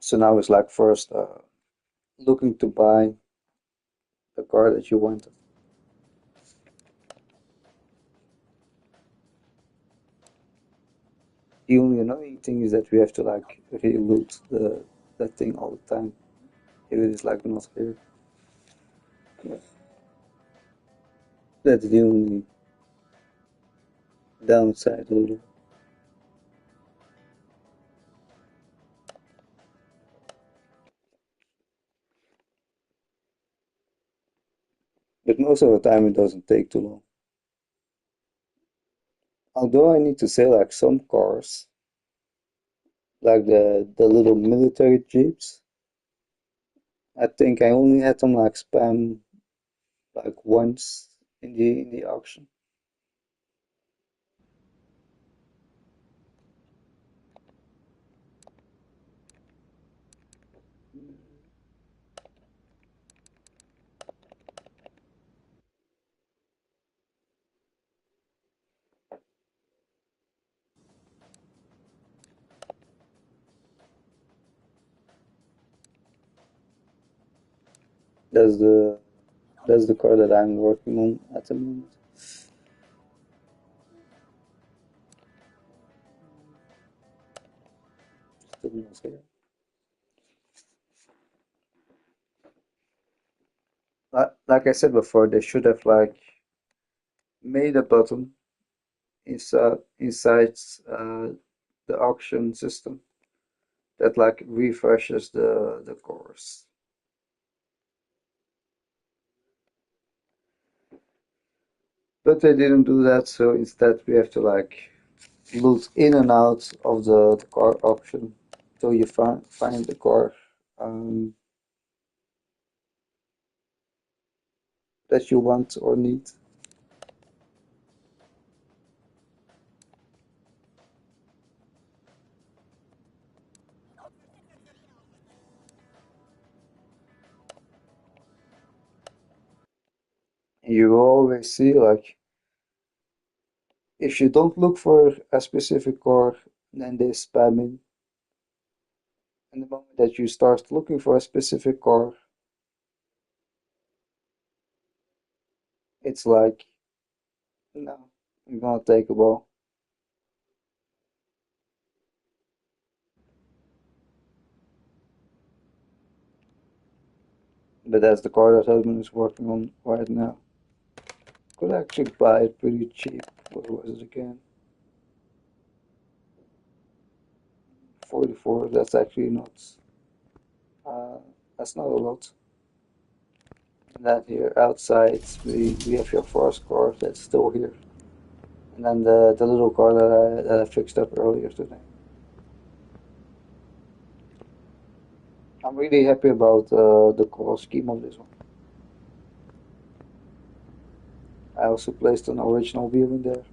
So now it's like first looking to buy the car that you wanted. The only annoying thing is that we have to like reload that thing all the time if it is like not here. That's the only downside a little. But most of the time it doesn't take too long. Although I need to say like some cars, like the little military jeeps, I think I only had them like spam like once in the auction. That's the that's the car that I'm working on at the moment. Still not here. Like I said before, they should have like made a button inside the auction system that like refreshes the cores. But they didn't do that, so instead we have to like look in and out of the car auction till you find the car um, that you want or need. You will always see like if you don't look for a specific car, then they spam in. And the moment that you start looking for a specific car, it's like, no, I'm gonna take a while. But that's the car that husband is working on right now. Could actually buy it pretty cheap. What was it again? 44. That's actually not. Uh, that's not a lot. And then here outside we have your first car that's still here. And then the little car that I fixed up earlier today. I'm really happy about the color scheme of this one. I also placed an original wheel in there.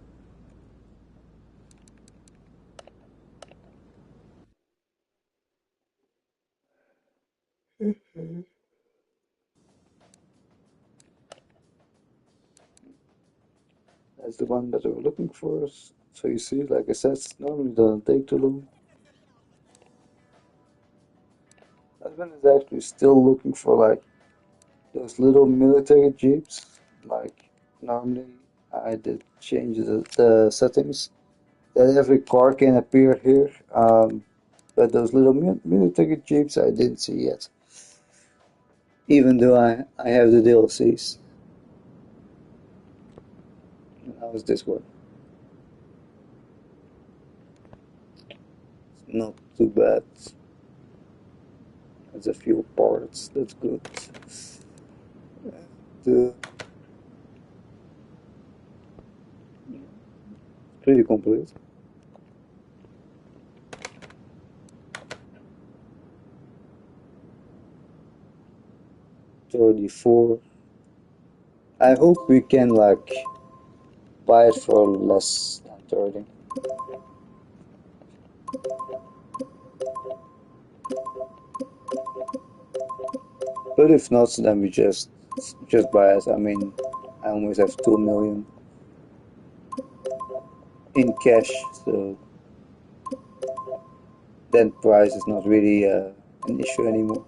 That's the one that we were looking for. So you see, like I said, normally doesn't take too long. Husband is actually still looking for like those little military jeeps. Like normally I did change the settings that every car can appear here. But those little military jeeps I didn't see yet. Even though I have the DLCs. How's this one? Not too bad. Has a few parts. That's good. The pretty complete. 34. I hope we can like buy it for less than 30. But if not, then we just buy it. I mean, I almost have 2 million in cash, so that price is not really an issue anymore.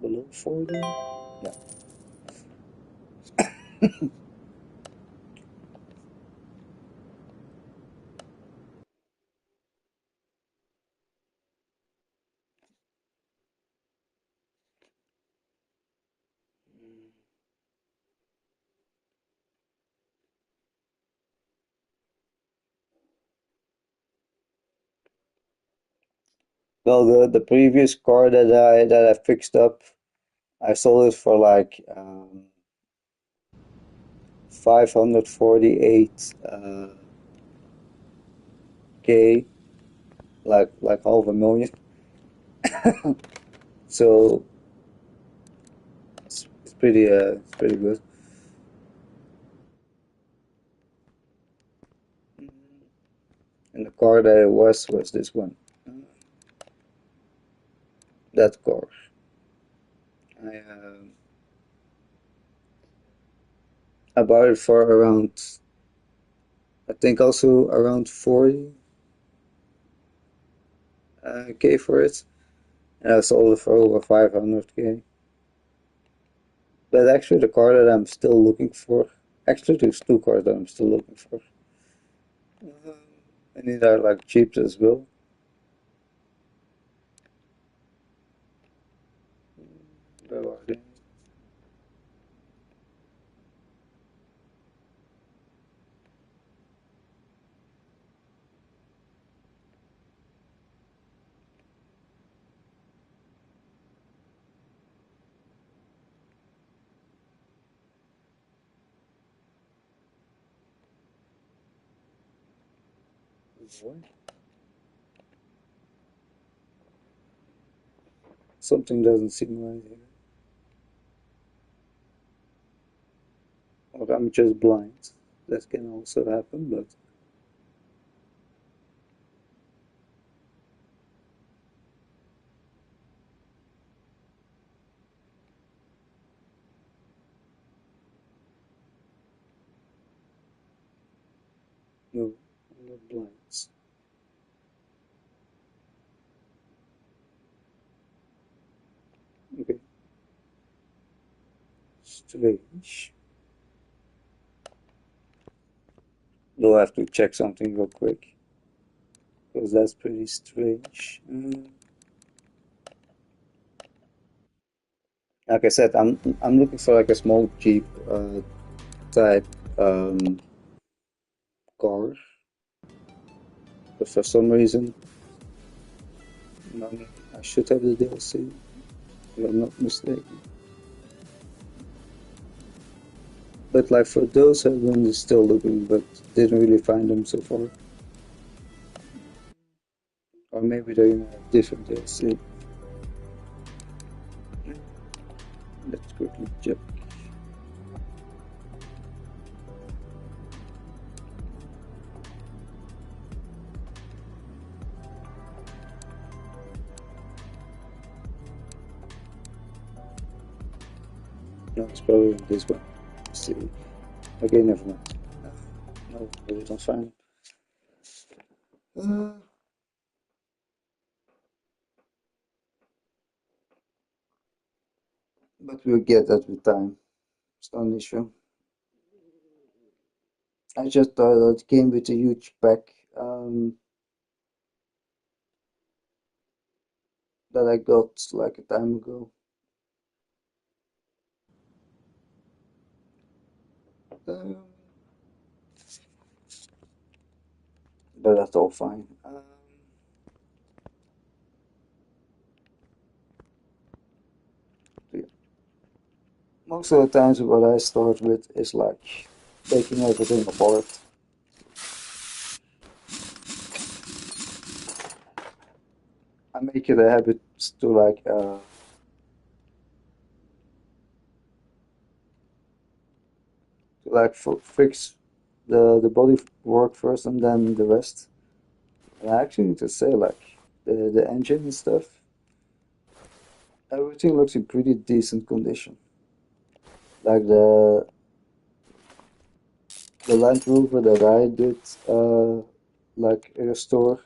Below 40? Yeah. Well, the previous car that I fixed up, I sold it for like 548 K, like half a million. So it's pretty good. And the car that it was this one. That car. I I bought it for around, I think also around 40 K for it. And I sold it for over 500 K. But actually the car that I'm still looking for, actually there's two cars that I'm still looking for. And these are like cheap as well. Where are they? What? Something doesn't seem right here. Or I'm just blind. That can also happen, but no, I'm not blind. Okay, strange. We'll have to check something real quick because that's pretty strange. Like I said, I'm looking for like a small Jeep type car, but for some reason, no, I should have the DLC, if I'm not mistaken. But like for those, everyone is still looking, but didn't really find them so far. Or maybe they're in a different DLC. Let's quickly check. No, it's probably in this one. Let's see. Okay, never mind. No, we don't find them. But we'll get that with time. It's not an issue. I just thought that it came with a huge pack that I got like a time ago. Um, but that's all fine. Yeah. Most of the times, what I start with is like taking everything apart. I make it a habit to fix the body work first and then the rest. And I actually need to say like the engine and stuff, everything looks in pretty decent condition. Like the Land Rover that I did like restore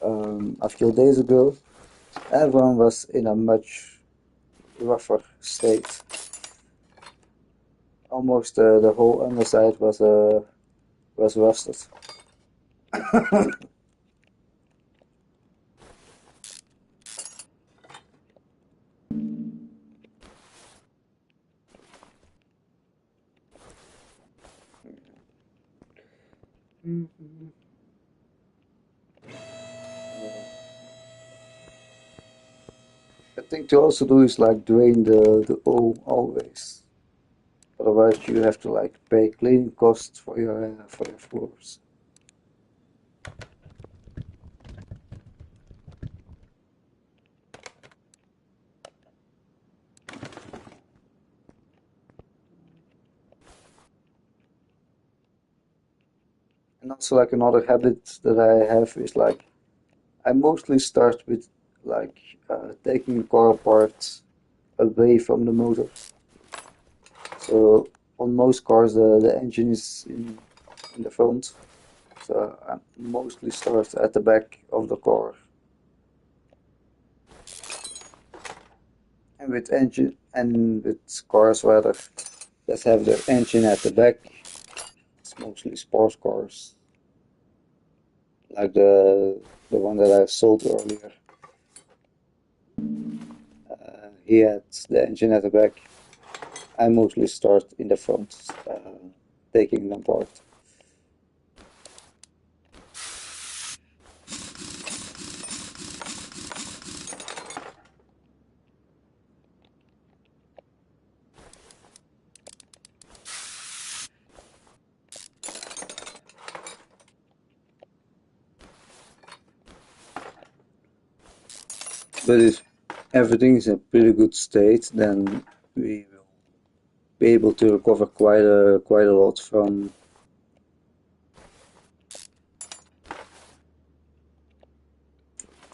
a few days ago, everyone was in a much rougher state. Almost the whole underside was rusted. I think to also do is like drain the oil always. Otherwise you have to like pay cleaning costs for your floors. And also like another habit that I have is like I mostly start with like taking the car apart away from the motor. So on most cars the engine is in the front. So I mostly start at the back of the car. And with engine and with cars rather that have their engine at the back, it's mostly sports cars, like the one that I sold earlier. He had the engine at the back. I mostly start in the front, taking them apart. But if everything is in pretty good state, then we will be able to recover quite a lot from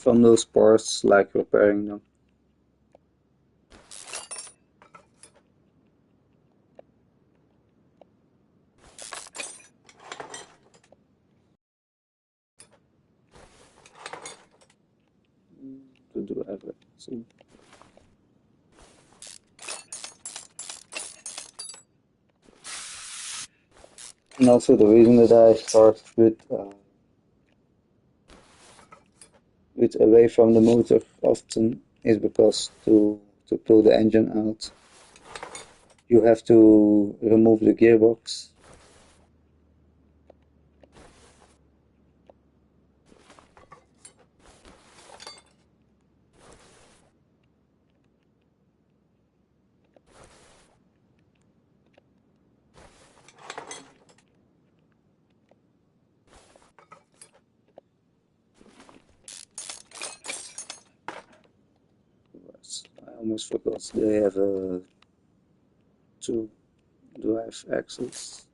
those parts, like repairing them. To do everything. And also the reason that I start with away from the motor often is because to pull the engine out, you have to remove the gearbox. I almost forgot they have two drive axles.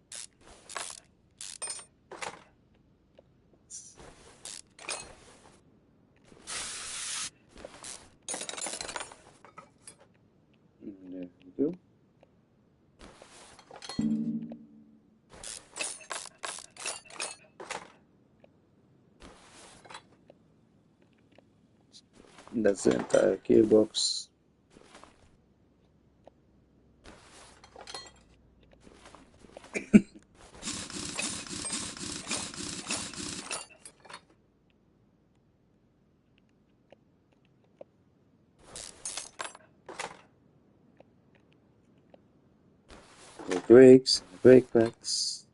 And there we go. And that's the entire gearbox. The brakes, the brake pads.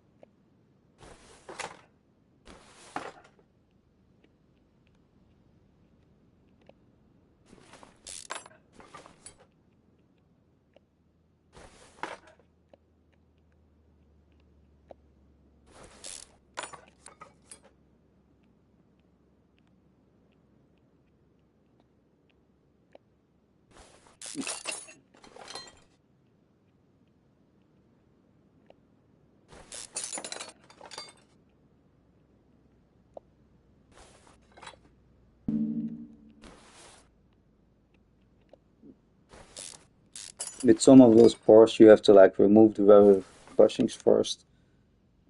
With some of those parts, you have to like remove the rubber bushings first,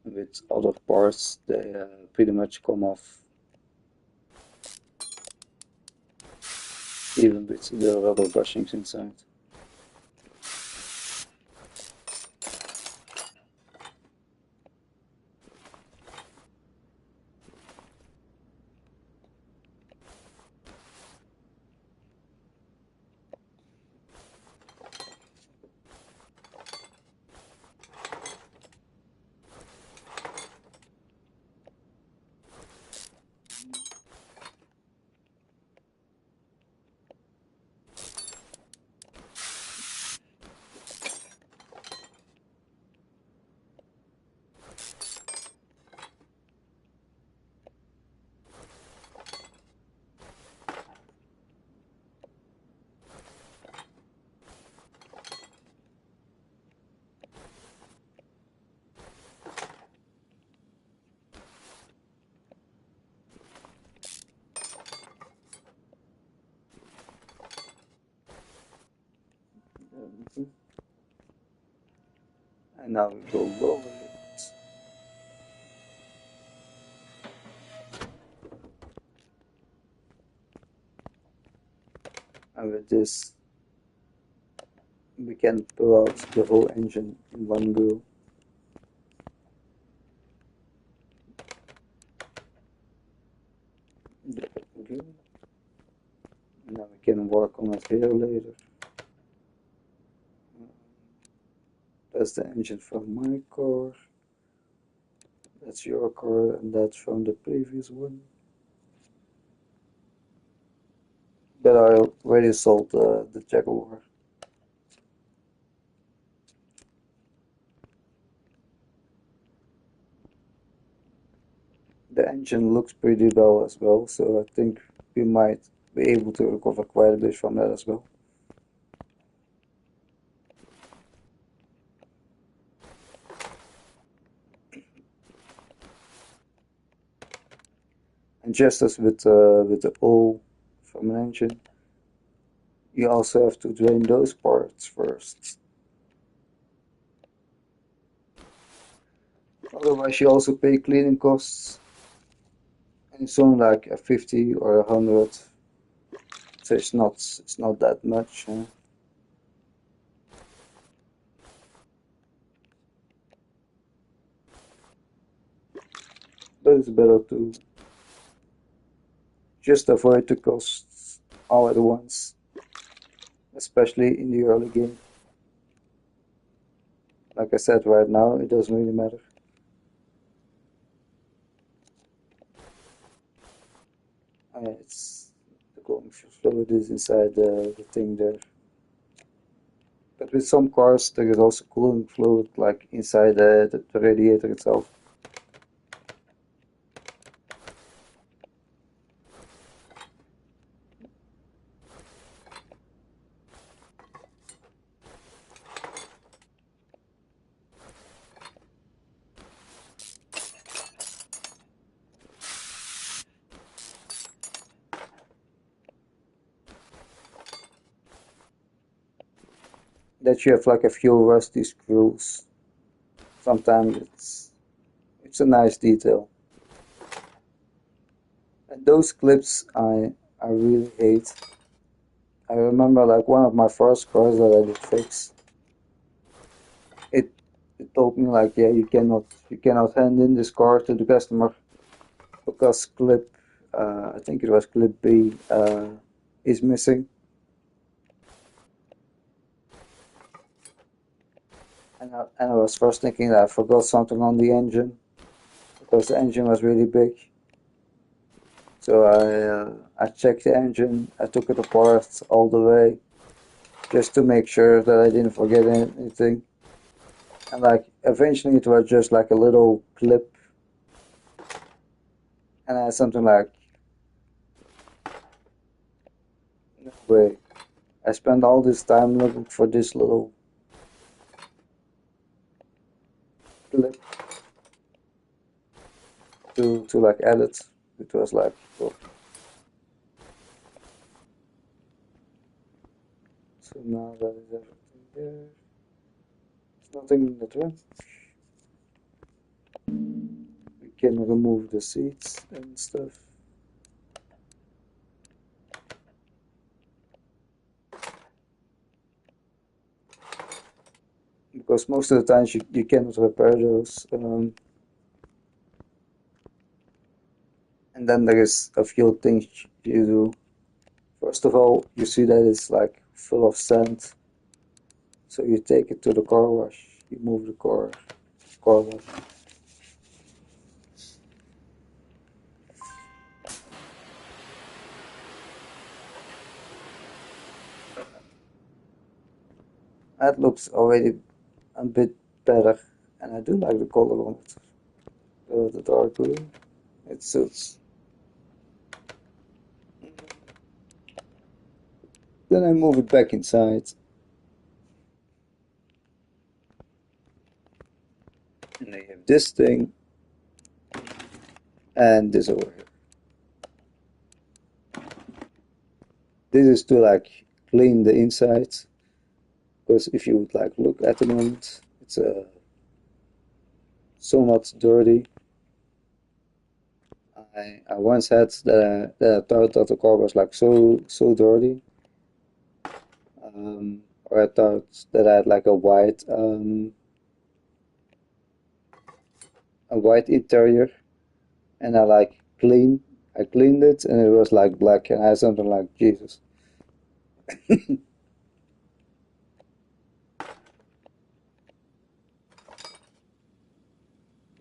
with other parts, they pretty much come off even with the rubber bushings inside. Mhm. And now we will lower it. And with this, we can pull out the whole engine in one go. Okay. Now we can work on it here later. That's the engine from my car. That's your car, and that's from the previous one. But I already sold the Jaguar. The engine looks pretty well as well, so I think we might be able to recover quite a bit from that as well. And just as with the oil from an engine, you also have to drain those parts first. Otherwise, you also pay cleaning costs, and it's only like a 50 or 100, so it's not that much. But it's better to just avoid the costs all at once, especially in the early game. Like I said, right now it doesn't really matter. It's the cooling fluid is inside the thing there. But with some cars, there is also cooling fluid like inside the radiator itself. That you have like a few rusty screws. Sometimes it's a nice detail. And those clips I really hate. I remember like one of my first cars that I did fix. It it told me like, yeah, you cannot hand in this car to the customer because clip I think it was clip B is missing. And I was first thinking that I forgot something on the engine because the engine was really big. So I checked the engine, I took it apart all the way just to make sure that I didn't forget anything. And like eventually it was just like a little clip, and I had something like, no way. I spent all this time looking for this little clip to like edit. It was like, oh. So now that is everything there. There's nothing in the trunk. can remove the seats and stuff. Because most of the times you cannot repair those. And then there is a few things you do. First of all, you see that it's like full of sand. So you take it to the car wash. You move the car wash. That looks already a bit better, and I do like the color on it. The dark green. It suits. Then I move it back inside. And I have this thing and this over here. This is to like clean the inside, because if you would like look at the moment, it's so much dirty. I once had that I thought that the car was like so dirty, or I thought that I had like a white interior, and I cleaned it, and it was like black, and I had something like Jesus.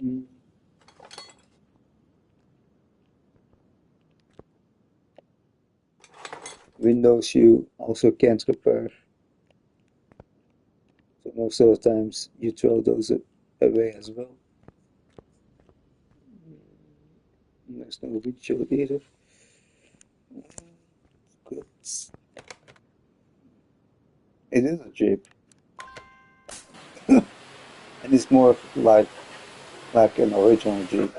Mm. Windows you also can't repair, so most of the times you throw those away as well. There's no windshield either. Good. It is a Jeep, and it's more like an original Jeep,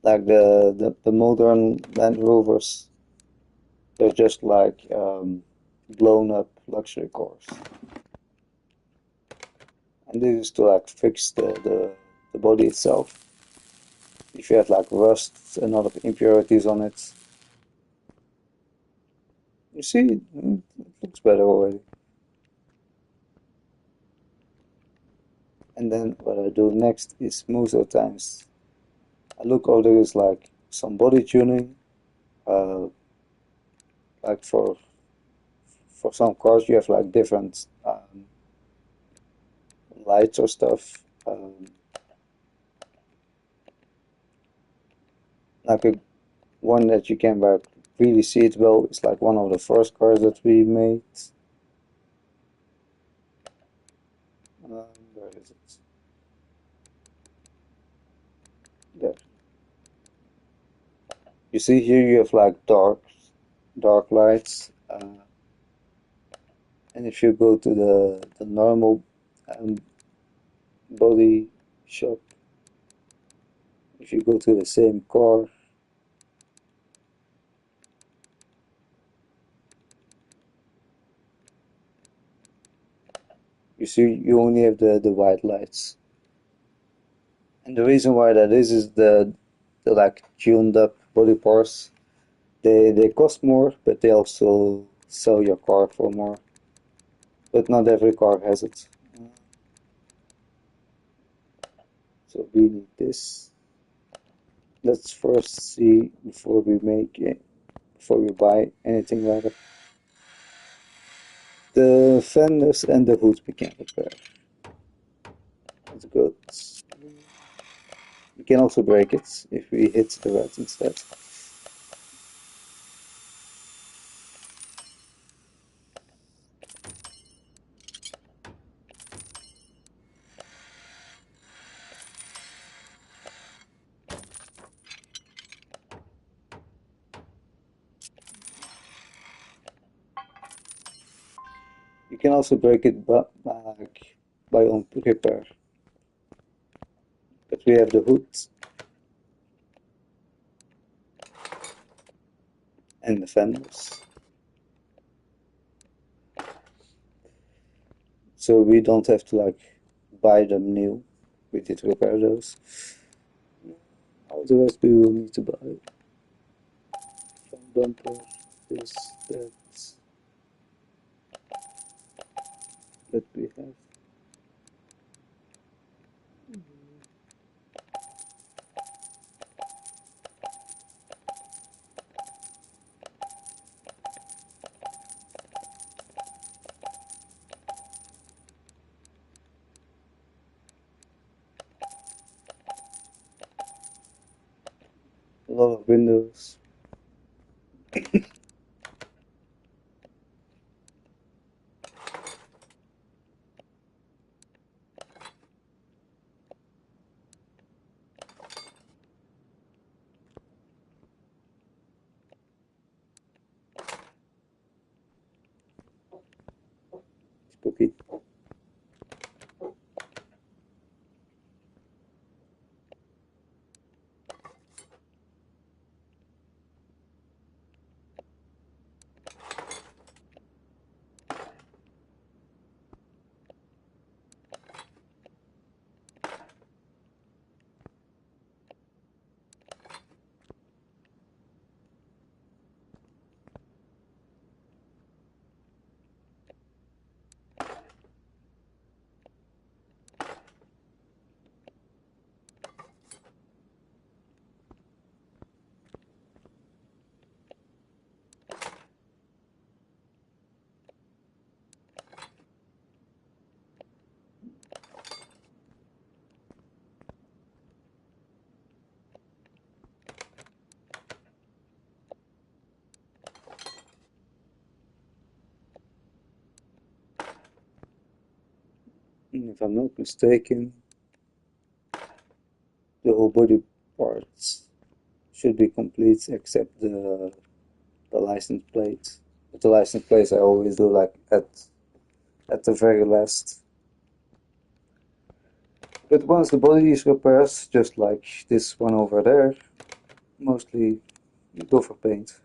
like the modern Land Rovers. They're just like blown up luxury cars. And this is to like fix the body itself. If you had like rust and other impurities on it, you see, it looks better already. And then what I do next is most of the times I look over there is like some body tuning, uh, like for some cars you have like different lights or stuff. Like one that you can like really see it well is like one of the first cars that we made. Where is it? There. You see here you have like dark lights, and if you go to the normal um, body shop, if you go to the same car, you see you only have the white lights. And the reason why that is the like tuned up body parts. They cost more, but they also sell your car for more. But not every car has it. So we need this. Let's first see before we make it, before we buy anything rather. The fenders and the hood we can repair. That's good. We can also break it if we hit the red instead. You can also break it by on repair. But we have the hood and the fenders. So we don't have to like buy them new. We did repair those. The rest we will need to buy. Front bumper, this, that we have. A lot of windows. Spooky. If I'm not mistaken, the whole body parts should be complete except the license plate. But the license plates I always do like at the very last. But once the body is repaired, just like this one over there, mostly you go for paint.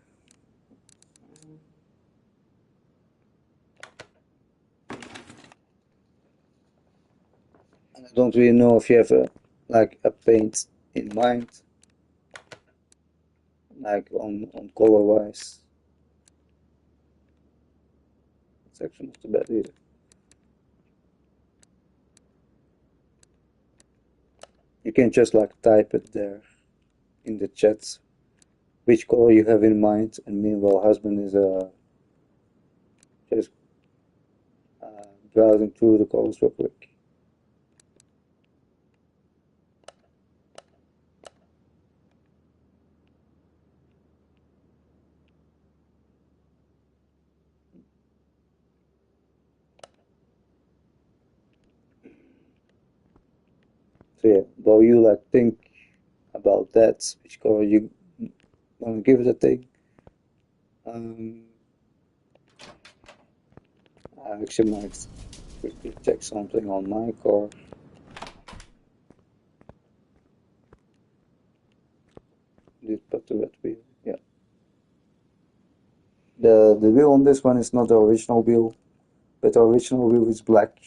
And I don't really know if you have a paint in mind, like on color wise. It's actually not too bad either. You can just like type it there in the chat which color you have in mind, and meanwhile husband is just browsing through the colors real quick. So yeah, while you like think about that, which color you want to give it a thing, um, I actually might quickly check something on my car. Did put the red wheel, yeah. The wheel on this one is not the original wheel, but the original wheel is black.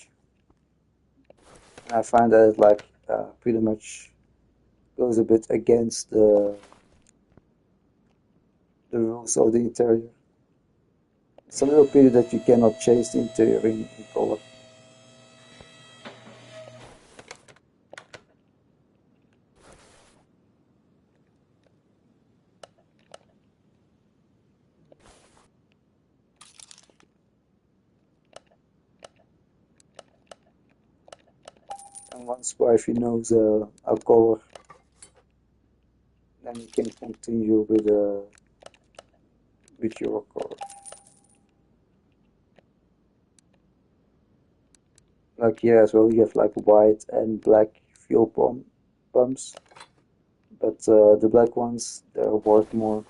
And I find that it like pretty much goes a bit against the rules of the interior. It's a little pity that you cannot change the interior in color. And once wifey knows a color, then you can continue with your color. Like here as well, you have like white and black fuel pumps, but the black ones they're worth more.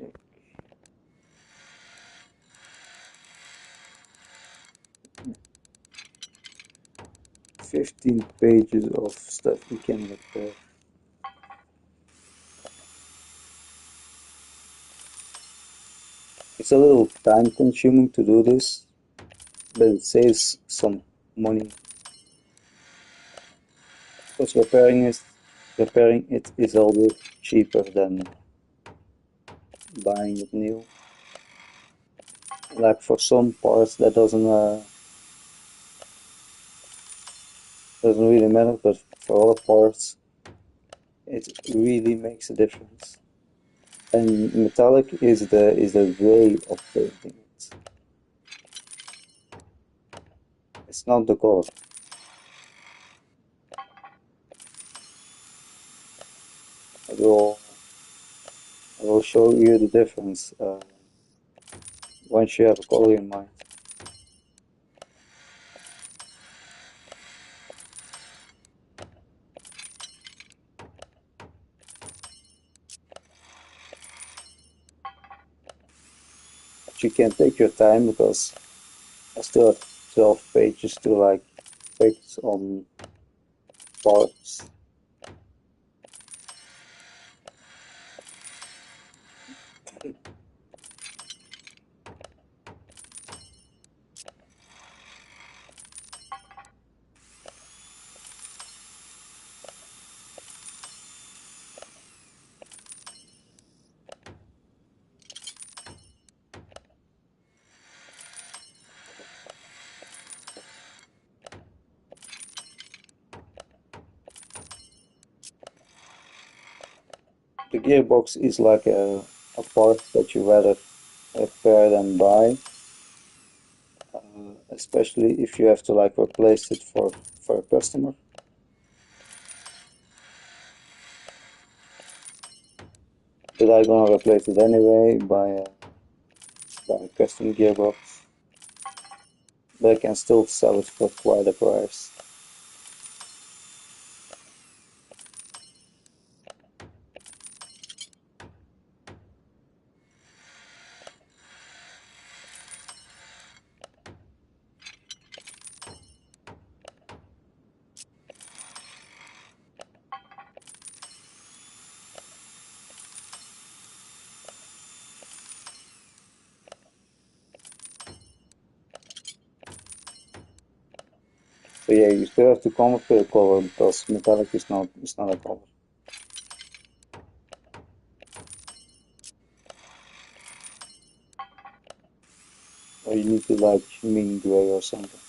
check. 15 pages of stuff we can repair. It's a little time consuming to do this, but it saves some money because repairing it is always cheaper than buying it new. Like for some parts that doesn't really matter, but for other parts it really makes a difference. And metallic is the way of painting it. It's not the color. I will I will show you the difference once you have a color in mind. But you can take your time because I still have 12 pages to like fix on parts. The gearbox is like a part that you rather repair than buy, especially if you have to like replace it for a customer. But I'm gonna replace it anyway by a custom gearbox. But I can still sell it for quite a price. So yeah, you still have to come up with a color because metallic is not a color. Or you need to like mean gray or something.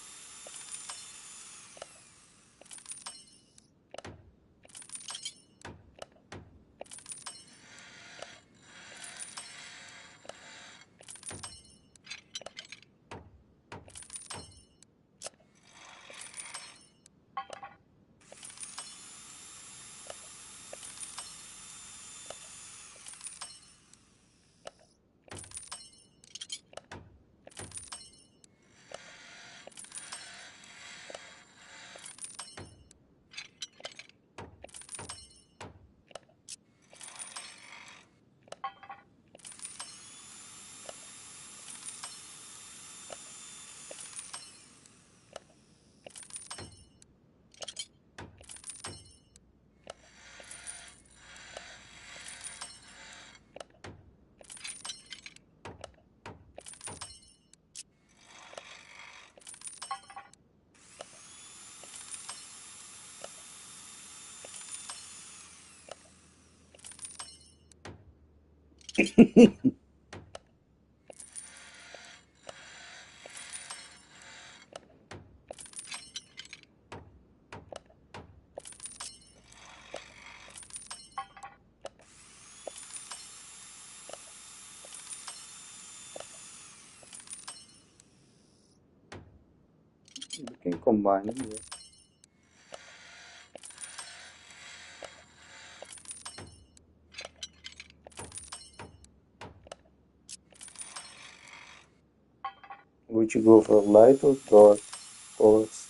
You can combine them. Yeah. Would you go for light or dark colors?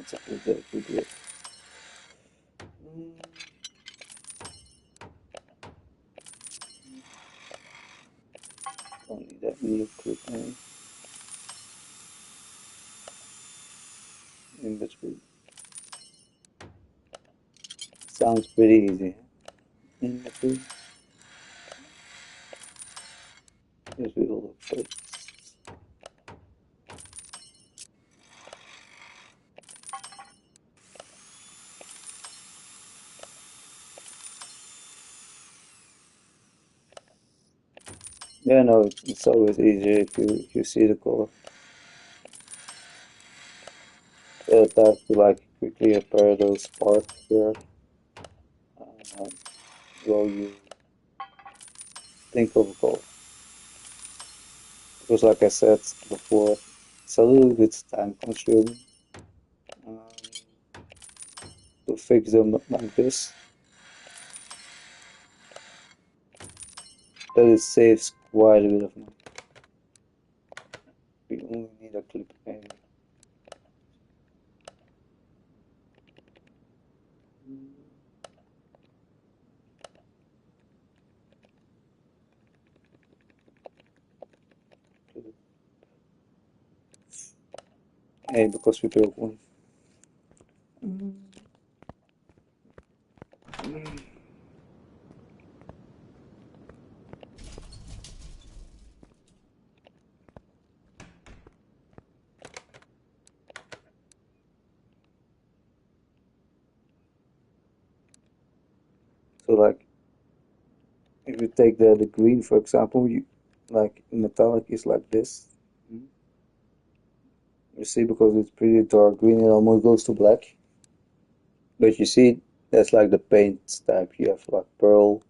That's exactly good. Mm, don't need that many equipment in between. Sounds pretty easy. In between, yes, we will look first. Yeah, no, it's always easier if you see the color. It has to like quickly appear those parts here. Uh, while you think of a color. Because like I said before, it's a little bit time consuming um, to fix them like this, but it saves quite a bit of money. We only need a clip maybe. Hey, because we broke one. So like if you take the green for example, you like metallic is like this. You see because it's pretty dark green, it almost goes to black. But you see that's like the paint type. You have like pearl,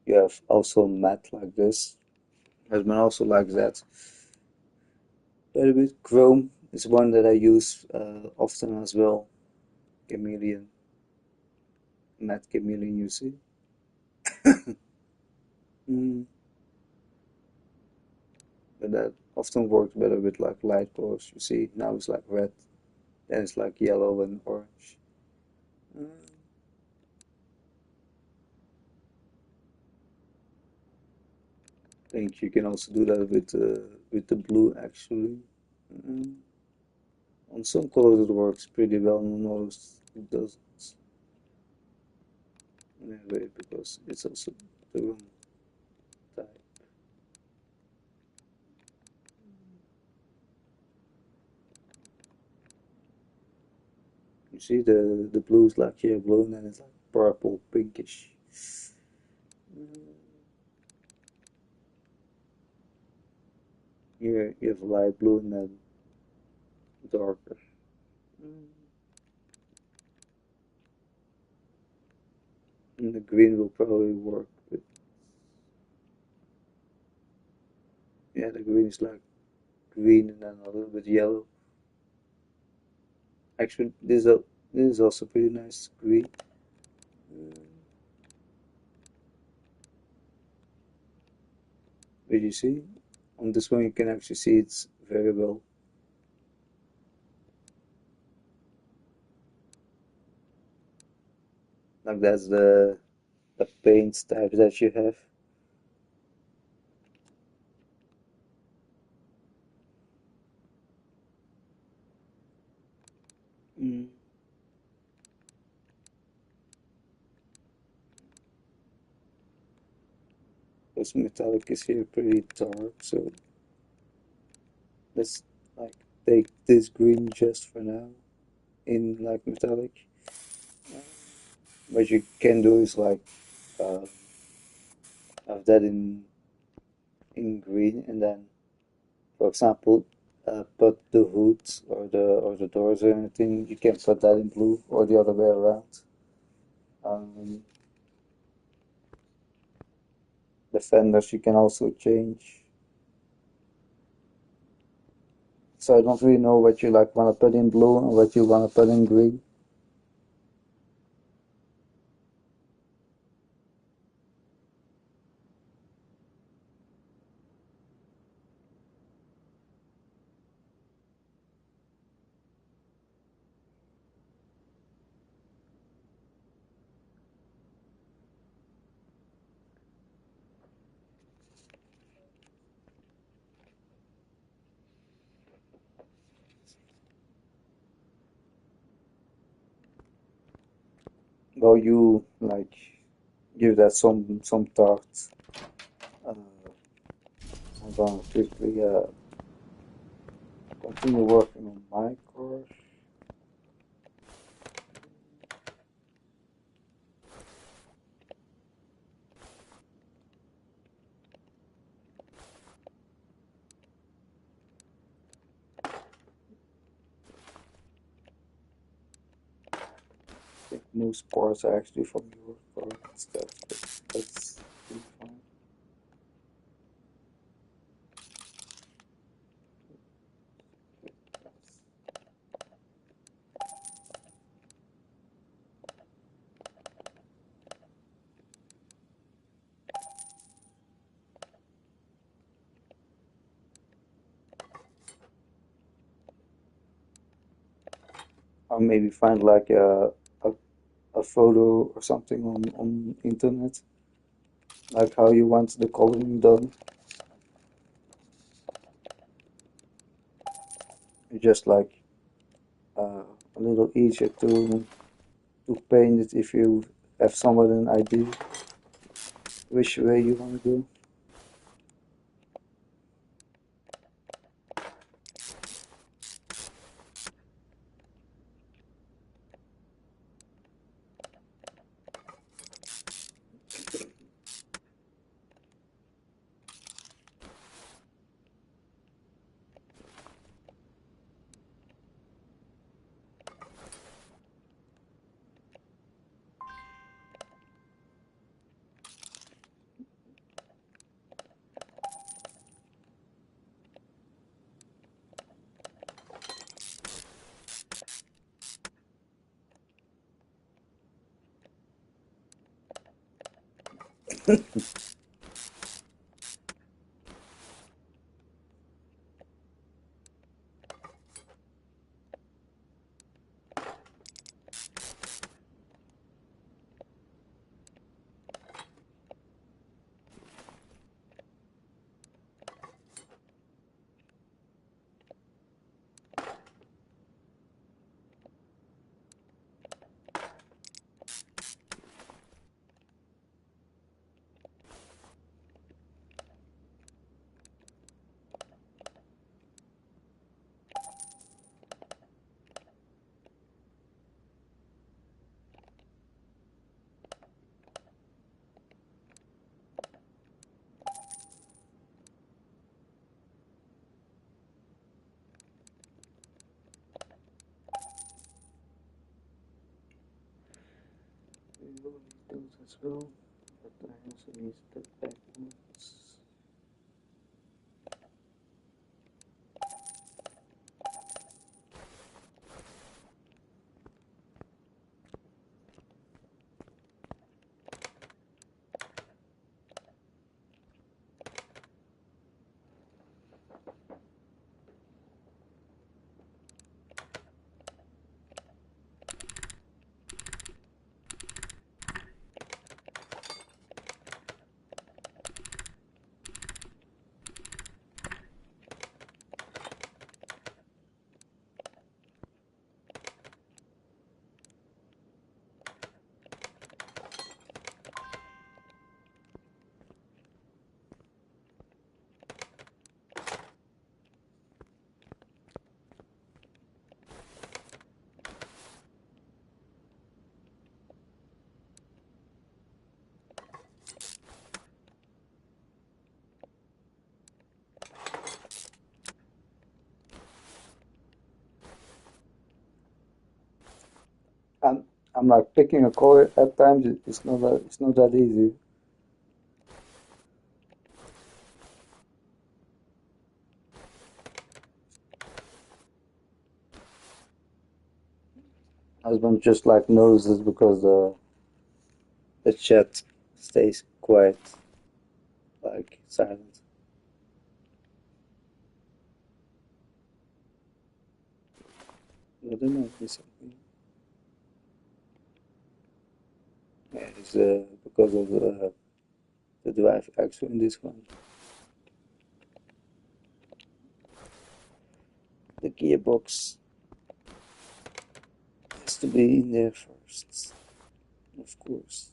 you have also matte like this. Has been also like that. A little bit chrome is one that I use often as well. Chameleon, matte chameleon, you see. Mm, but that often works better with like light colors. You see, now it's like red, then it's like yellow and orange. Mm, I think you can also do that with the blue actually. Mm, on some colors it works pretty well, on others it doesn't. Anyway, because it's also the wrong type. You see the blue is like here blue and then it's like purple, pinkish. Mm, here you have light blue and then darker. Mm, and the green will probably work with, yeah, the green is like green and then a little bit yellow. Actually, this is also pretty nice green. Mm, but you see, on this one you can actually see it's very well. Like that's the paint type that you have. Mm. Because metallic is here pretty dark, so let's like take this green just for now in like metallic. What you can do is like uh, have that in green and then for example put the hoods or the doors or anything you can put that in blue or the other way around. Um, the fenders you can also change. So I don't really know what you like want to put in blue and what you want to put in green. Well, you like give that some thought. Uh, I'm gonna quickly continue working on my course. I think most parts are actually from your cards. That's pretty fine. Or maybe find like a, a photo or something on internet, like how you want the coloring done. It's just like a little easier to paint it if you have somewhat an idea which way you want to go. We will need those as well, but I also need the back ones. I'm I'm like picking a color at times. It's not that easy. Husband just like knows this because the chat stays quiet, like silent. I don't know. It's something. Yeah, it's because of the drive axle in this one. The gearbox has to be in there first. of course.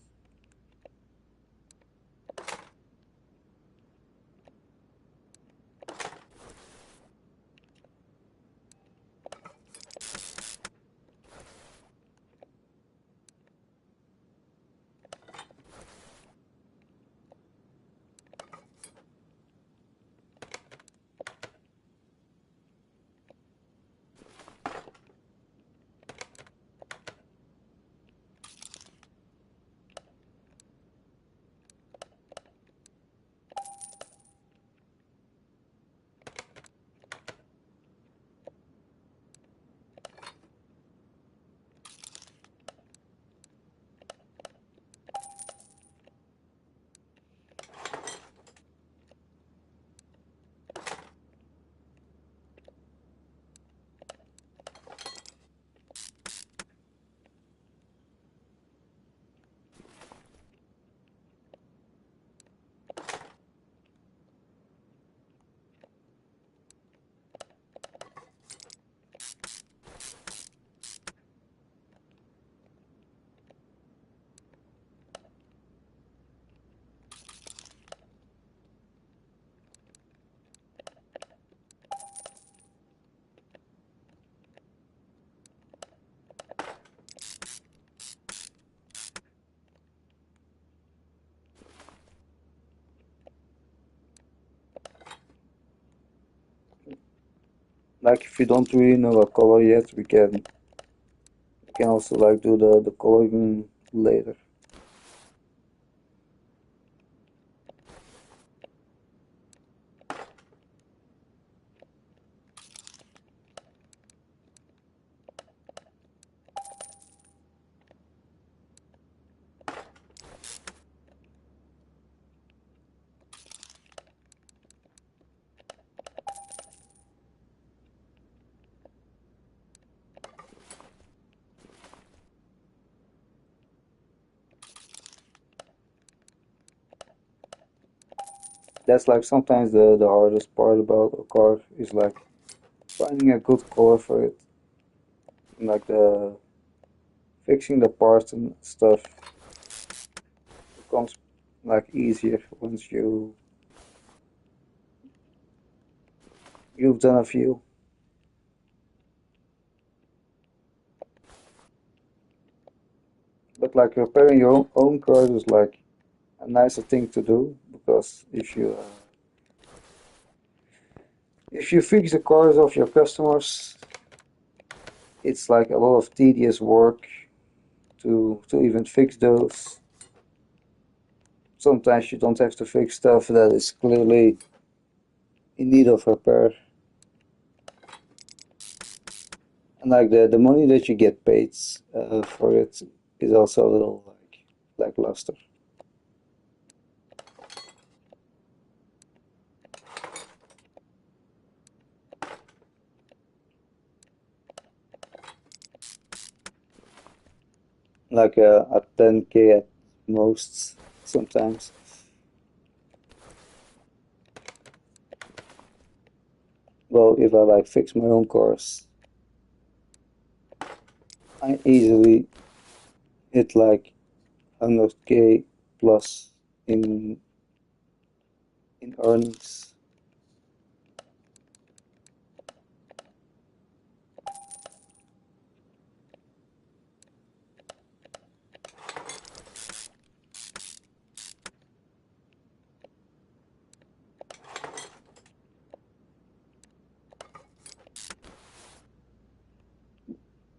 Like if you don't really know a color yet, we can also like do the coloring later. That's like sometimes the hardest part about a car is like finding a good color for it. Like the fixing the parts and stuff becomes like easier once you've done a few. But like repairing your own cars is like a nicer thing to do because if you fix the cars of your customers, it's like a lot of tedious work to even fix those. Sometimes you don't have to fix stuff that is clearly in need of repair. And like the money that you get paid for it is also a little like lackluster. Like a 10K at most sometimes. Well, if I like fix my own cars, I easily hit like 100K plus in earnings.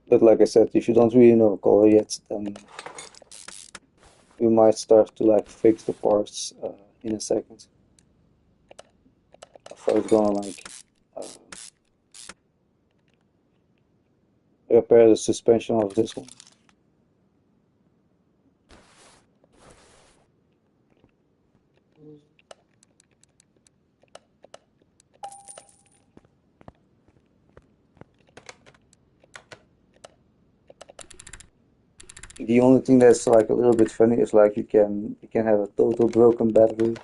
But like I said, if you don't really know color yet, then you might start to like fix the parts in a second. First, gonna like uh, repair the suspension of this one. The only thing that's like a little bit funny is like you can have a total broken battery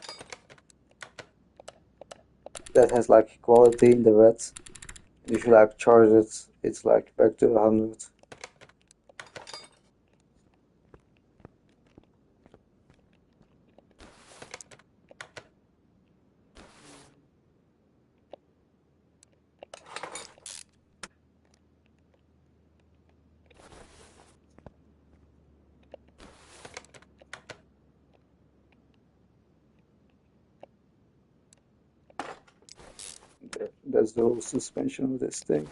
that has like quality in the red. If you like charge it, it's like back to 100. That's the whole suspension of this thing.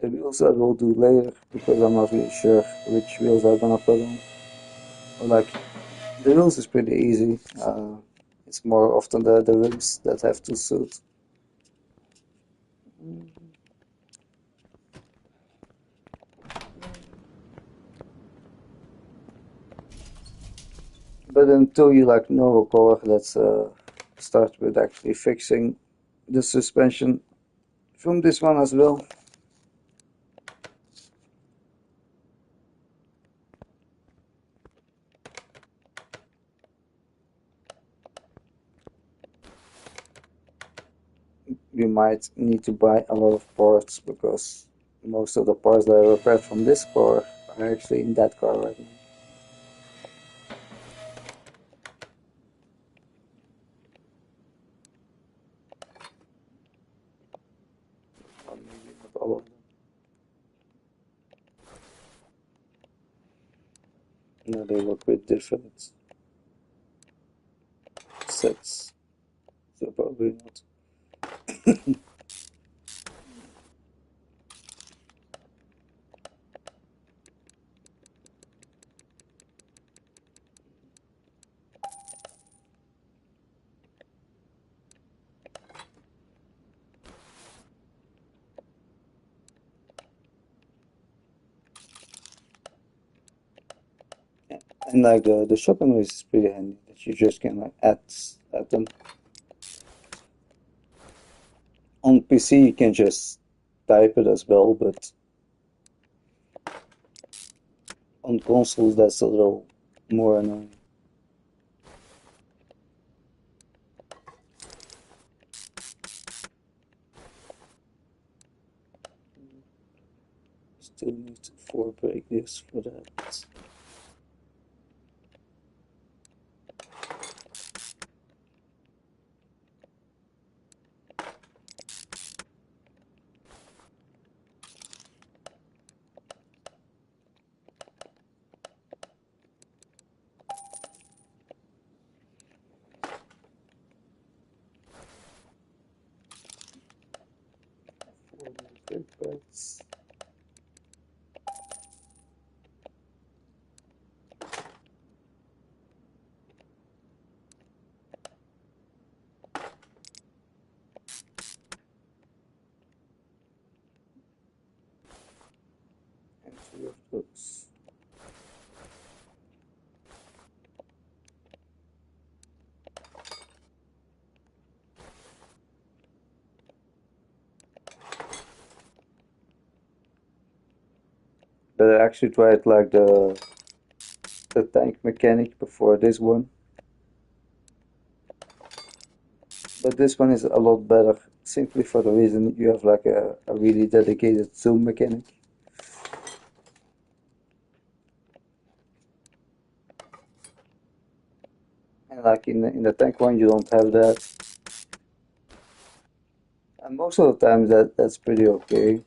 The wheels I will do later because I'm not really sure which wheels I'm gonna put on. Or like the wheels is pretty easy. It's more often the rims that have to suit. But until you like know a car, let's start with actually fixing the suspension from this one as well. We might need to buy a lot of parts because most of the parts that I repaired from this car are actually in that car right now. Or maybe not all of them. No, they look with different sets, so probably not. And like the shopping list is pretty handy that you just can like add them. On PC you can just type it as well, but on consoles that's a little more annoying. Still need to four break this for that. Four more brake pads. And three of those. But I actually tried like the tank mechanic before this one. But this one is a lot better simply for the reason you have like a really dedicated zoom mechanic. And like in the tank one you don't have that. And most of the time that's pretty okay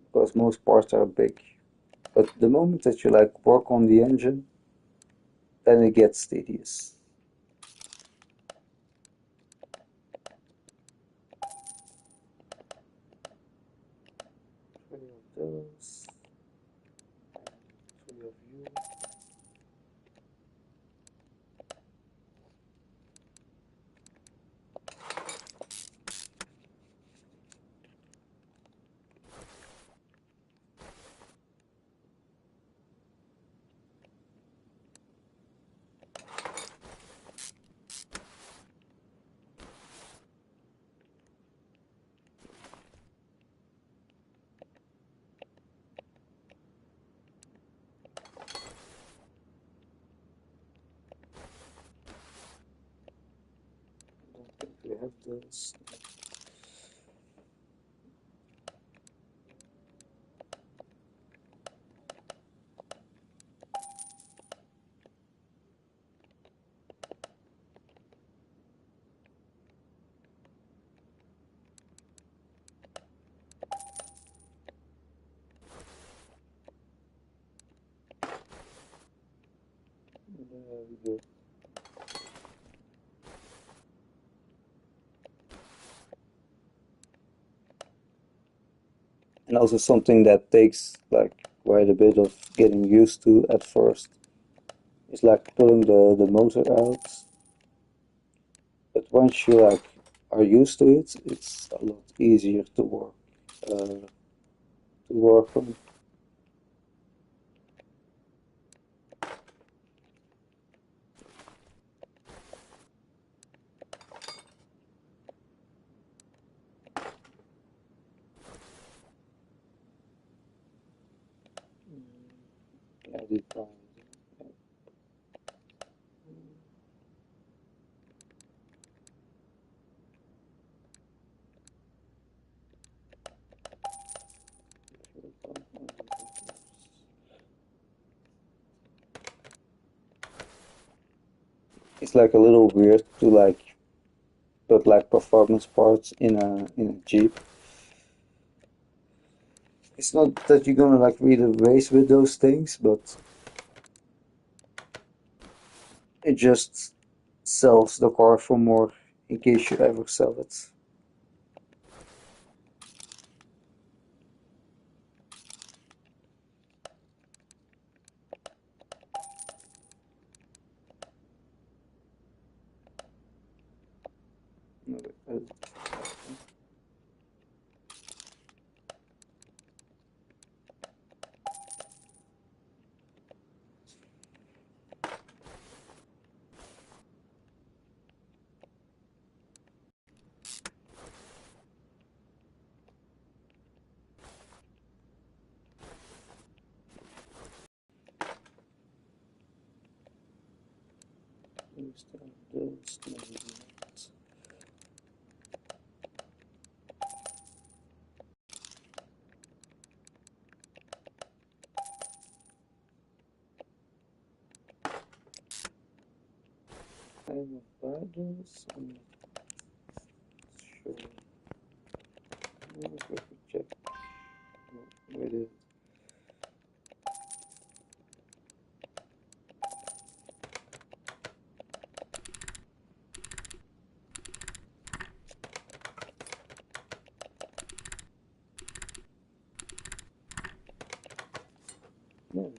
because most parts are big. But the moment that you like work on the engine, then it gets tedious. Three of those. Three of you. I don't think we have those. There we go. and also something that takes like quite a bit of getting used to at first. It's like pulling the motor out, but once you like are used to it, it's a lot easier to work on. Yeah, I did find it. It's like a little weird to like put like performance parts in a Jeep. It's not that you're gonna like really race with those things, but it just sells the car for more in case you ever sell it. I will buy this. I'm not sure. Let me check where it is. No.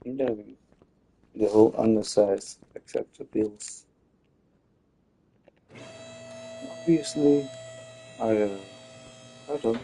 No, the whole underside except the wheels. Obviously, I don't.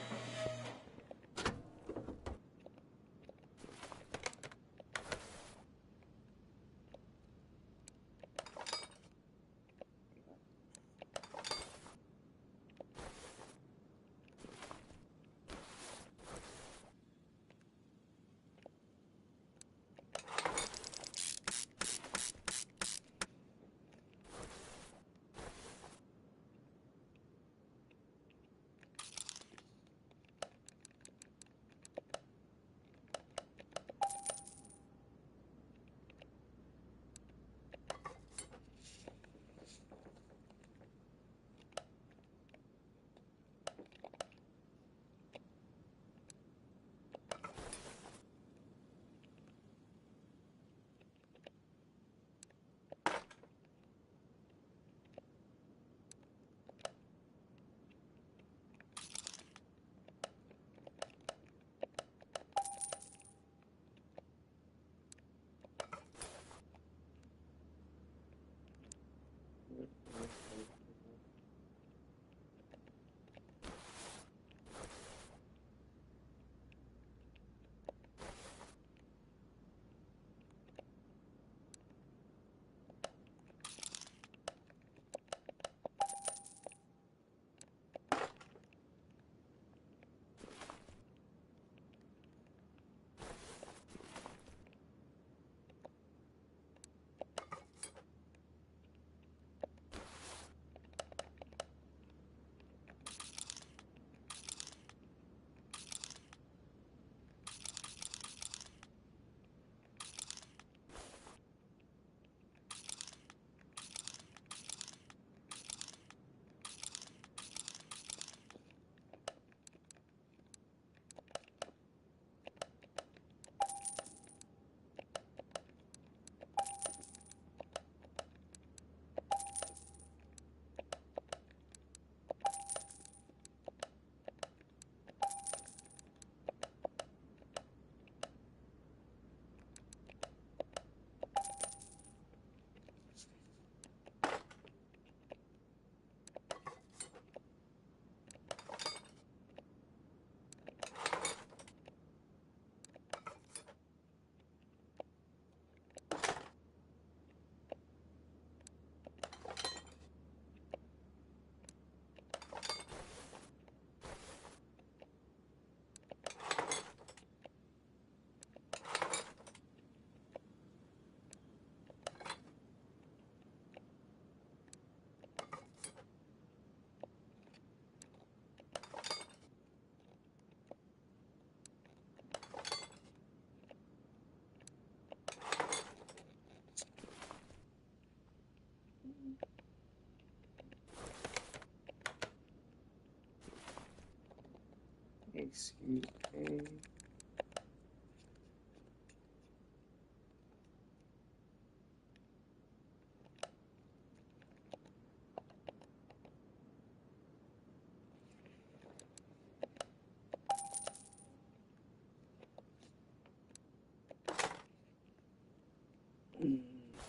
Excuse me.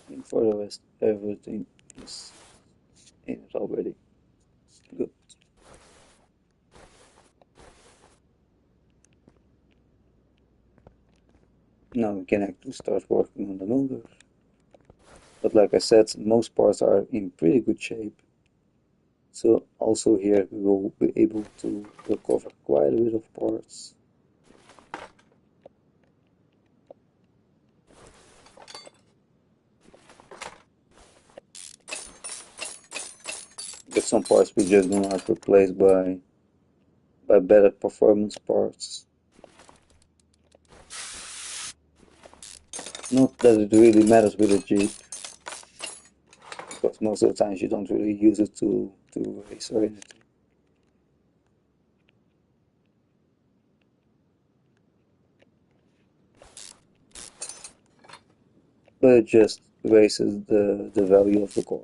And for the rest, everything is in it already. Good. Now we can actually start working on the motor. But like I said, most parts are in pretty good shape. So also here we will be able to recover quite a bit of parts. But some parts we just gonna have to replace by better performance parts. Not that it really matters with a Jeep, because most of the times you don't really use it to race or anything. But it just raises the value of the car.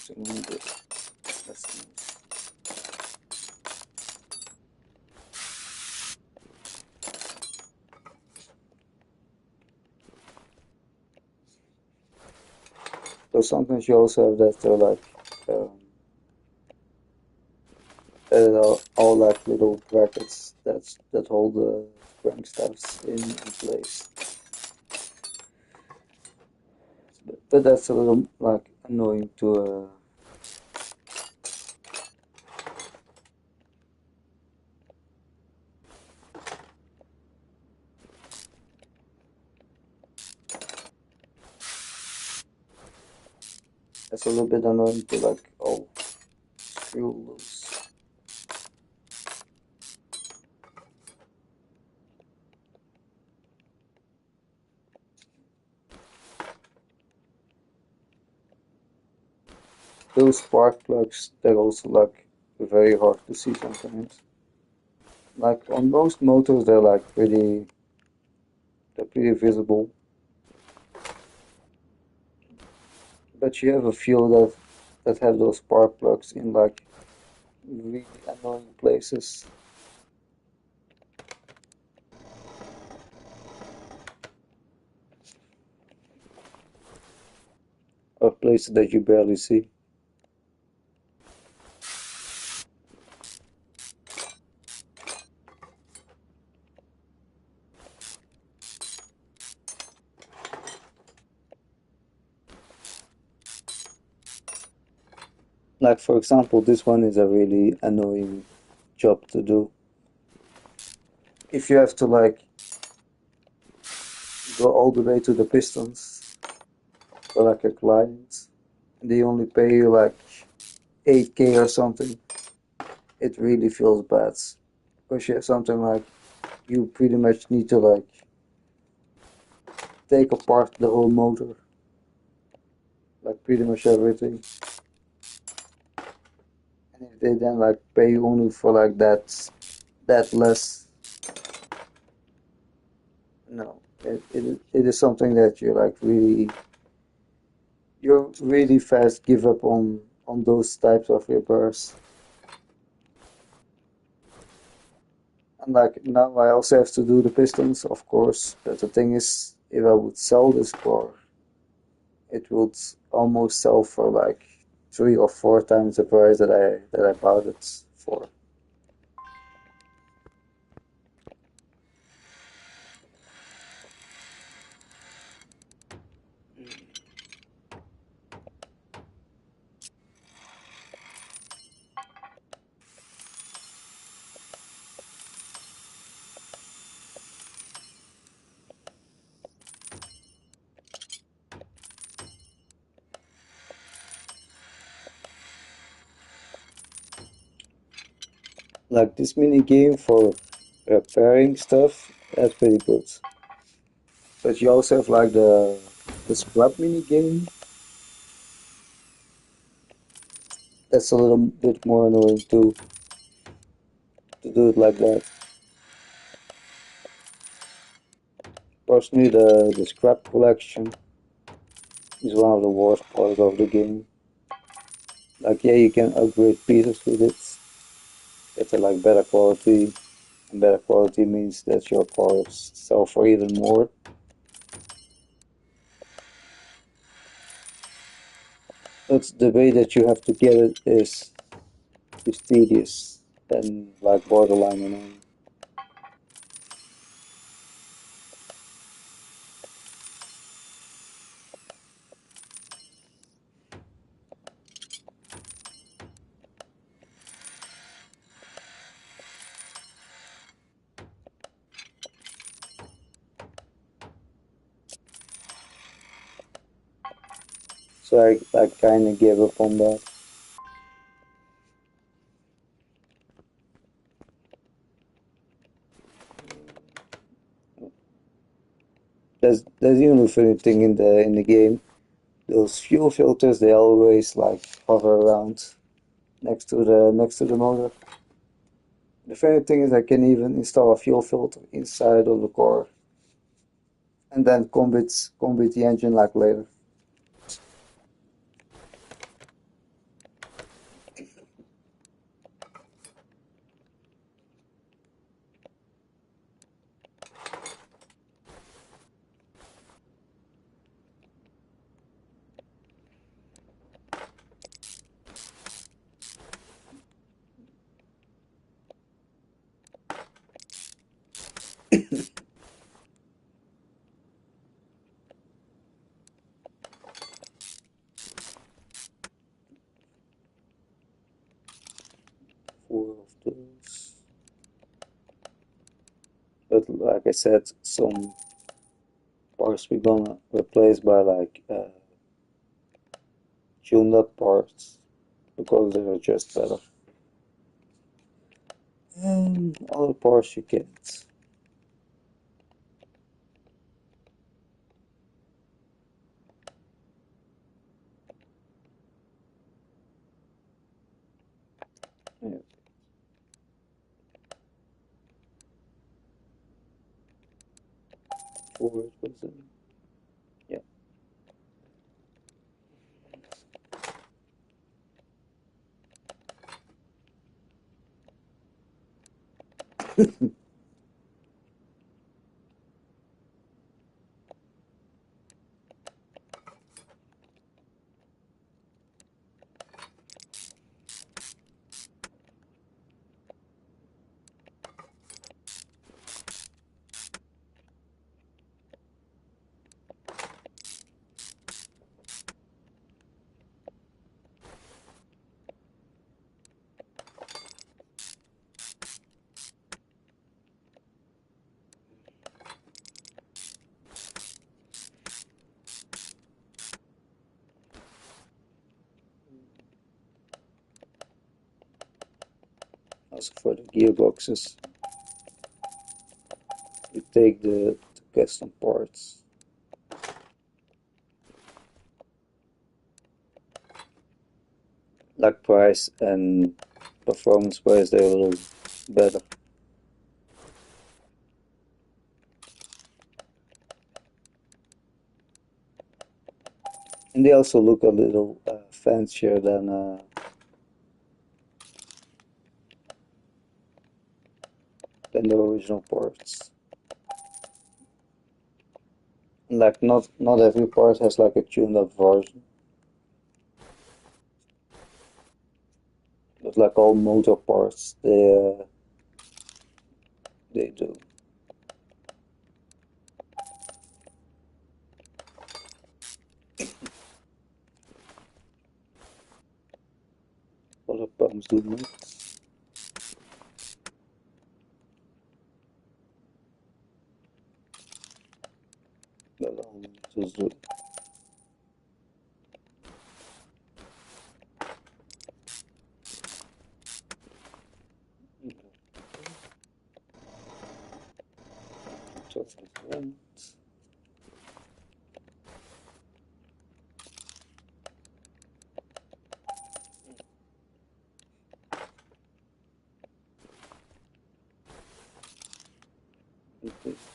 So that's nice. So sometimes you also have that they're like um, all like little brackets that hold the crankshafts in place. But that's a little like annoying to that's a little bit annoying to like screw loose. Those spark plugs, they're also like very hard to see sometimes. Like on most motors, they're pretty visible, but you have a few that have those spark plugs in like really annoying places. Or places that you barely see. Like for example, this one is a really annoying job to do. If you have to like go all the way to the pistons for like a client, they only pay you like 8K or something, it really feels bad. Because you have something like you pretty much need to like take apart the whole motor, like pretty much everything. And if they then like pay you only for like that less, no, it is something that you really fast give up on those types of repairs. And like now I also have to do the pistons, of course. But the thing is, if I would sell this car, it would almost sell for like 3 or 4 times the price that I bought it for. Like this mini game for repairing stuff, that's pretty good. But you also have like the scrap mini game. That's a little bit more annoying too, to do it like that. Personally, the scrap collection is one of the worst parts of the game. Like, yeah, you can upgrade pieces with it, get a like better quality, and better quality means that your cars sell for even more. But the way that you have to get it is tedious and like borderline annoying. So I kind of gave up on that. There's even a funny thing in the game. Those fuel filters they always like hover around next to the motor. The funny thing is I can even install a fuel filter inside of the car and then combit the engine like later. Four of those. But like I said, some parts we're gonna replace by like tuned up parts because they're just better. And other parts you can't. Yeah, four it was yeah. Also for the gearboxes, we take the custom parts. Like price and performance wise, they're a little better. And they also look a little fancier than the original parts. Like not every part has like a tuned up version, but like all motor parts, they do. Other pumps do not. But all motors do. Just like that.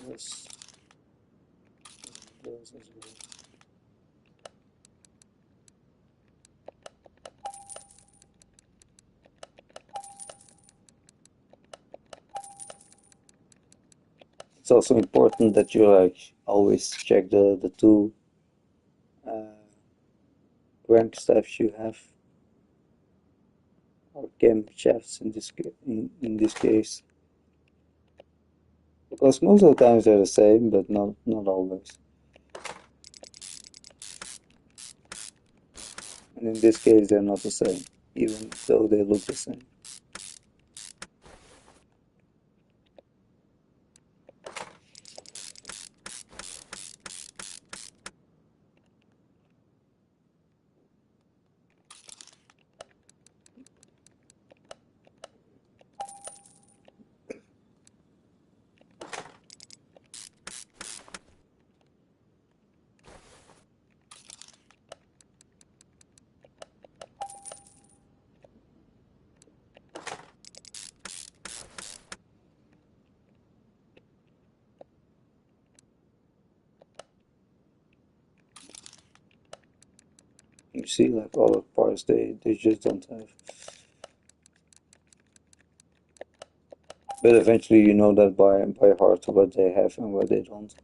This those as well. It's also important that you like always check the two uh, crankshafts you have, or camshafts in this case, because most of the times they're the same, but not always. And in this case, they're not the same, even though they look the same. You see, like all the parts they just don't have. But eventually, you know that by heart what they have and what they don't.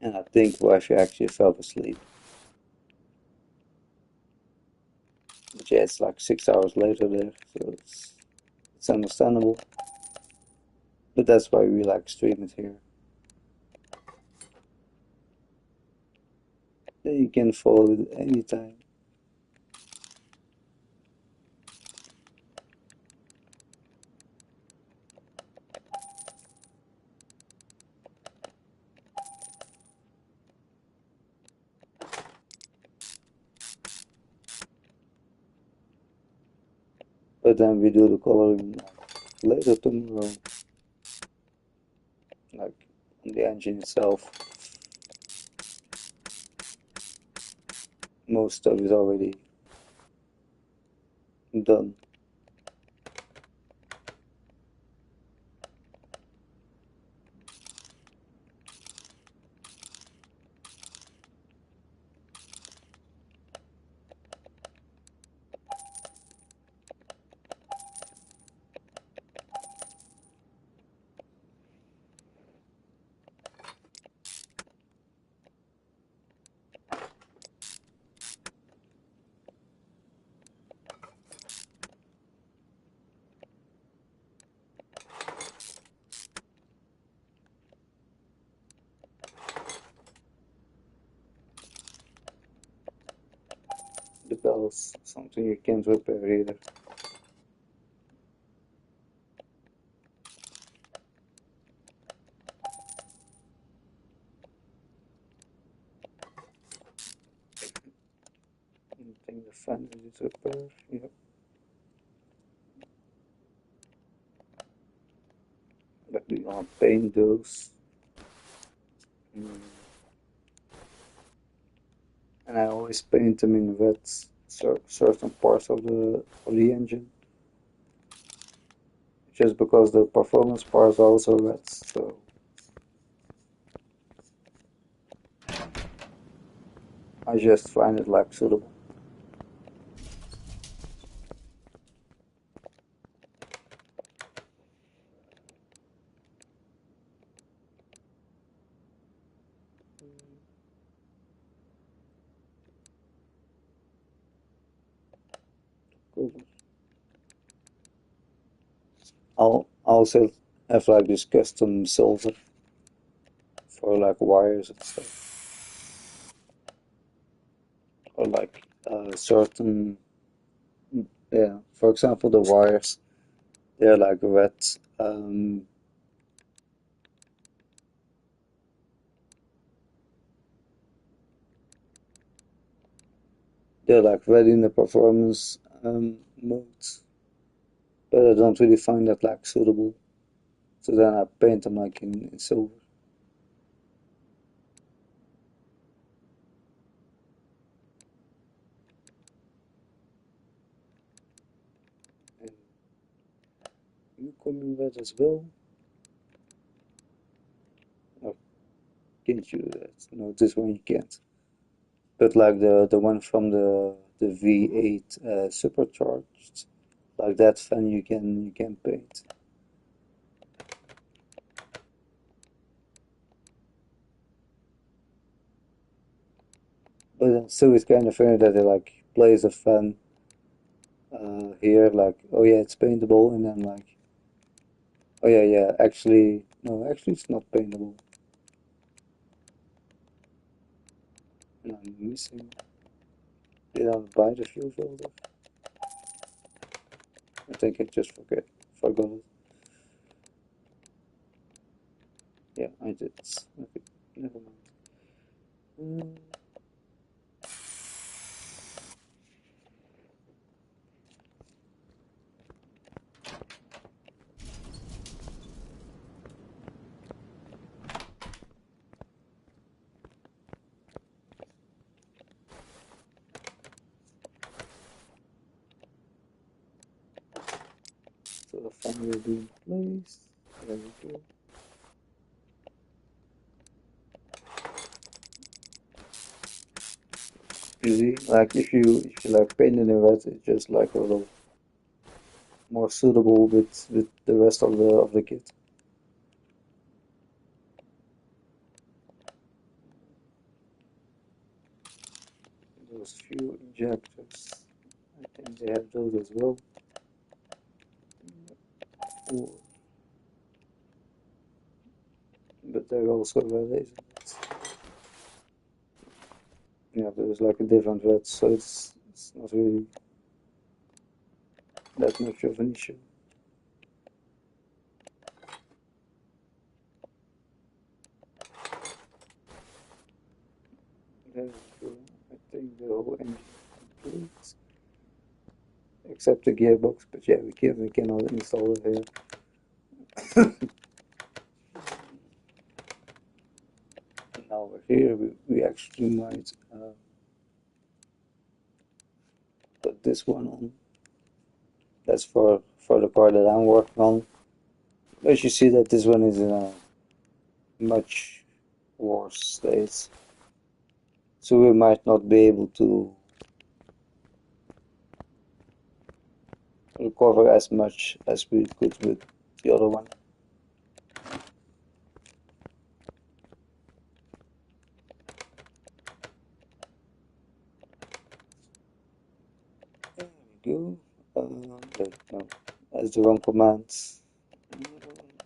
And I think wifey actually fell asleep. But yeah, it's like 6 hours later there, so it's understandable. But that's why we like stream it here. Then you can follow it anytime. But then we do the coloring later tomorrow, like on the engine itself. Most stuff is already done. flaws, something you can't repair either. I think the fan needs repair. Yep. But we want to paint those. Mm. And I always paint them in red, certain parts of the engine, just because the performance parts are also red. So I just find it like suitable. Cool. I'll also have like this custom silver for like wires and stuff, or like certain, yeah. For example, the wires, they're like red. Um, they're like red in the performance mode, but I don't really find that like suitable. So then I paint them like in silver. And you come in red as well. Or can't you do that? No, this one you can't. But like the one from the V8 supercharged, like that fan you can paint. But then still it's kind of funny that they like place a fan here, like, oh yeah, it's paintable, and then like, oh yeah, yeah, actually no, actually it's not paintable. And I'm missing. Did I buy the fuel filter? I think I just forgot it. Yeah, I did. Okay, never mind. Mm, so the fan will be in place. There we go. You see, like if you like paint it in red, it's just like a little more suitable with the rest of the kit. Those few injectors, I think they have those as well. Ooh, but they're also red, isn't it? Yeah, but it's like a different red, so it's not really that much of an issue. There we go. I think the whole engine is complete, except the gearbox. But yeah, we cannot install it here. Now over here, we actually might put this one on. That's for the car that I'm working on. But you see that this one is in a much worse state, so we might not be able to recover as much as we could with the other one. There we go. No, that's the wrong command.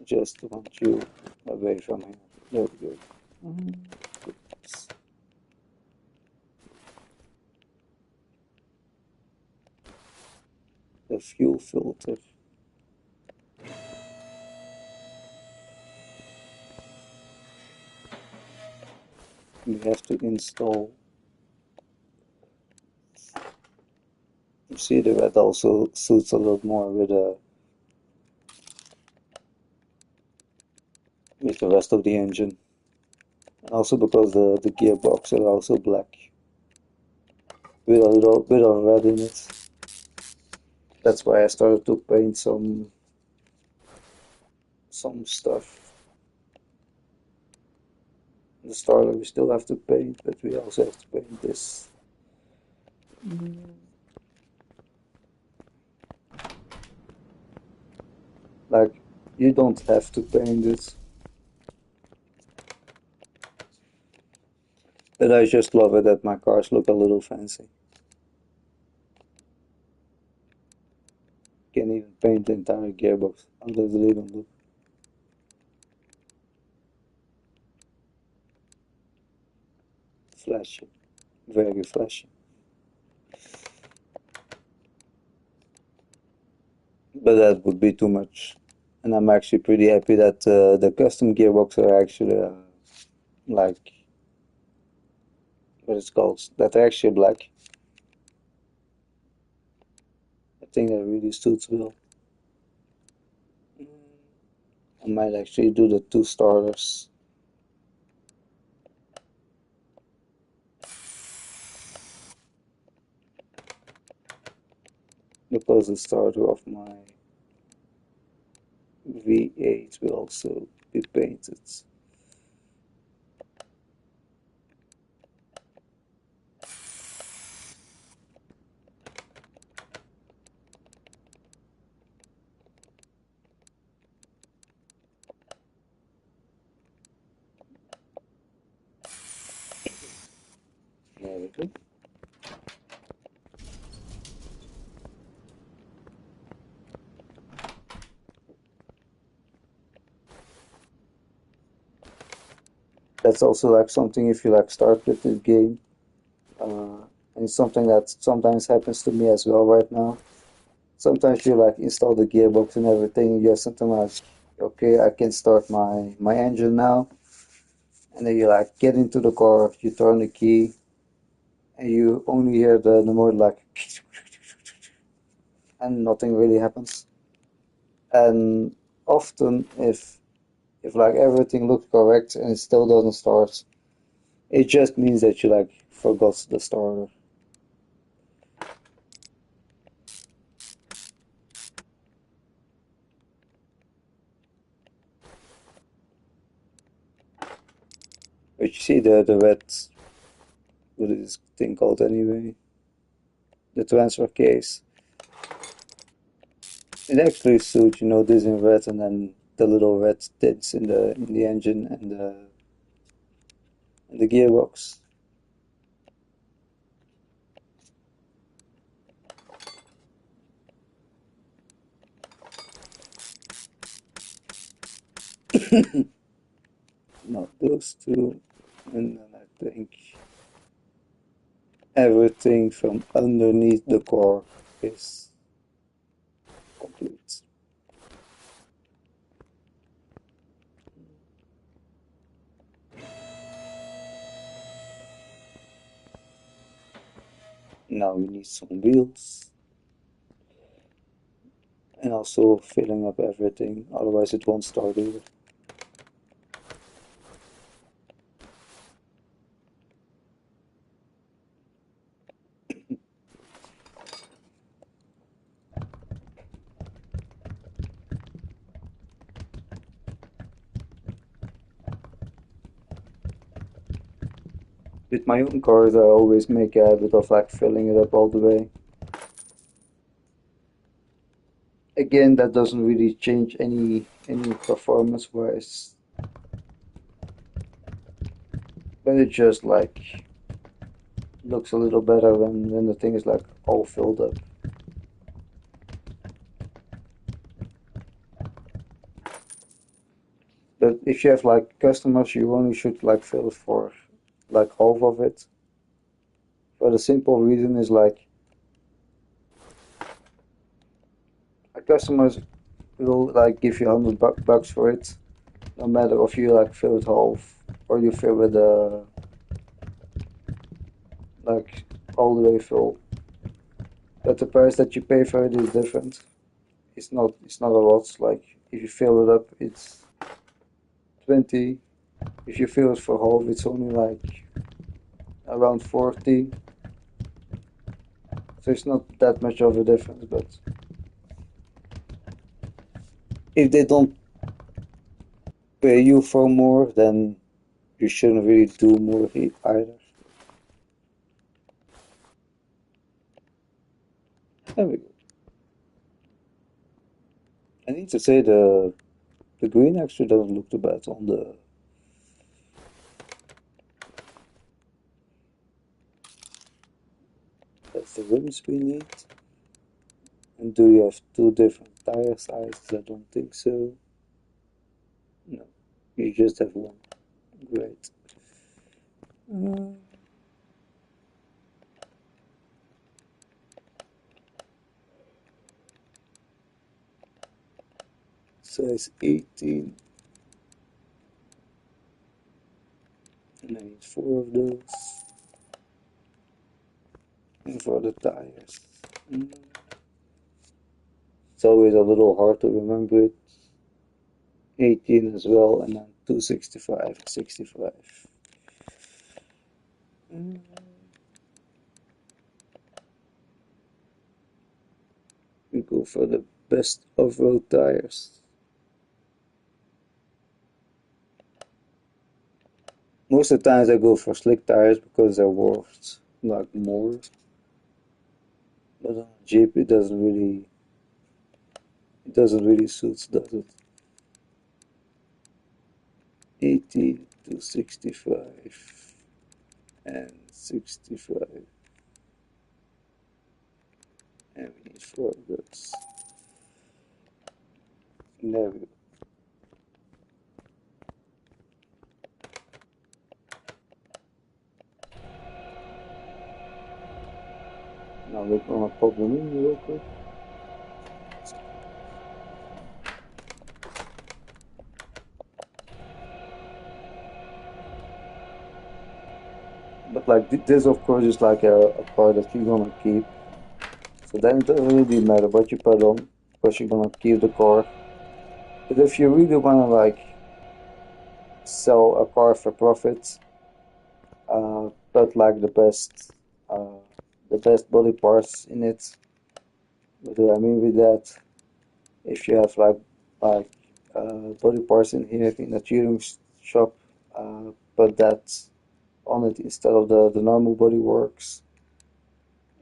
Just want you away from here. There we go. Oops. the fuel filter. We have to install. You see the red also suits a lot more with the rest of the engine. And also because the gearbox are also black with a little bit of red in it. That's why I started to paint some stuff. The starter we still have to paint, but we also have to paint this. Like, you don't have to paint it, but I just love it that my cars look a little fancy. Can even paint the entire gearbox. How does it even look? Flashy, very flashy. But that would be too much. And I'm actually pretty happy that the custom gearbox are actually like what it's called. That are actually black. I think that really suits well. I might actually do the two starters. Because the starter of my V8 will also be painted. There we go. That's also like something if you like start with the game. And it's something that sometimes happens to me as well right now. Sometimes you like install the gearbox and everything, and you have something like, okay, I can start my engine now. And then you like get into the car, you turn the key, and you only hear the motor like, and nothing really happens. And often if like everything looks correct and it still doesn't start, it just means that you like forgot the starter. But you see the red, what is this thing called anyway? The transfer case. It actually suits, this in red and then the little red tints in the engine and the gearbox. Not those two. And then I think everything from underneath the car is complete. Now we need some wheels and also filling up everything, otherwise it won't start either. With my own cars, I always make a habit of like filling it up all the way. Again, that doesn't really change any performance wise, but it just like looks a little better when the thing is like all filled up. But if you have like customers, you only should like fill it for like half of it. For the simple reason is like customers will like give you 100 bucks for it, no matter if you like fill it half or you fill it like all the way full. But the price that you pay for it is different. It's not a lot. Like if you fill it up, it's 20. If you fill it for half, it's only like around 40. So it's not that much of a difference. But if they don't pay you for more, then you shouldn't really do more either. There we go. I need to say the green actually doesn't look too bad on the. That's the rims we need. And do you have two different tire sizes? I don't think so. No, you just have one. Great. Uh, Size 18. And I need four of those. And for the tires. Mm. It's always a little hard to remember it. 18 as well, and then 265, 65. Mm. We go for the best off-road tires. Most of the times I go for slick tires because they're worth like more. But on a Jeep it doesn't really suit, does it? 80 to 65 and 65. And we need four of those. There we go. Now we're gonna pop them in real quick. But like this of course is like a part that you're gonna keep. So then it doesn't really matter what you put on, because you're gonna keep the car. But if you really wanna like sell a car for profit, put like uh, the best body parts in it. What do I mean with that? If you have like body parts in here in the tuning shop, put that on it instead of the normal body works.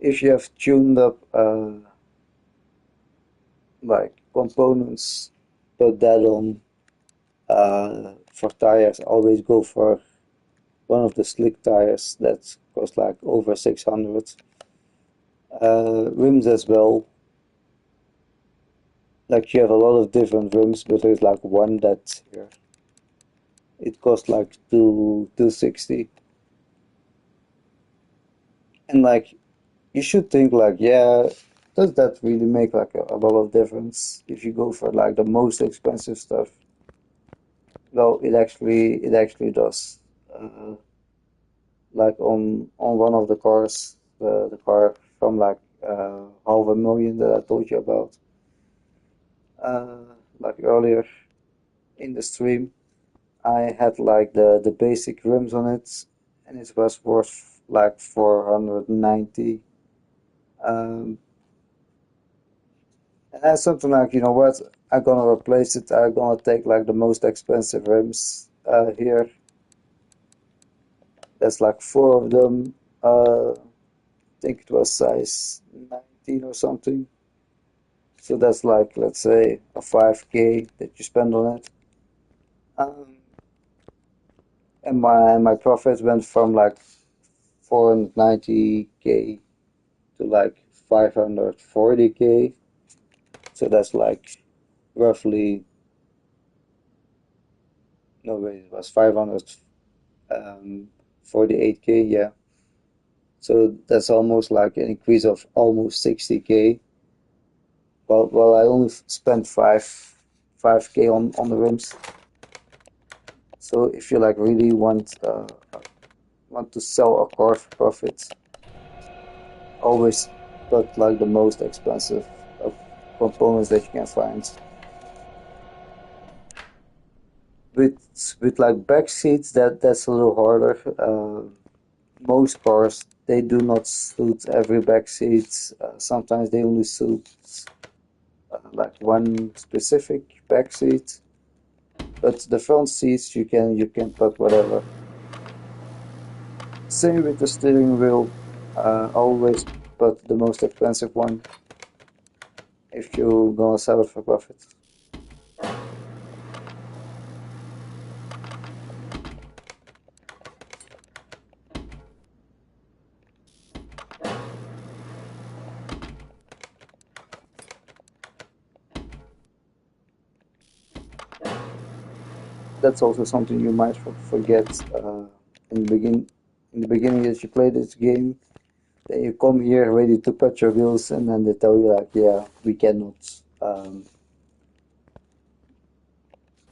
If you have tuned up like components, put that on. For tires, always go for one of the slick tires that cost like over 600. Rims as well. Like you have a lot of different rims, but there's like one that here. It costs like 260. And like you should think like, yeah, does that really make like a lot of difference if you go for like the most expensive stuff? Well, it actually does. Like on one of the cars, the car from like half a million that I told you about, uh, like earlier in the stream, I had like the basic rims on it, and it was worth like 490. Um, and that's something like, you know what, I'm gonna replace it. I'm gonna take like the most expensive rims here. There's like four of them. I think it was size 19 or something. So that's like, let's say, a 5K that you spend on it. Um, and my profits went from like 490K to like 540K. So that's like roughly, no wait, it was 548K, yeah. So that's almost like an increase of almost 60K. Well, I only spent 5K on the rims. So if you like really want to sell a car for profit, always put like the most expensive of components that you can find. With like back seats, that's a little harder. Most cars they do not suit every back seat. Sometimes they only suit like one specific back seat. But the front seats you can put whatever. Same with the steering wheel. Always put the most expensive one if you're gonna sell it for profit. That's also something you might forget in the begin in the beginning as you play this game. Then you come here ready to put your wheels, and then they tell you like, yeah, um,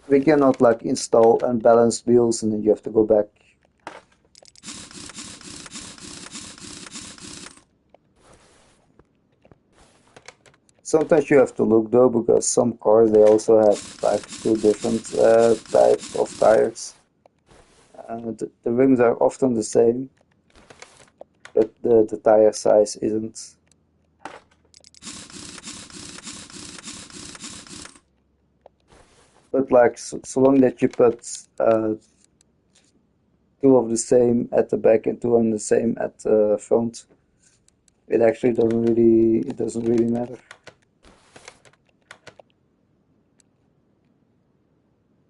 we cannot like install unbalanced wheels, and then you have to go back. Sometimes you have to look though, because some cars they also have like two different types of tires. The rims are often the same, but the tire size isn't. But like so long that you put two of the same at the back and two on the same at the front, it doesn't really matter.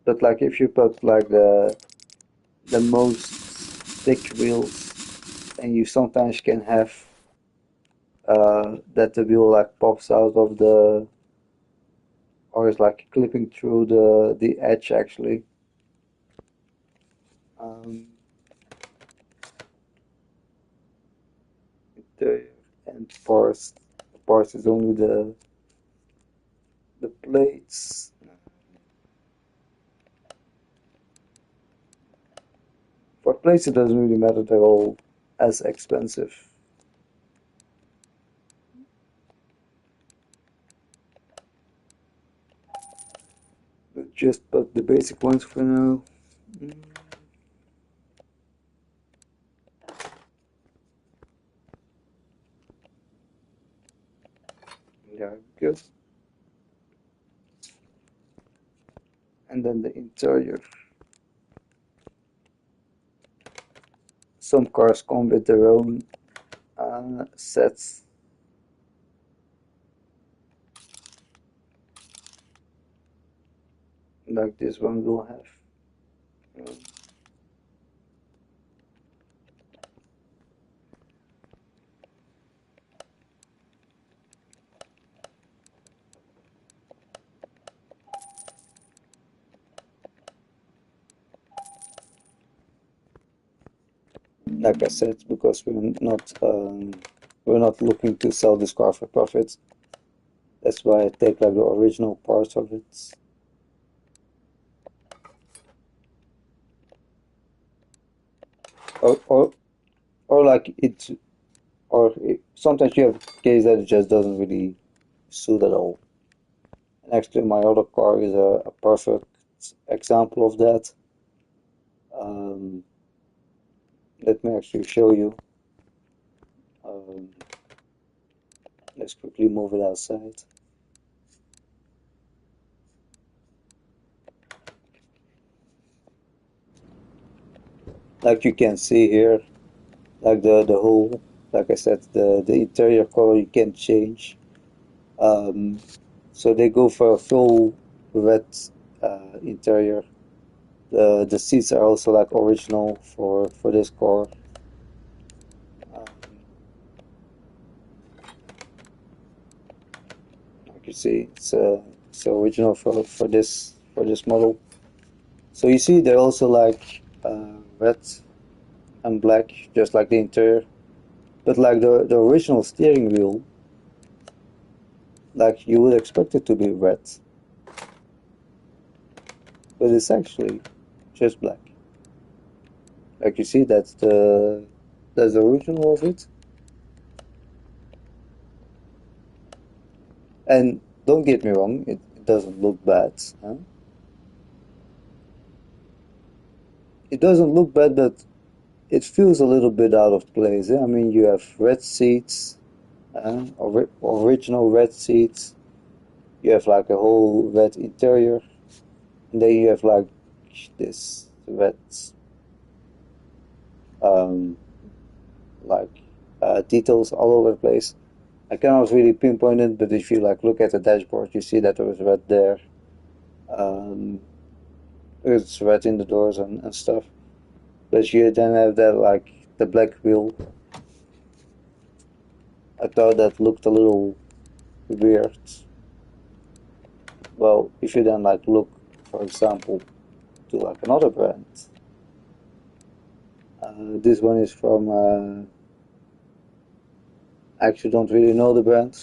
But like if you put like the most thick wheels, and you sometimes can have that the wheel like pops out of the or is like clipping through the edge actually. Um, the and parts is only the plates. For plates, it doesn't really matter. They're all as expensive. But just put the basic ones for now. Mm, yeah, good. And then the interior. Some cars come with their own sets, like this one will have. Um, like I said, because we're not looking to sell this car for profit. That's why I take like the original parts of it. Or or, or like it sometimes you have a case that it just doesn't really suit at all. And actually my other car is a perfect example of that. Um, Let me actually show you. Um, let's quickly move it outside. Like you can see here, like the whole, like I said, the interior color you can change. Um, so they go for a full red interior. The seats are also like original for this car. Um, like you see, it's original for this model. So you see, they're also like red and black, just like the interior. But like the original steering wheel, Like you would expect it to be red, but it's actually just black. Like you see, that's the original of it. And don't get me wrong, it doesn't look bad. Huh? It doesn't look bad, but it feels a little bit out of place. I mean, you have red seats, original red seats. You have like a whole red interior, and then you have like this red, um, like details all over the place. I cannot really pinpoint it, but if you like look at the dashboard, you see that there is red there. Um, it's red in the doors and stuff. But you then have that like the black wheel. I thought that looked a little weird. Well, if you then like look, for example, to like another brand, this one is from. I actually don't really know the brand.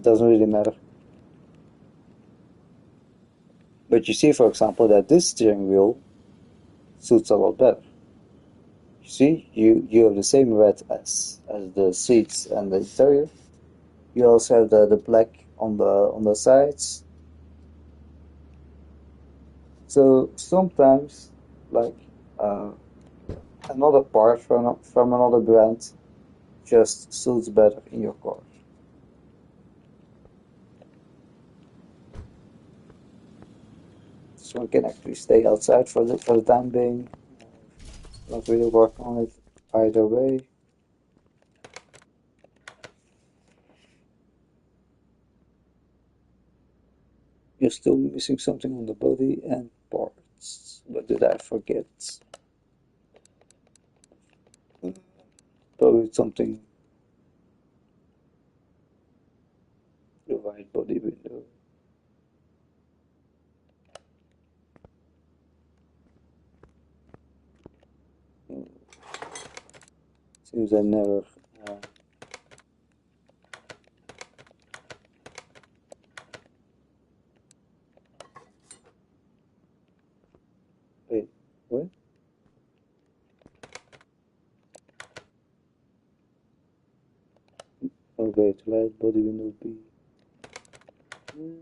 Doesn't really matter. But you see, for example, that this steering wheel suits a lot better. You see, you have the same red as the seats and the interior. You also have the black on the sides. So sometimes, like uh, another part from another brand just suits better in your car. This one can actually stay outside for the time being. Not really work on it either way. You're still missing something on the body and parts. What did I forget? Probably something, the right body window. Hmm, seems I never. Uh, Wait, what? Oh wait, right body window B. Hmm,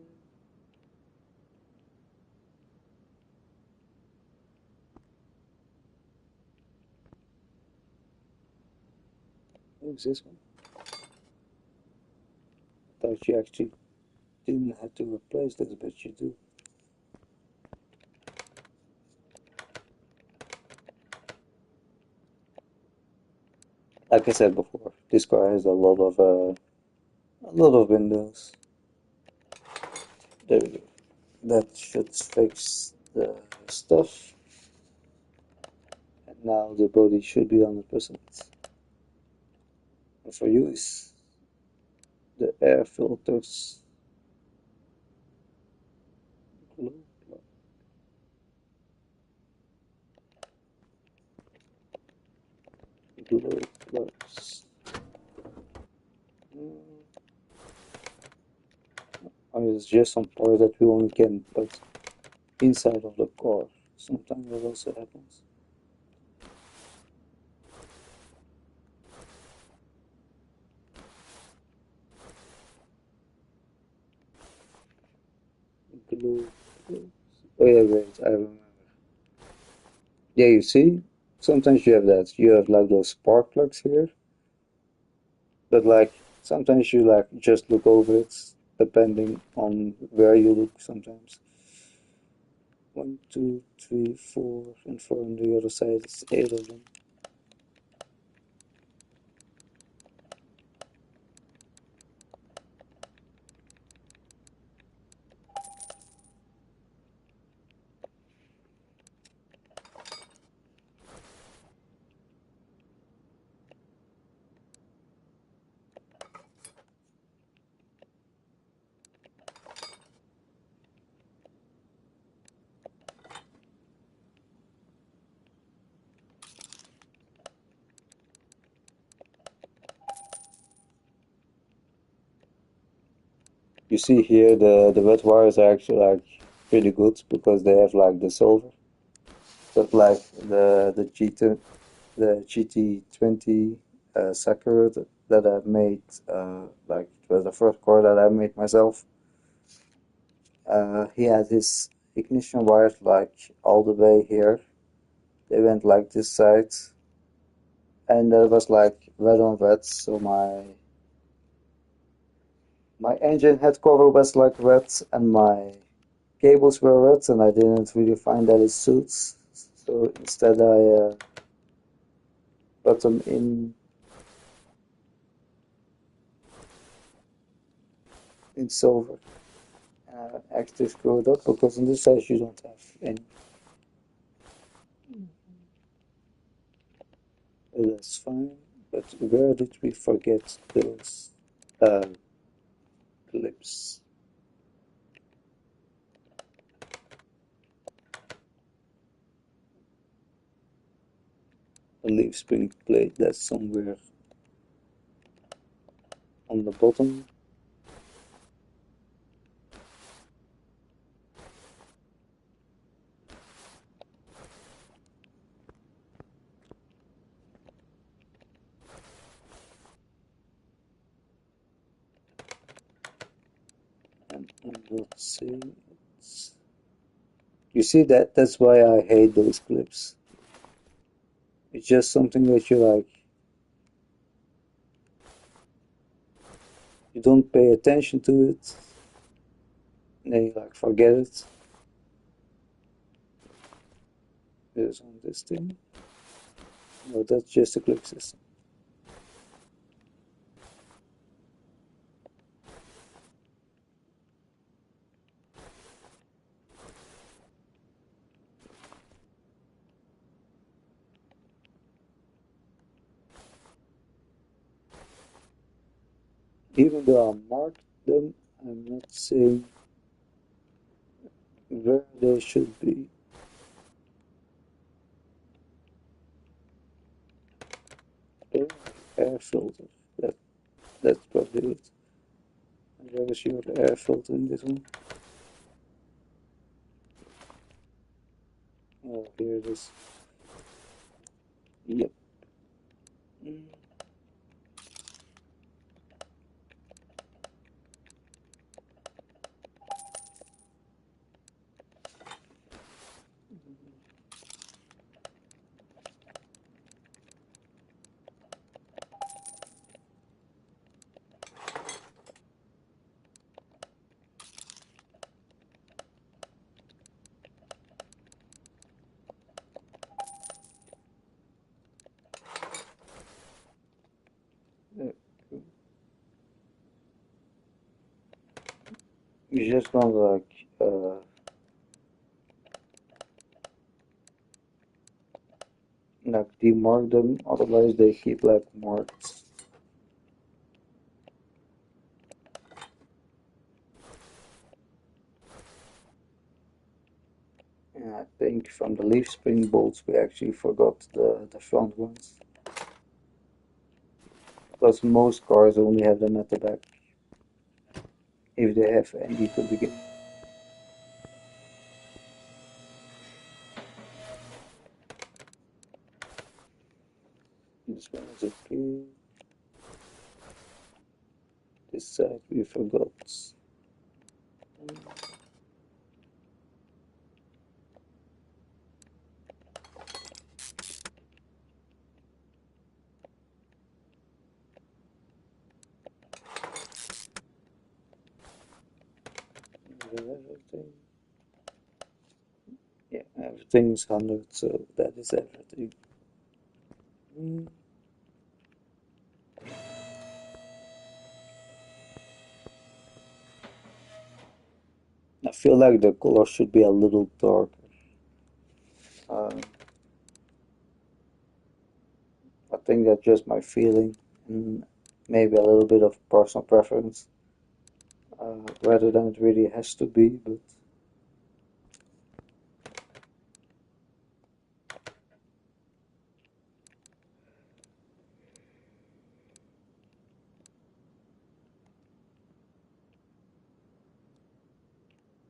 what is this one? Thought you actually didn't have to replace this, but you do. Like I said before, this car has a lot of windows. There we go. That should fix the stuff. And now the body should be 100%. And for you is the air filters. Glow glow plugs. Mm, I mean, it's just some parts that we only can put inside of the car. Sometimes that also happens. Glow plugs. Oh yeah, wait, I remember. Yeah, you see, sometimes you have that. You have like those spark plugs here, but like sometimes you like just look over it, depending on where you look. Sometimes one, two, three, four, and four on the other side. It's eight of them. You see here the red wires are actually like pretty good because they have like the silver. But like the GT20 Sakura that I made, like it was the first car that I made myself. He had his ignition wires like all the way here. They went like this side, and that was like red on red. So my engine head cover was like red, and my cables were red, and I didn't really find that it suits. So instead, I put them in silver. Actually screwed up because on this side you don't have any. That's fine. But where did we forget those uh, clips? The leaf spring plate that's somewhere on the bottom. And I'm not seeing it. You see that? That's why I hate those clips. It's just something that you don't pay attention to it, and then you like forget it. It's on this thing. No, that's just a click system. Even though I marked them, I'm not seeing where they should be. Oh, air filter. That that's probably it. Where is your air filter in this one? Oh, here it is. Yep. Mm. Uh, You just gonna like demark them, otherwise they keep like marked. And I think from the leaf spring bolts we actually forgot the front ones. Because most cars only have them at the back, if they have any to begin. This one is okay. This side we forgot. Everything. Yeah, everything's 100, so that is everything. Mm. I feel like the color should be a little darker. Um, I think that's just my feeling, and maybe a little bit of personal preference, rather than it really has to be. But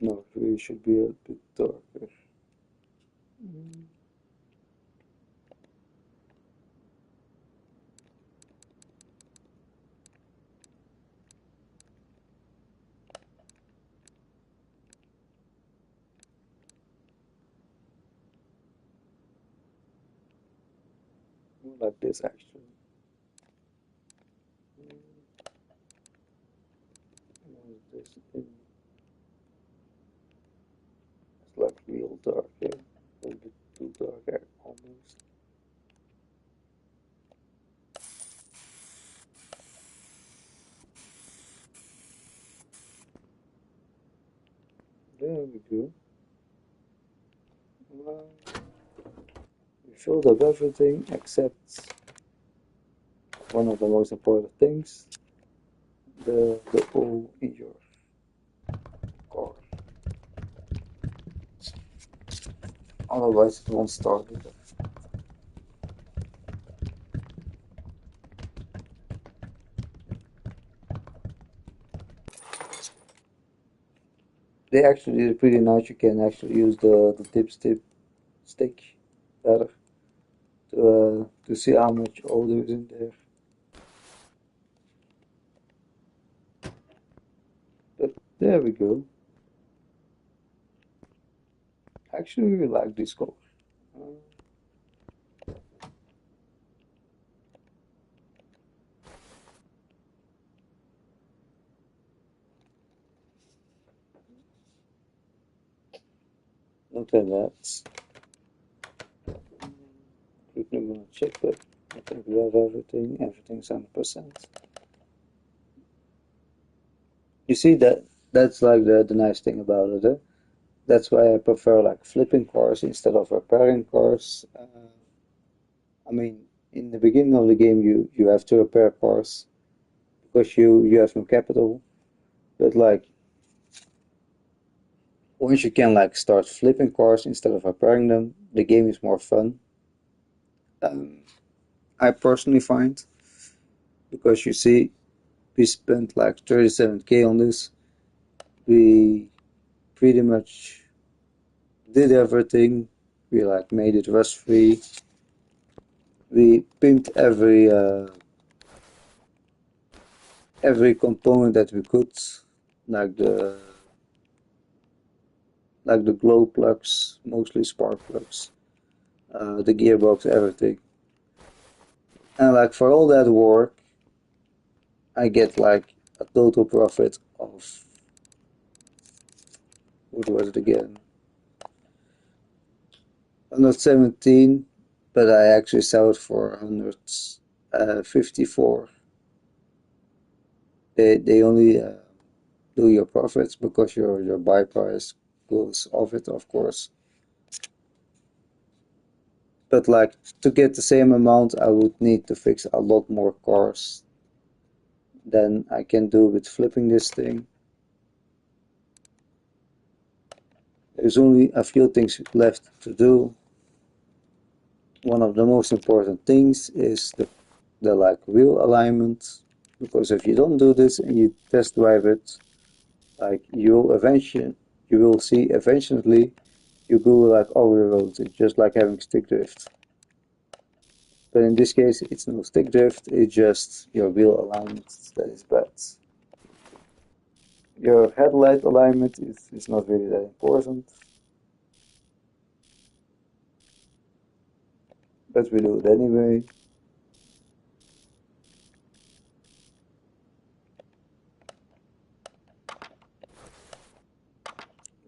No, it really should be a bit darker. Mm, more like this actually. Mm, more this in. It's like real dark here. A little bit too dark almost. There we go. Well, we filled up everything except one of the most important things, the hole in your car. Otherwise it won't start it. They actually did it pretty nice. You can actually use the dipstick stick better to see how much oil there is in there. But there we go. I actually really like this color. Uh, Not at that. Quickly gonna check, but I think we have everything. Everything's 100%. You see that's like the nice thing about it. Eh? That's why I prefer like flipping cars instead of repairing cars. I mean, in the beginning of the game, you have to repair cars because you have no capital. But like once you can like start flipping cars instead of repairing them, the game is more fun. Um, I personally find because you see, we spent like 37K on this. We pretty much did everything. We like made it rust free. We pimped every component that we could, like the glow plugs, mostly spark plugs, the gearbox, everything. And like for all that work, I get like a total profit of what was it again? 117, but I actually sell it for 154. They only do your profits because your buy price goes off it, of course. But like to get the same amount, I would need to fix a lot more cars than I can do with flipping this thing. There's only a few things left to do. One of the most important things is the like wheel alignment, because if you don't do this and you test drive it, like you will see eventually you go like over the road. It's just like having stick drift. But in this case, it's no stick drift. It's just your wheel alignment that is bad. Your headlight alignment is not really that important, but we do it anyway.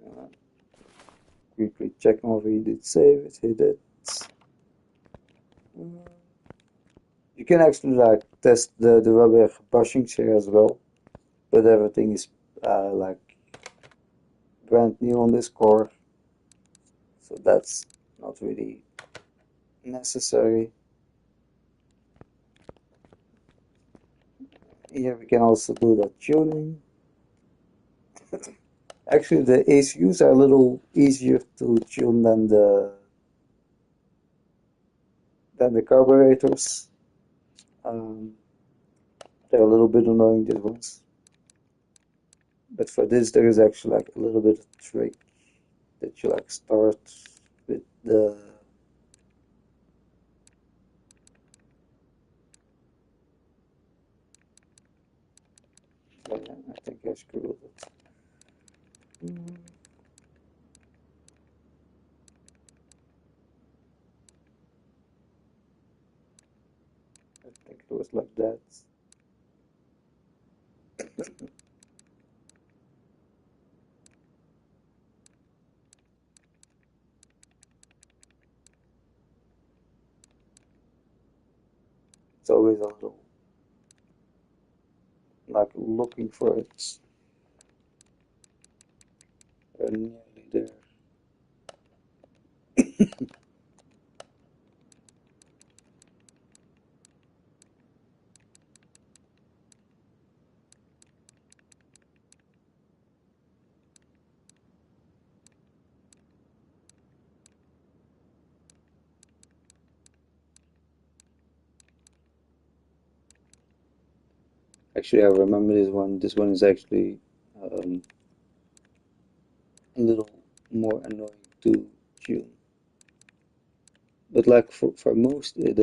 Uh, Quickly check over he did save it, he did. Uh, You can actually like test the rubber bushings here as well, but everything is like brand new on this core, so that's not really necessary. Here we can also do the tuning. Actually, the ECUs are a little easier to tune than the carburetors. Um, they're a little bit annoying, these ones. But for this, there is actually like a little bit of trick that you like start with the. Oh yeah, I think I screwed it. Mm, I think it was like that. It's always a little like looking for it. We're nearly there. Actually, I remember this one. This one is actually um, a little more annoying to tune. But like for most, it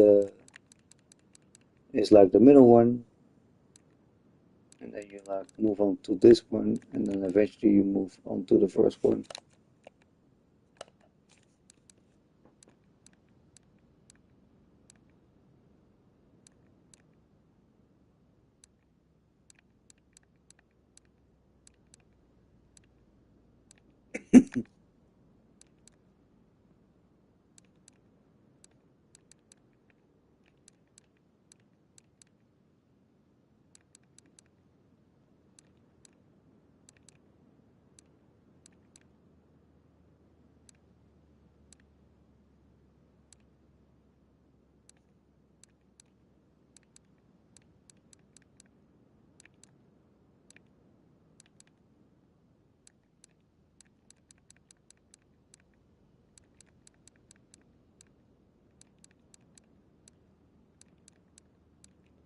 is like the middle one, and then you like move on to this one, and then eventually you move on to the first one.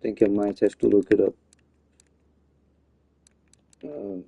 I think I might have to look it up. Um,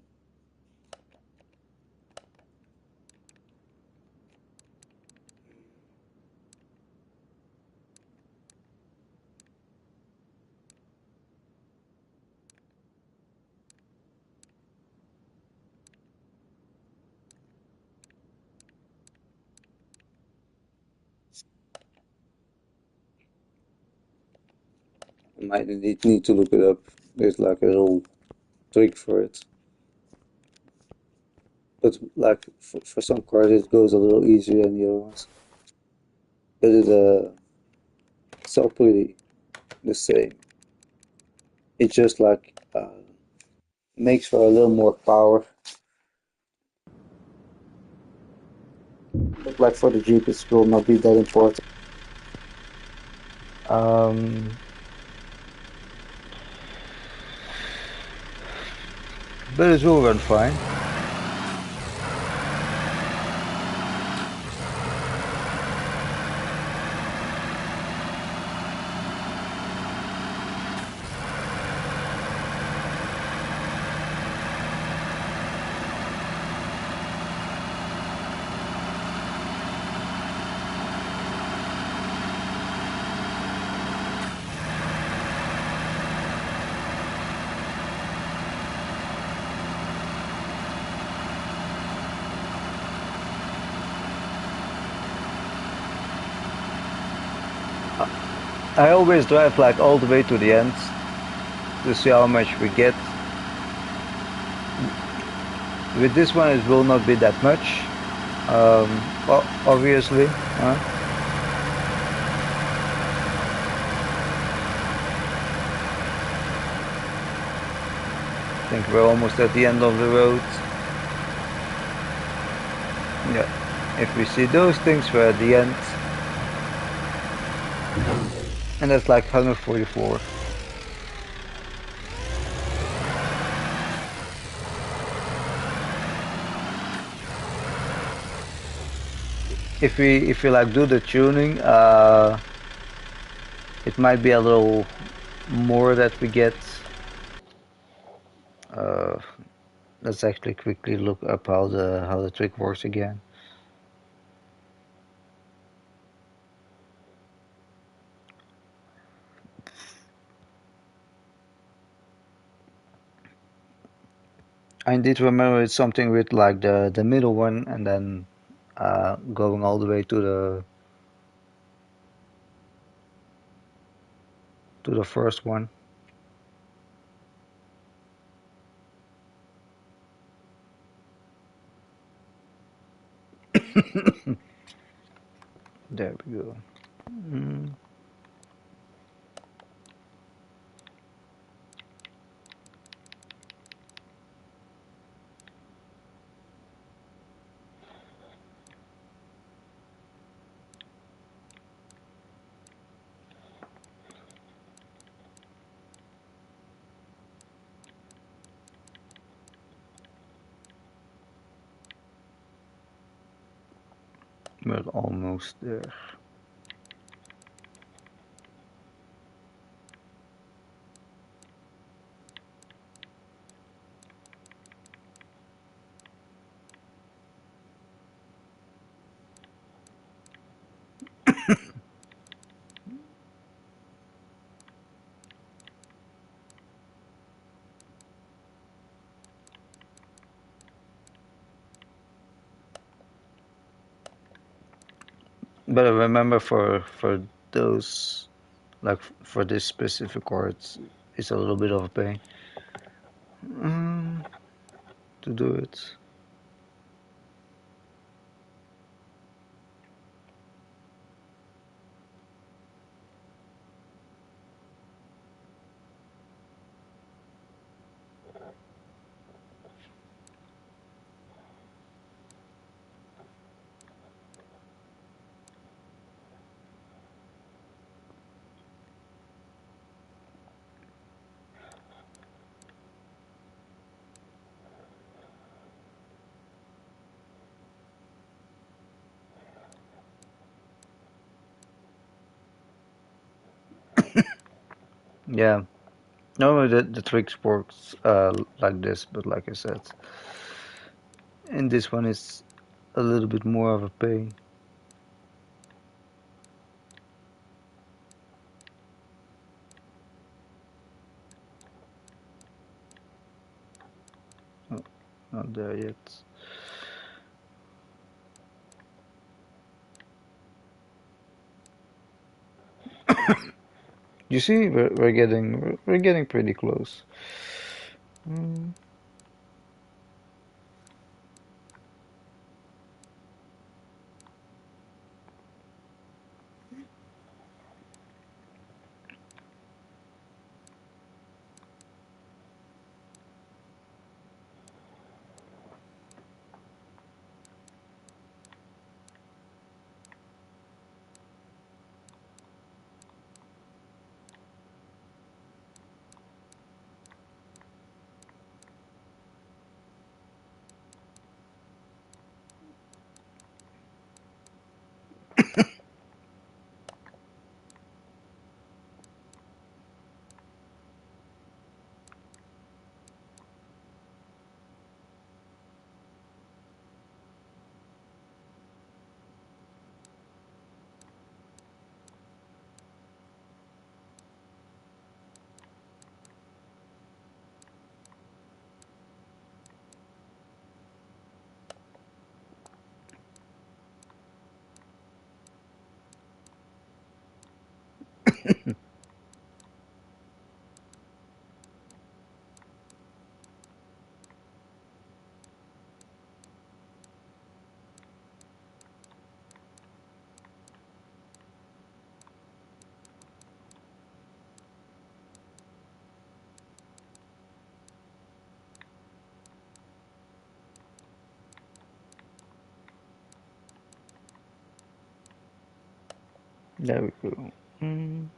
I might need to look it up. There's like a little trick for it. But like for some cards, it goes a little easier than the other ones. But it's all pretty the same. It just like makes for a little more power. But like for the Jeep, it will not be that important. Um, but it will run fine. I always drive like all the way to the end to see how much we get. With this one, it will not be that much, obviously. I think we're almost at the end of the road. Yeah, if we see those things, we're at the end. And that's like 144. If we like do the tuning, it might be a little more that we get. Uh, Let's actually quickly look up how the trick works again. I indeed remember it's something with like the middle one and then going all the way to the first one. There we go. Mm. We're almost there. But I remember for those like for this specific chords, it's a little bit of a pain mm, to do it. Yeah, normally the tricks works like this, but like I said, in this one it's a little bit more of a pain. Oh, not there yet. You see, we're getting pretty close. Mm, there we go. Mm.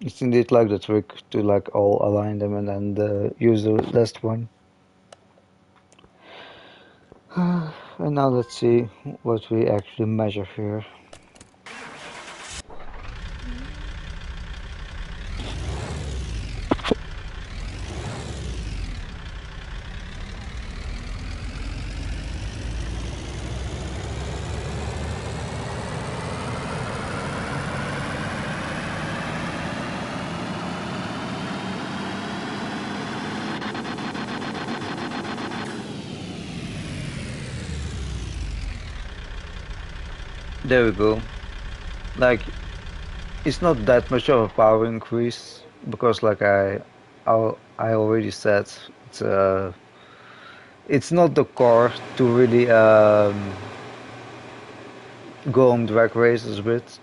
It's indeed like the trick to like all align them and then use the last one. And now let's see what we actually measure here. There we go. Like it's not that much of a power increase because I already said it's it's not the car to really go on drag races with,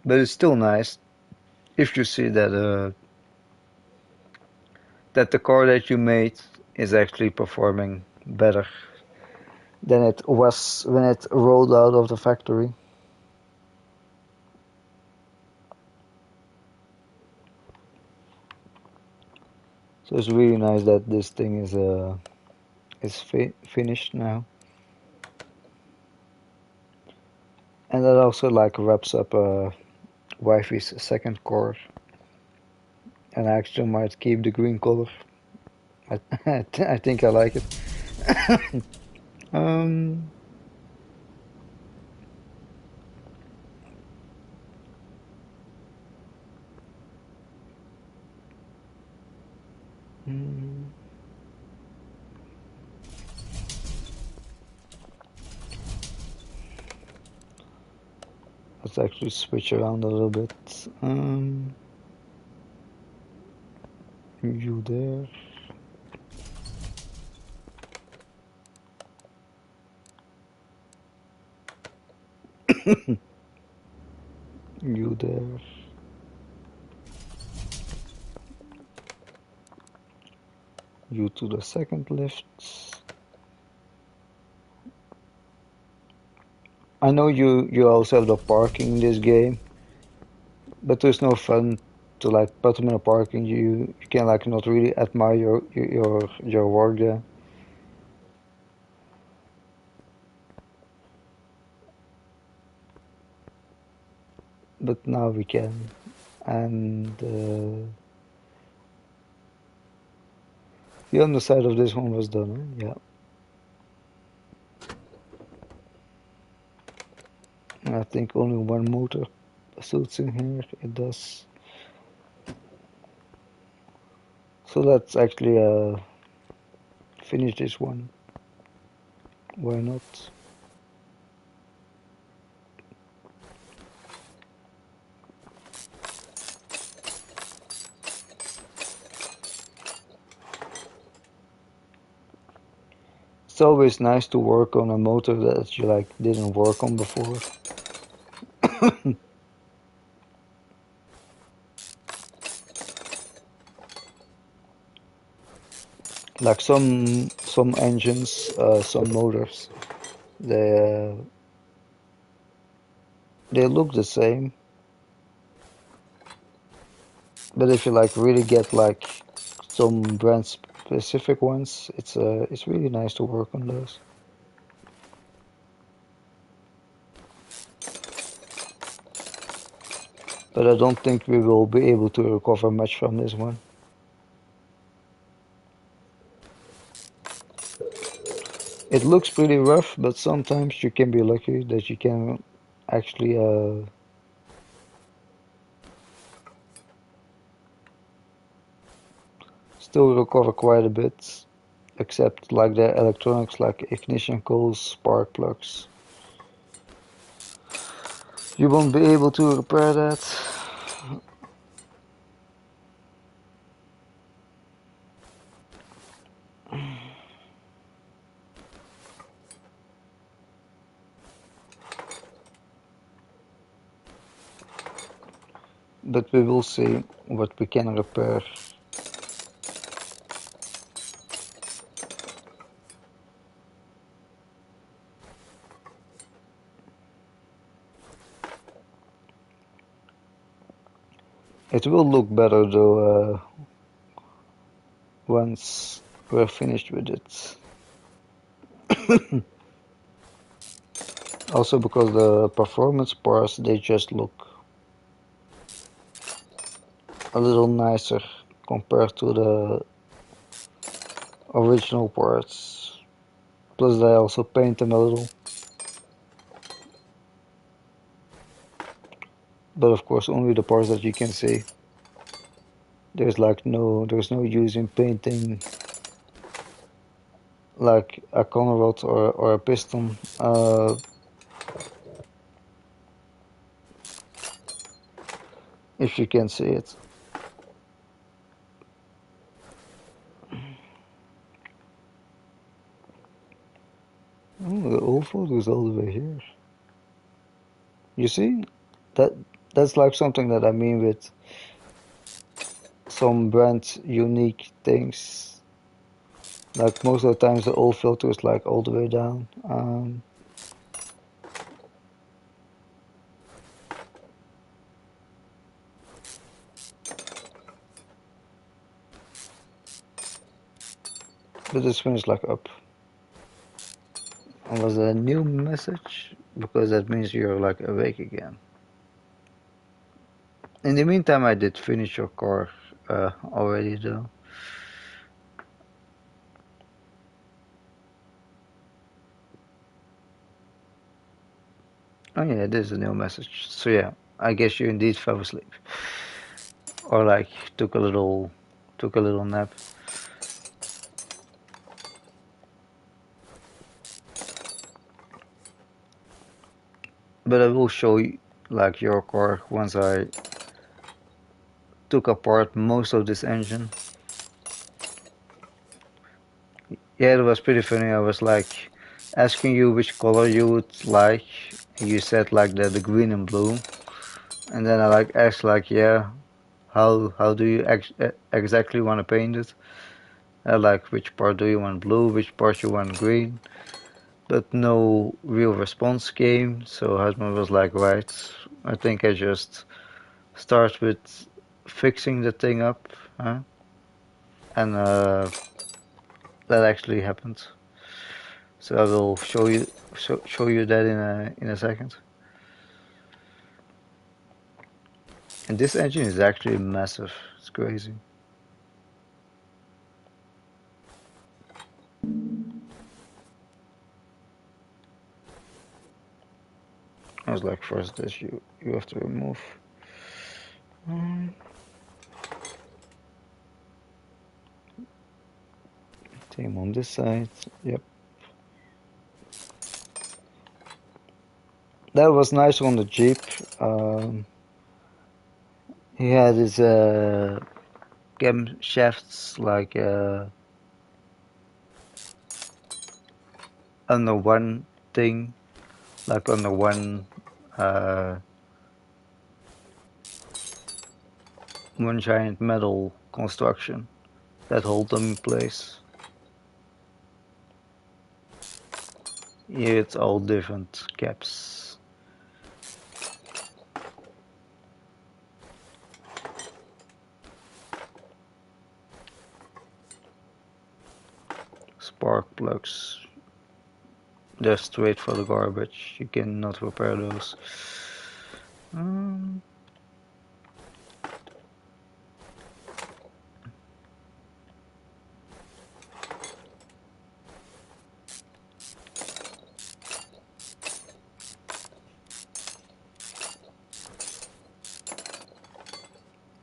but it's still nice if you see that the car that you made is actually performing better than it was when it rolled out of the factory. So it's really nice that this thing is finished now, and that also like wraps up wifey's second core, and I actually might keep the green color. I I think I like it. Um, mm, let's actually switch around a little bit. You there, you there, you to the second lift. I know you also have the parking in this game, but there's no fun to like put them in a parking. You can like not really admire your work there. But now we can, and the underside of this one was done. Huh? Yeah, and I think only one motor suits in here. It does. So let's actually finish this one. Why not? It's always nice to work on a motor that you like didn't work on before. Like some engines, some motors, they uh, they look the same, but if you like really get like some brand specific ones, it's really nice to work on those. But I don't think we will be able to recover much from this one. It looks pretty rough, but sometimes you can be lucky that you can actually still recover quite a bit, except like the electronics like ignition coils, spark plugs. You won't be able to repair that. But we will see what we can repair. It will look better though once we're finished with it. Also because the performance parts they just look a little nicer compared to the original parts. Plus they also paint them a little. But of course only the parts that you can see. There's no use in painting like a corner rod or a piston. If you can see it. Oh, the old photos all the way here. You see? That that's like something that I mean with some brand unique things. Like most of the times the old filter is like all the way down. But this one is like up. And was it a new message? Because that means you're like awake again. In the meantime, I did finish your car already though. Oh yeah, this is a new message. So yeah, I guess you indeed fell asleep. Or like took a little nap. But I will show you like your car once I took apart most of this engine. Yeah, it was pretty funny. I was like asking you which color you would like. You said like the green and blue. And then I like asked like, yeah, how do you exactly want to paint it? Like which part do you want blue, which part you want green? But no real response came. So husband was like, right, I think I just start with fixing the thing up, huh? And that actually happened. So I will show you that in a second. And this engine is actually massive. It's crazy. I was like, first this you have to remove. Um, Same on this side. Yep. That was nice on the Jeep. Um, he had his camshafts like under one thing, like under uh, one giant metal construction that hold them in place. Here it's all different caps. Spark plugs. They're straight for the garbage. You cannot repair those. Um,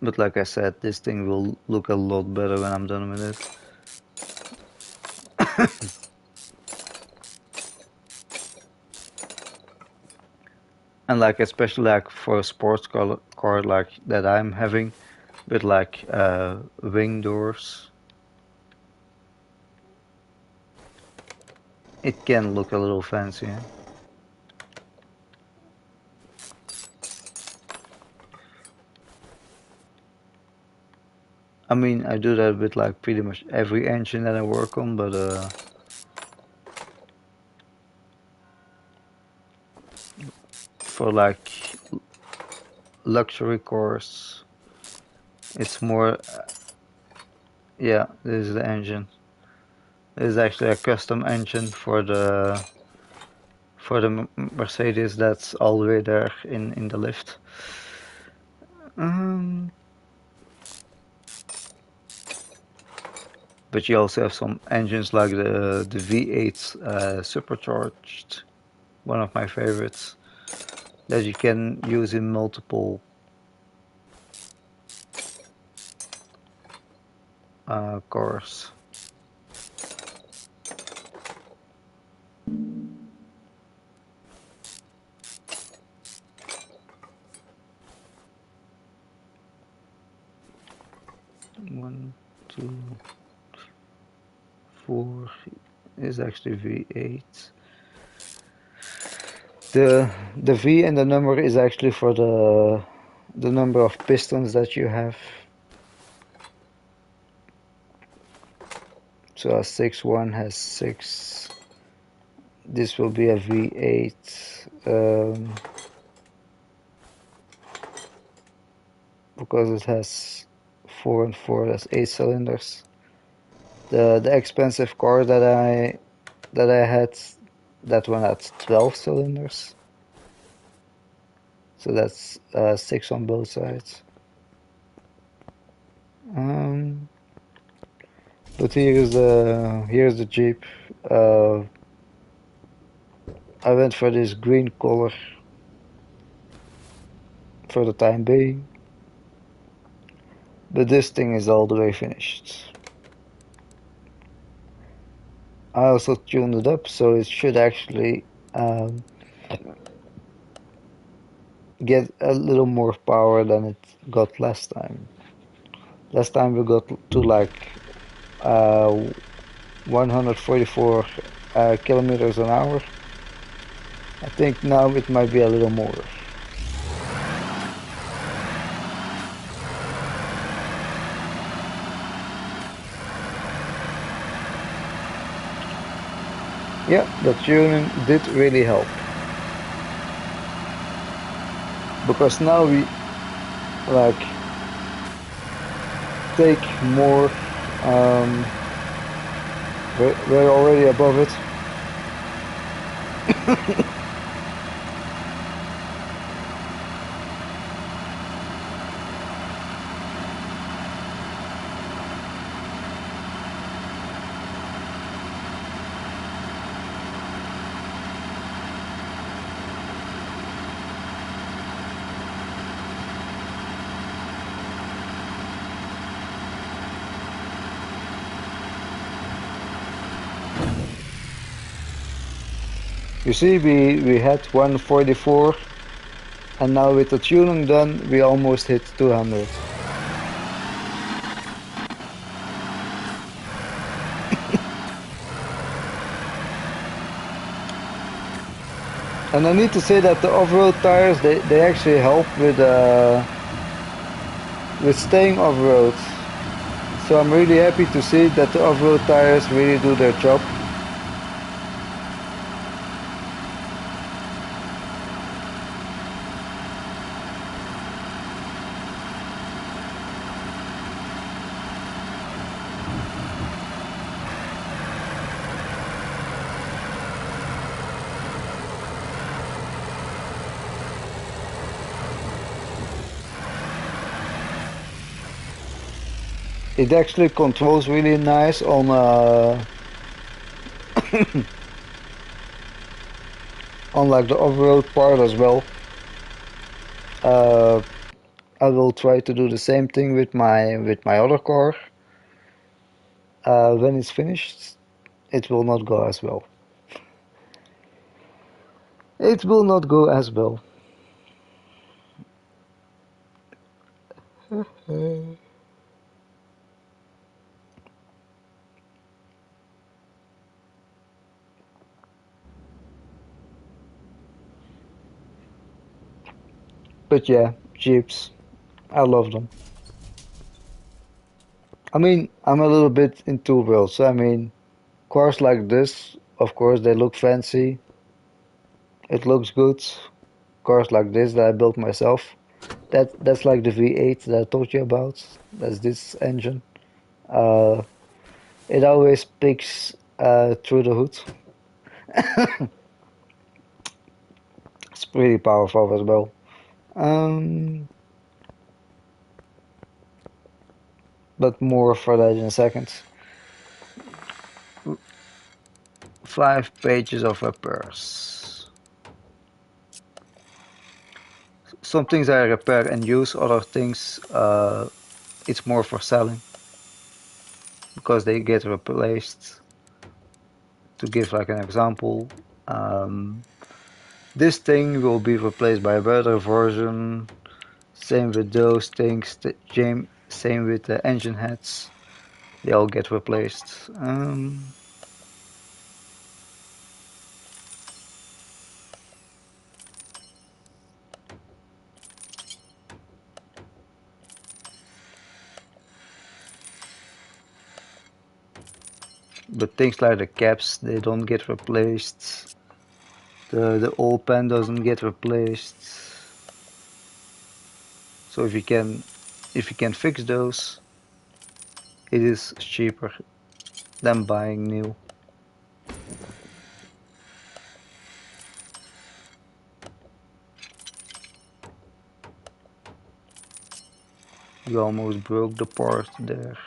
but like I said, this thing will look a lot better when I'm done with it. And like especially like for a sports car like that I'm having with like wing doors, it can look a little fancier. I mean, I do that with like pretty much every engine that I work on, but for like luxury cars, it's more. Yeah, this is the engine. This is actually a custom engine for the Mercedes that's all the way there in the lift. Um, but you also have some engines like the V8 supercharged, one of my favorites, that you can use in multiple cars. One, two, four is actually V8. The V and the number is actually for the number of pistons that you have. So a 6-1 has 6. This will be a V8 because it has 4 and 4. That's 8 cylinders. The expensive car that I had, that one had 12 cylinders. So that's 6 on both sides. Um, but here's the Jeep. I went for this green color for the time being, but this thing is all the way finished. I also tuned it up so it should actually um, get a little more power than it got last time. Last time we got to like uh, 144 kilometers an hour. I think now it might be a little more. Yeah, the tuning did really help because now we like take more. Um, we're already above it. You see, we had 144, and now with the tuning done, we almost hit 200. And I need to say that the off-road tires, they actually help with staying off-road. So I'm really happy to see that the off-road tires really do their job. It actually controls really nice on like the off-road part as well. Uh, I will try to do the same thing with my other car. When it's finished, it will not go as well. It will not go as well. But yeah, Jeeps, I love them. I mean, I'm a little bit in two worlds. I mean, cars like this, of course, they look fancy. It looks good. Cars like this that I built myself. That's like the V8 that I told you about. That's this engine. Uh, it always peeks through the hood. It's pretty powerful as well. Um, but more for that in a second. 5 pages of repairs. Some things I repair and use, other things it's more for selling because they get replaced. To give like an example, um, this thing will be replaced by a better version. Same with those things. Same with the engine heads. They all get replaced. But things like the caps, they don't get replaced. The old pan doesn't get replaced. So if you can fix those, it is cheaper than buying new. You almost broke the part there.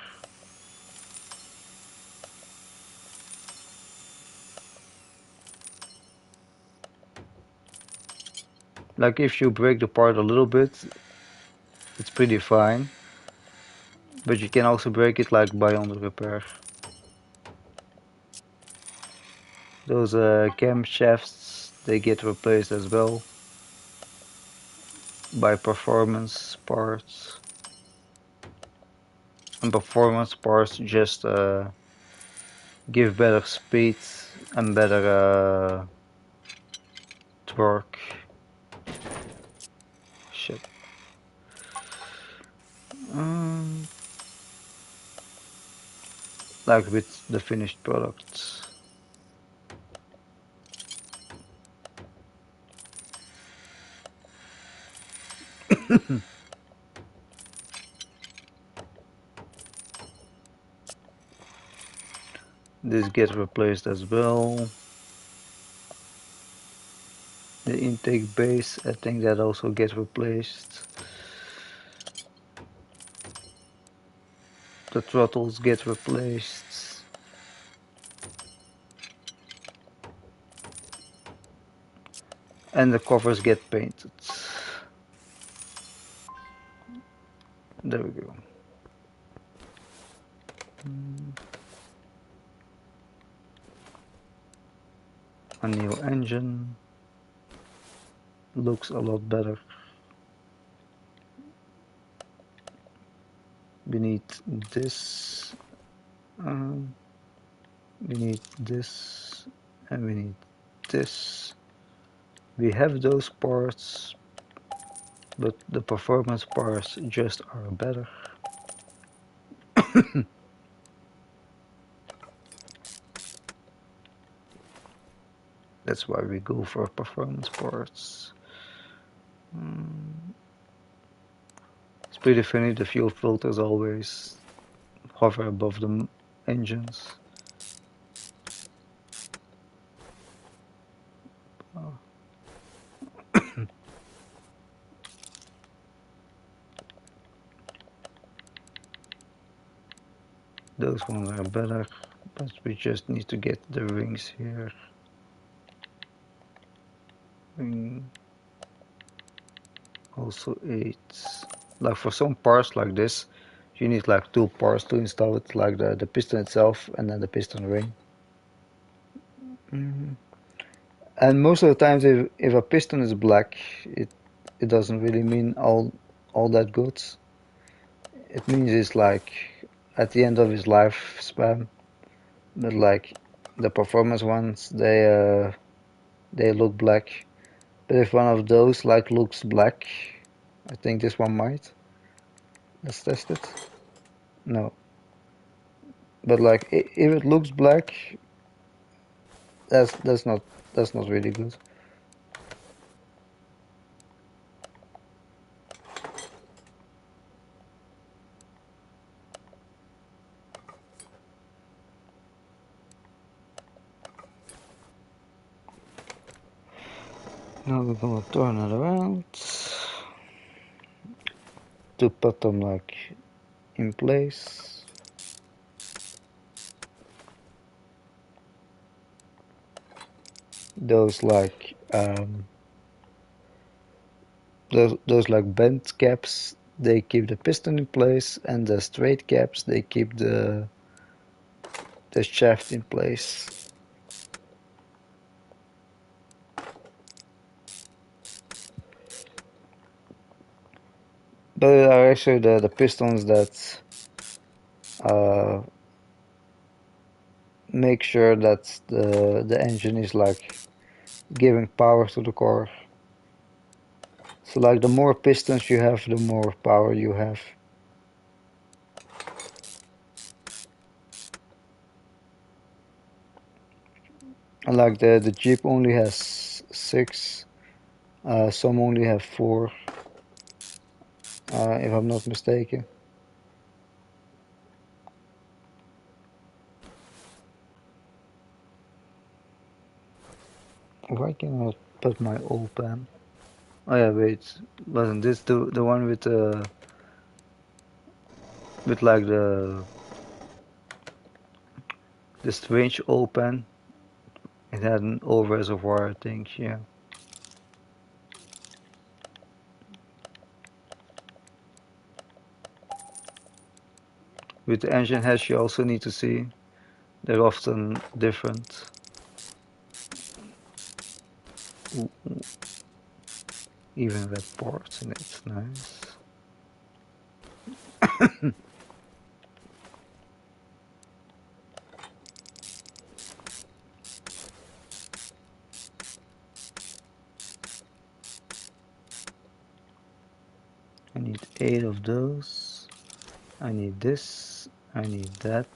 Like if you break the part a little bit, it's pretty fine. But you can also break it like by under repair. Those camshafts, they get replaced as well by performance parts. And performance parts just give better speed and better torque. Shit. Um, like with the finished products. This gets replaced as well. The intake base, I think that also gets replaced. The throttles get replaced. And the covers get painted. There we go. A new engine. Looks a lot better. We need this. We need this. And we need this. We have those parts, but the performance parts just are better. That's why we go for performance parts. It's pretty funny, the fuel filters always hover above the engines. Oh. Those ones are better, but we just need to get the rings here. Ring also 8. Like for some parts like this, you need like 2 parts to install it, like the piston itself and then the piston ring. And most of the times, if a piston is black, it doesn't really mean all that good. It means it's like at the end of his lifespan. But like the performance ones, they look black. But if one of those like looks black, I think this one might. Let's test it. No, but like if it looks black, that's not really good. Now we're gonna turn it around to put them like in place. Those like those like bent caps, they keep the piston in place, and the straight caps, they keep the shaft in place. but it are actually the pistons that uh, make sure that the engine is like giving power to the car. So like the more pistons you have, the more power you have. And like the Jeep only has six, some only have four, if I'm not mistaken. Why can I put my old pen? Oh yeah, wait, wasn't this the one with like the strange old pen? It had an old reservoir, I think. Yeah. With the engine heads, you also need to see they're often different. Ooh, even red parts in it. Nice. I need 8 of those. I need this. I need that.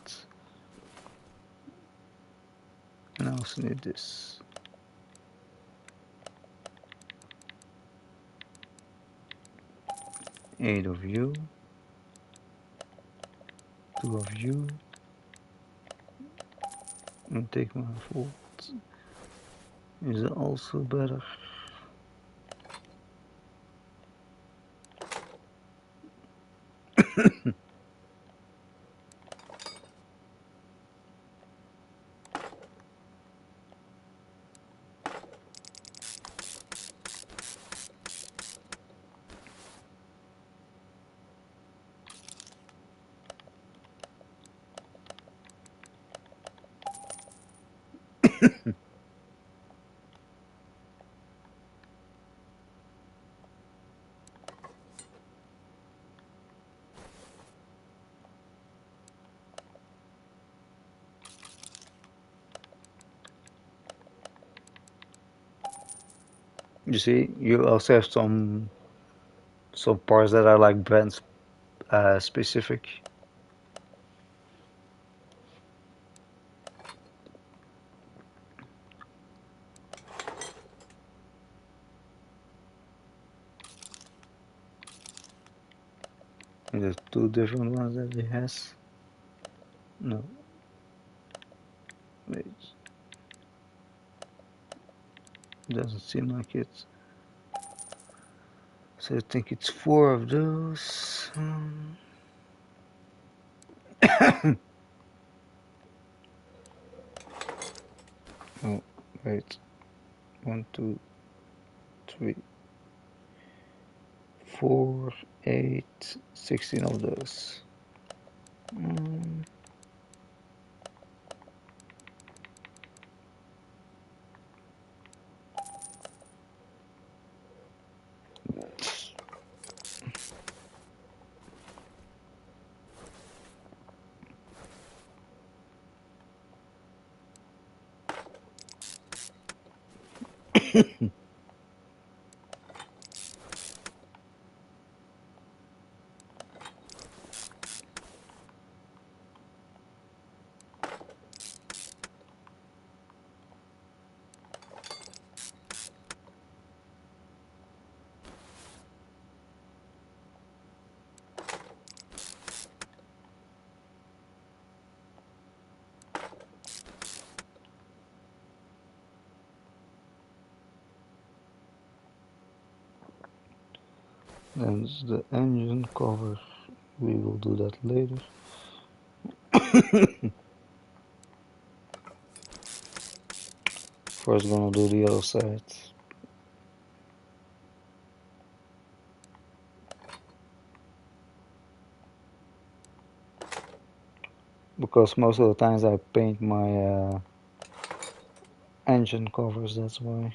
And I also need this. 8 of you. 2 of you. And take my fault. Is also better. You see, you also have some parts that are like brand specific. And there's two different ones that it has. No, wait, doesn't seem like it. So I think it's 4 of those. Oh, wait. 1, 2, 3, 4, 8, 16 of those. Mm, then the engine cover. We will do that later. First, gonna do the other side. Because most of the times I paint my engine covers, that's why.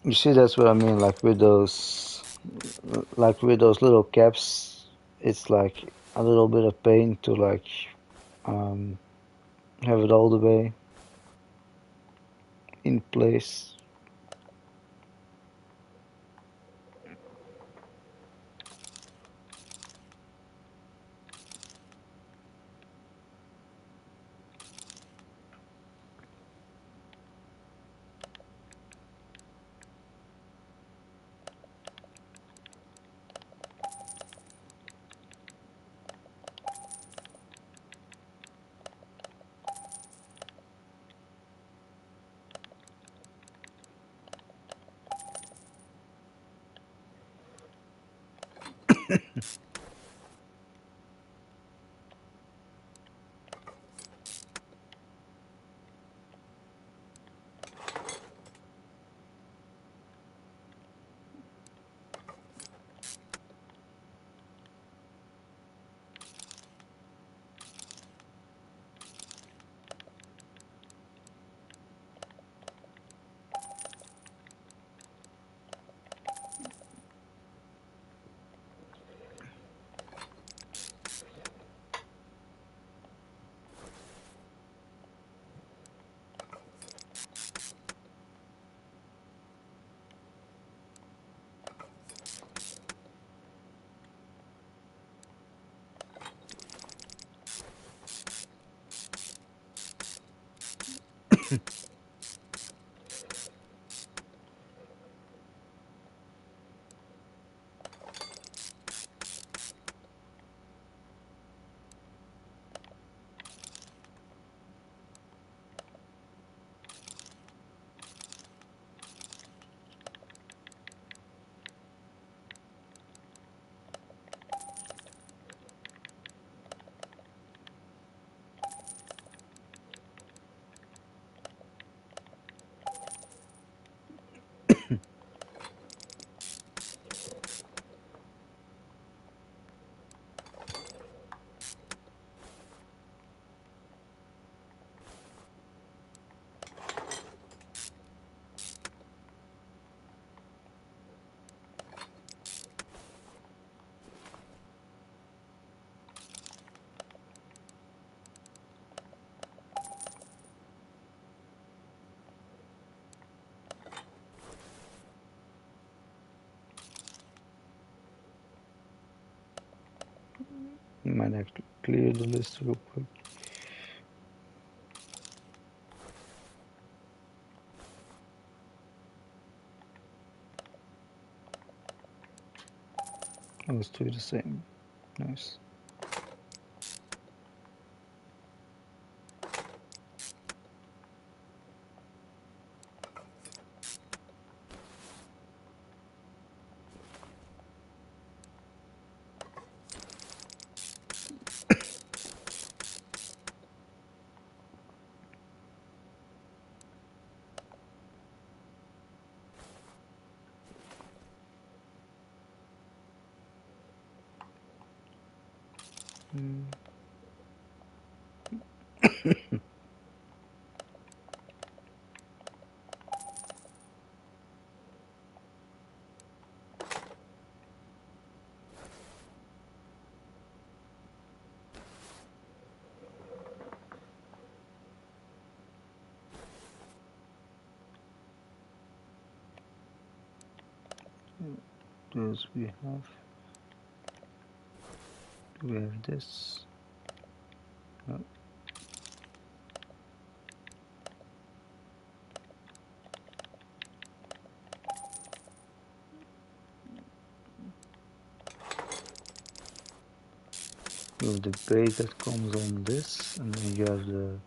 You see, that's what I mean. Like with those little caps, it's like a little bit of pain to like um, have it all the way in place. You might have to clear the list real quick. Let's do the same. Nice. Mm. Those we have this. Oh, You have the base that comes on this, and then you have the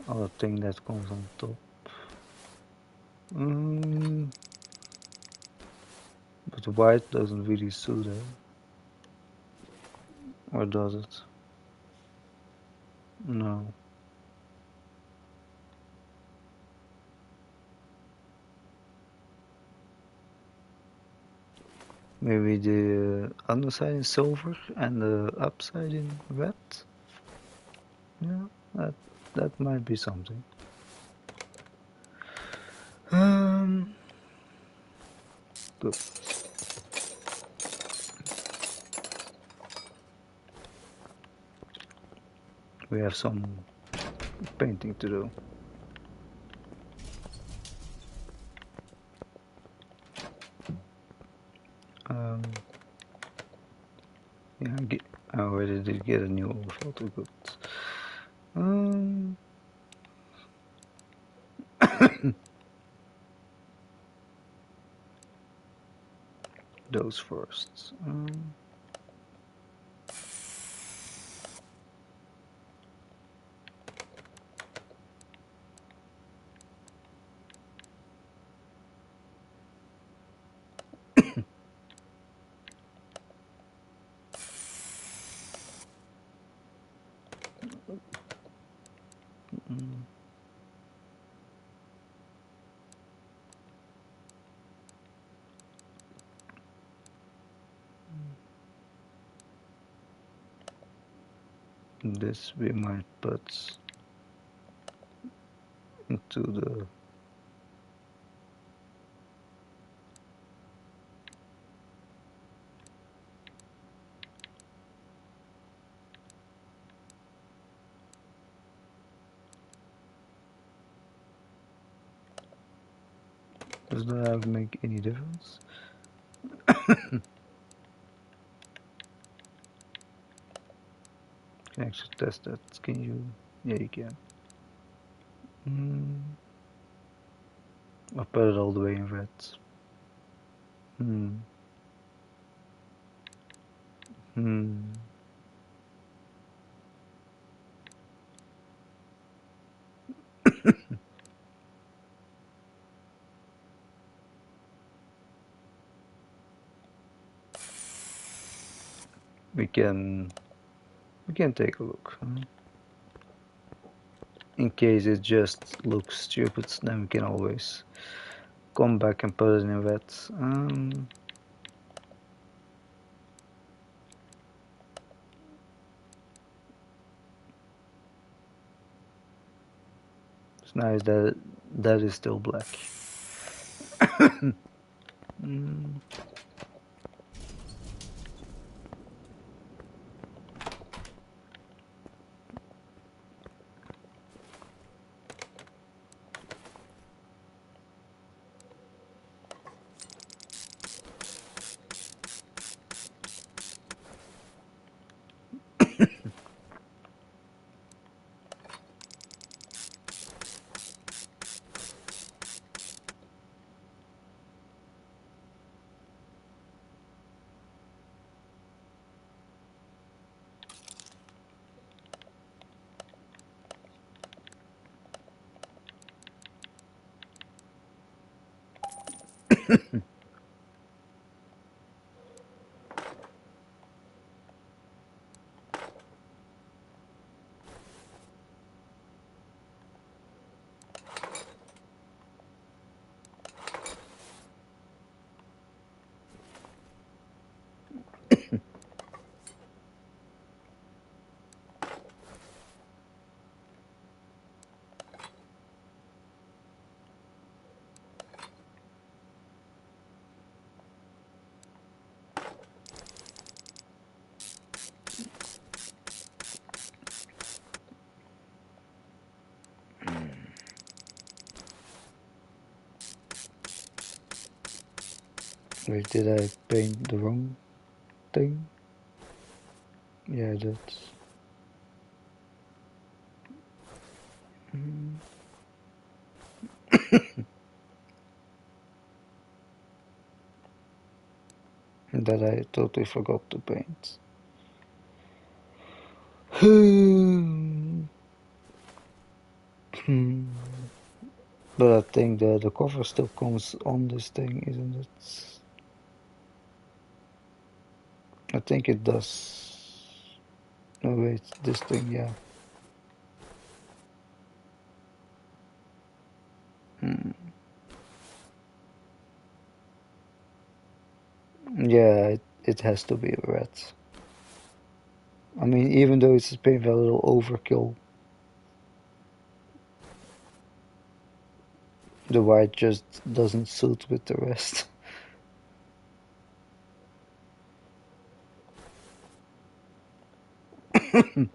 other thing that comes on top. Mm, but white doesn't really suit it, or does it? No. Maybe the underside in silver and the upside in red? Yeah, that might be something. Um, Good. We have some painting to do. Um, yeah, I already did get a new photo. Good. Um, those first. Mm, this we might put into the. Does that make any difference? Can actually test that. Can you? Yeah, you can. Mm, I'll put it all the way in red. Hmm. Hmm. We can we can take a look. In case it just looks stupid, then we can always come back and put it in red. It's nice that that is still black. Mm, Wait, did I paint the wrong thing? Yeah, that's. Mm, that I totally forgot to paint. But I think the cover still comes on this thing, isn't it? I think it does. No, wait, this thing, yeah. Hmm. Yeah, it has to be red. I mean, even though it's maybe a little overkill, the white just doesn't suit with the rest. Mm,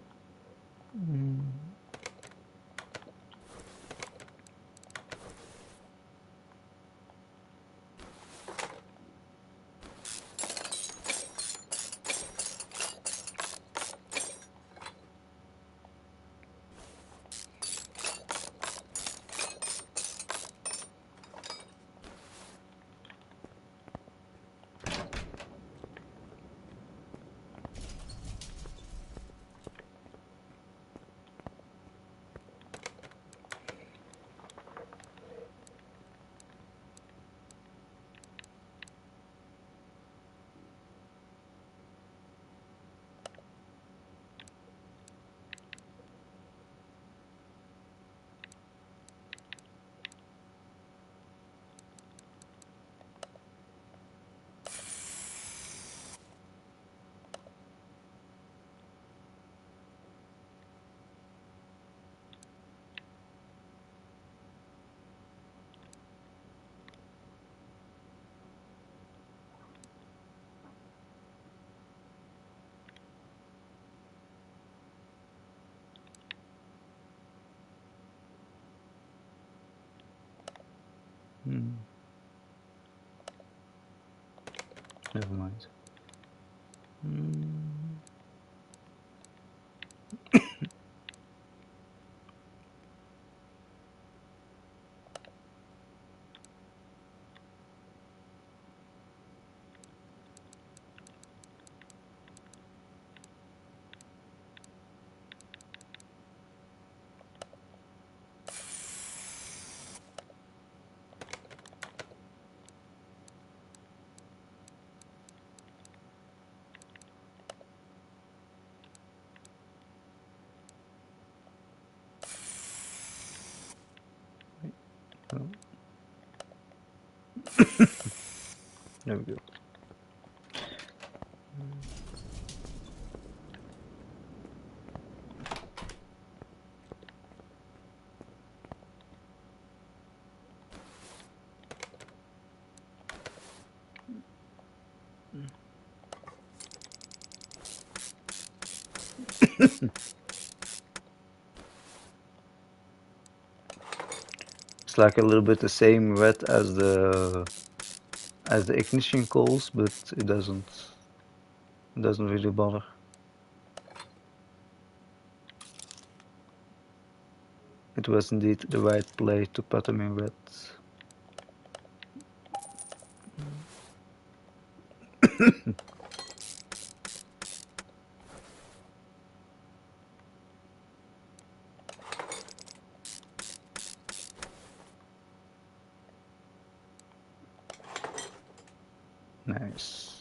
mm, never mind. Mm, oh, there we go. It's like a little bit the same red as the ignition coils, but it doesn't really bother. It was indeed the right play to put them in red. Nice.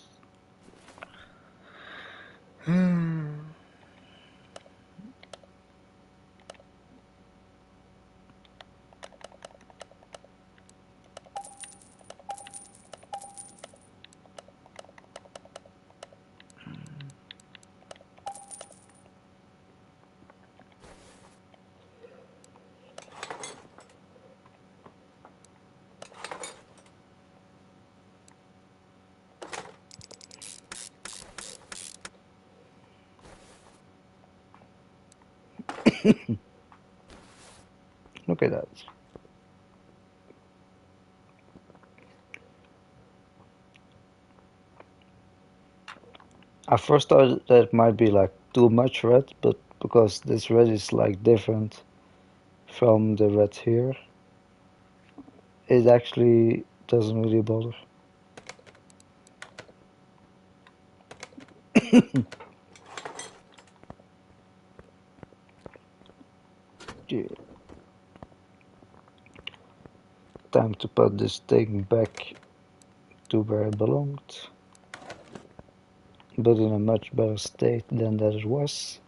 Look at that. I first thought that it might be like too much red, but because this red is like different from the red here, it actually doesn't really bother. Yeah, time to put this thing back to where it belonged, but in a much better state than that it was.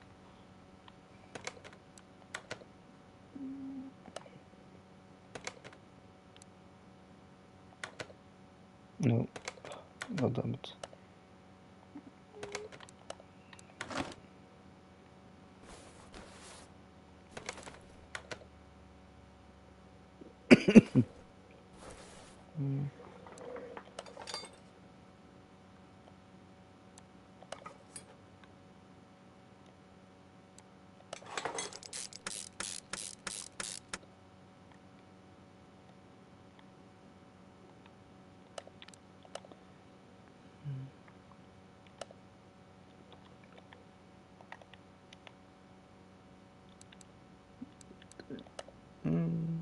No, no, damn it. Mm. Mm.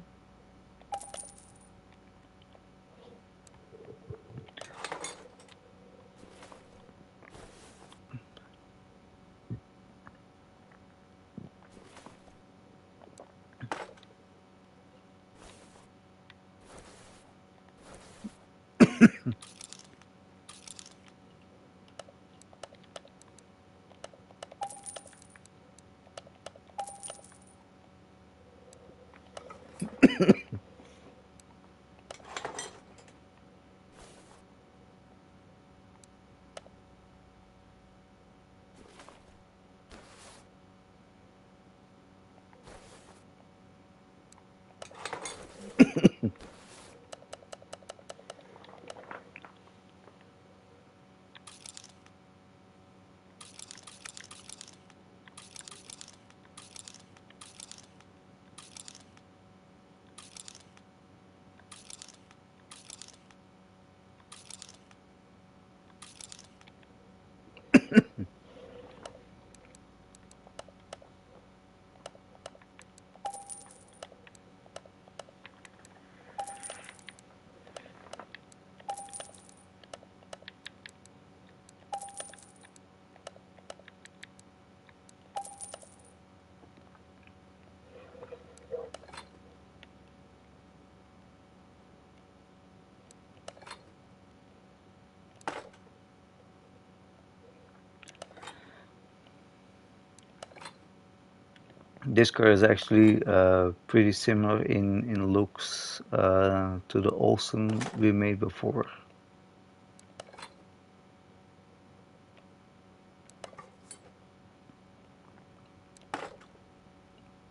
This car is actually pretty similar in looks to the Olsen we made before.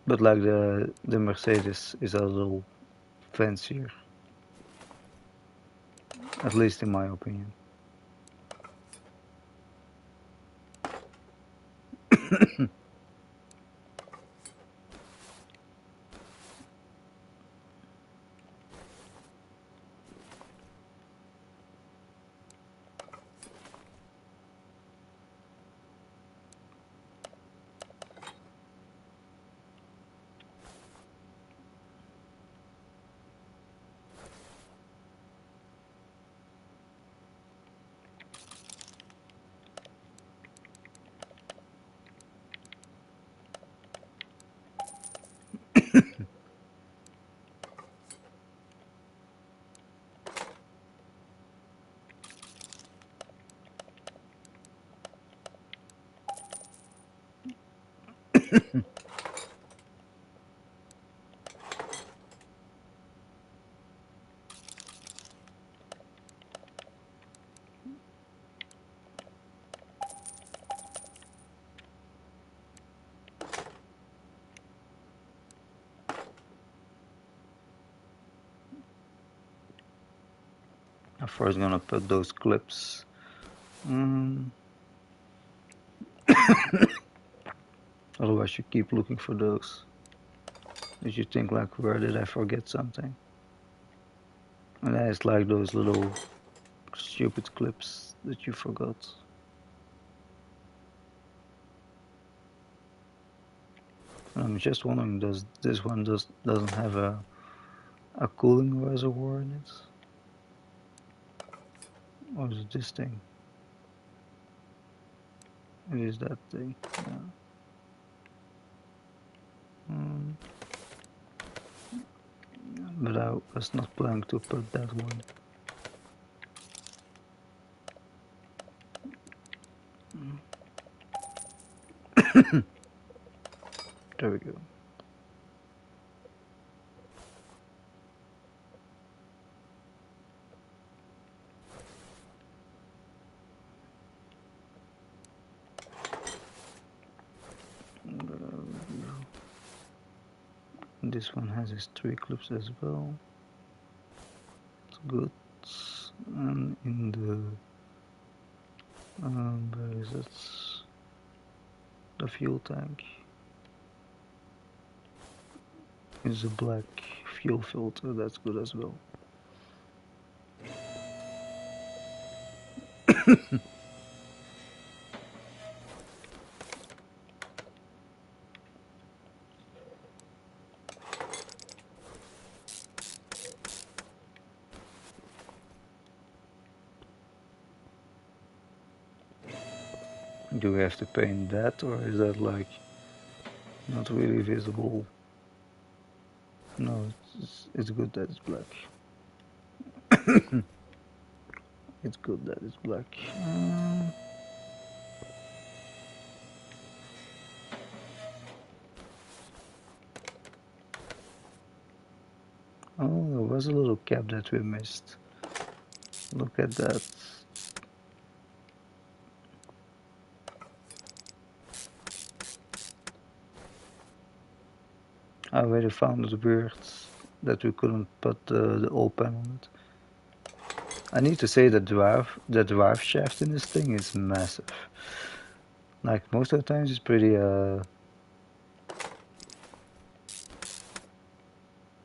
But like the Mercedes is a little fancier, at least in my opinion. I'm first gonna put those clips. Mm, otherwise you keep looking for those. Did you think like, where did I forget something? And then it's like those little stupid clips that you forgot. And I'm just wondering, does this one doesn't have a cooling reservoir in it? Or is it this thing? It is that thing. Yeah. Mm. but I was not planning to put that one. There we go. This one has its 3 clips as well. It's good. And in the where is it? The fuel tank is a black fuel filter. That's good as well. Do we have to paint that, or is that like not really visible? No, it's good that it's black. It's good that it's black. Oh, there was a little cap that we missed. Look at that. I already found it weird that we couldn't put the old pen on it. I need to say the drive shaft in this thing is massive. Like most of the times it's pretty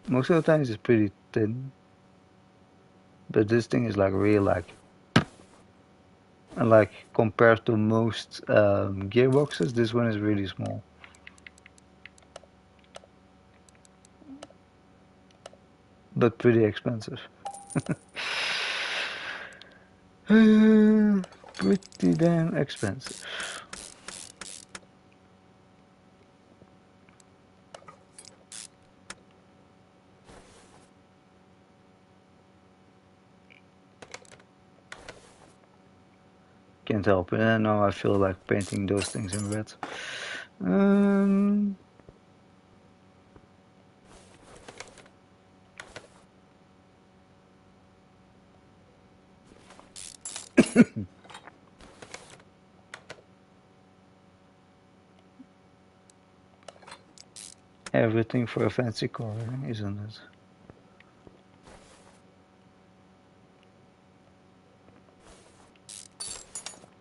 most of the times it's pretty thin. But this thing is like really like, and like compared to most gearboxes, this one is really small. But pretty expensive. Pretty damn expensive. Can't help it. And now I feel like painting those things in red. Um, Everything for a fancy car, isn't it?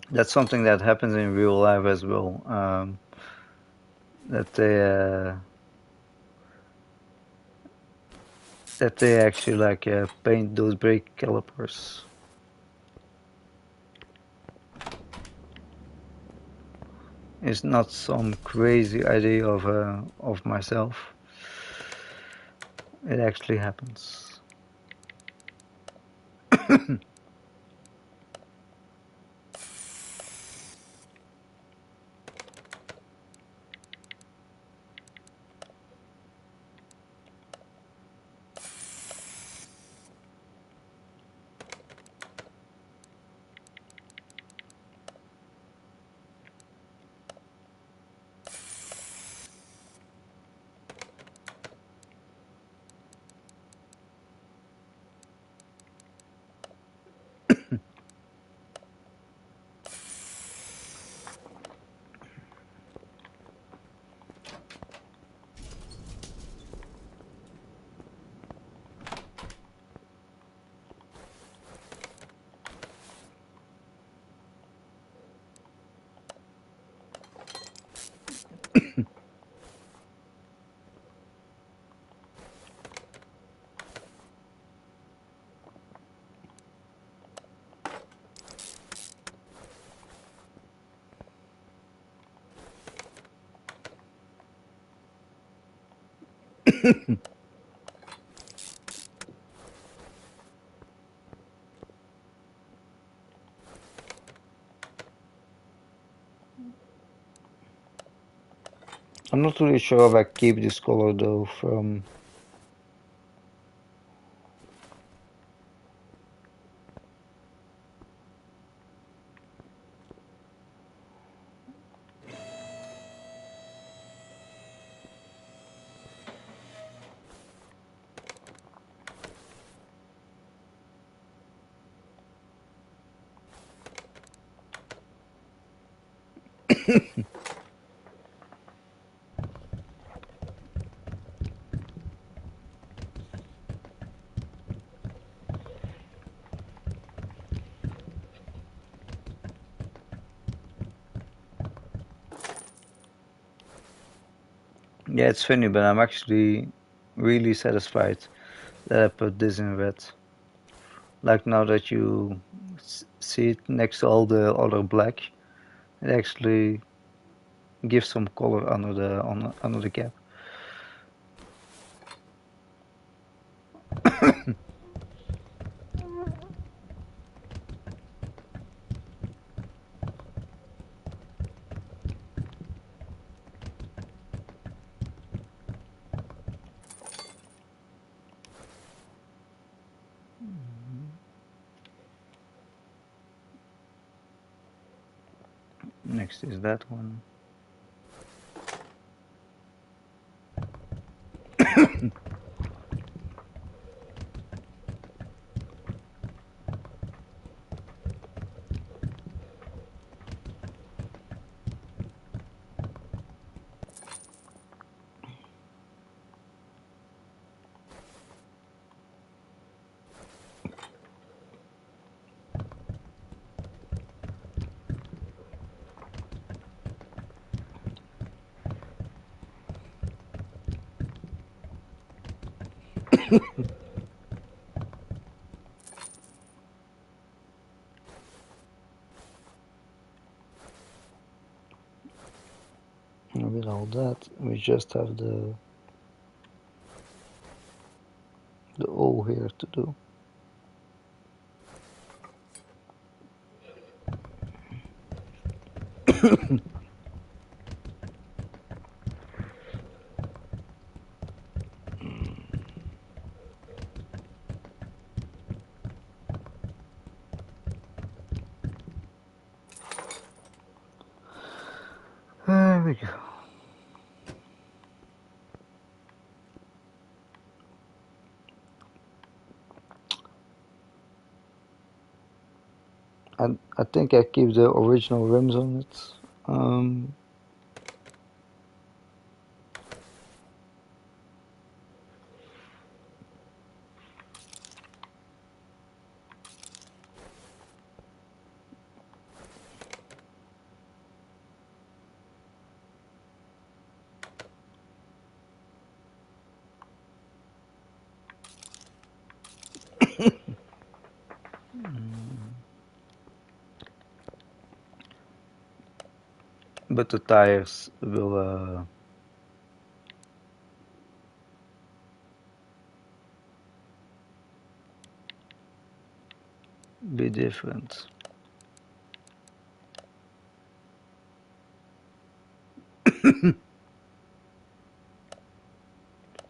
That's something that happens in real life as well. That they actually like paint those brake calipers. It's not some crazy idea of myself. It actually happens. I'm not really sure if I keep this color though from Yeah, it's funny, but I'm actually really satisfied that I put this in red. Like now that you see it next to all the other black, it actually gives some color under the cap. Next is that one. And with all that, we just have the O here to do. There we go. I think I keep the original rims on it. Um, but the tires will be different.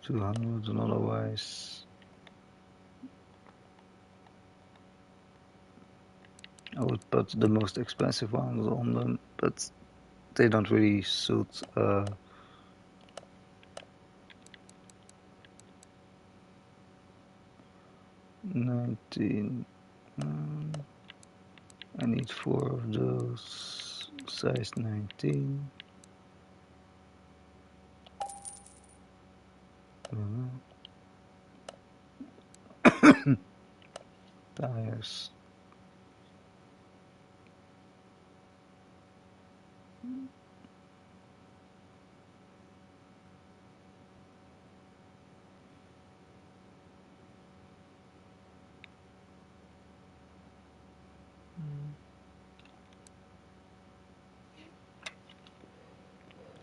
200 and otherwise I would put the most expensive ones on them, but they don't really suit 19. Um, I need 4 of those, size 19. Tires.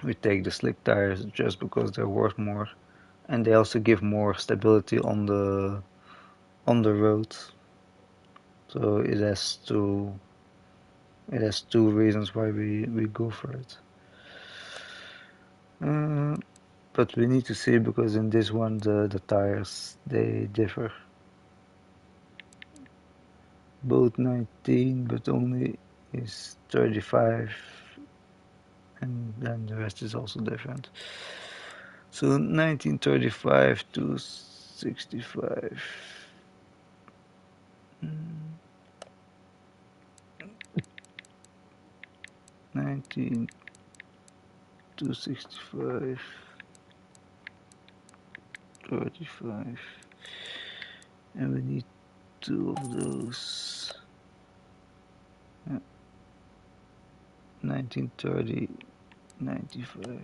We take the slick tires just because they're worth more, and they also give more stability on the road. So it has two reasons why we go for it. Uh, but we need to see because in this one the tires they differ. Both 19, but only is 35, and then the rest is also different. So 1935 to 65. 19 265, 35, and we need two of those. 1930, 95,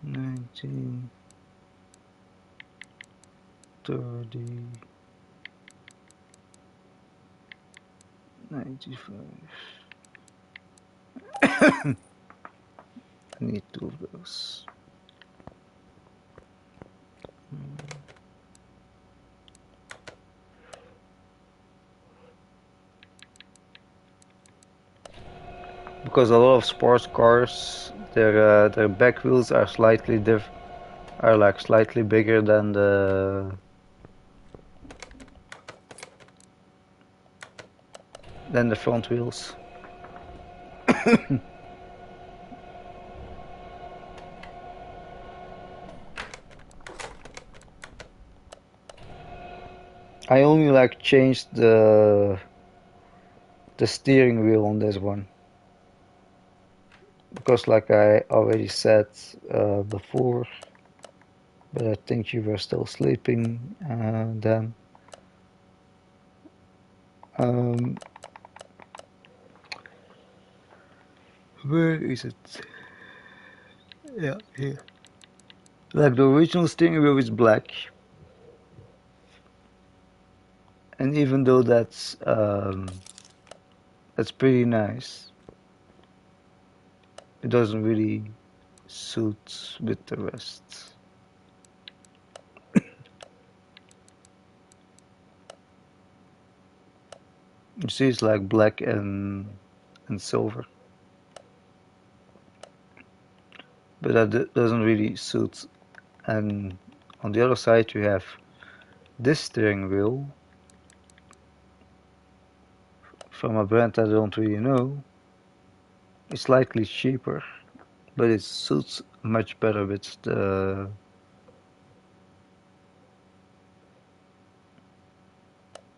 1930, 95. I need two of those. Because a lot of sports cars, their back wheels are are like slightly bigger than the front wheels. I only like changed the steering wheel on this one because like I already said before, but I think you were still sleeping then. Um, where is it? Yeah, here. Like the original steering wheel is black, and even though that's pretty nice, it doesn't really suit with the rest. You see, it's like black and silver, but that doesn't really suit. And on the other side, you have this steering wheel from a brand I don't really know. It's slightly cheaper, but it suits much better with the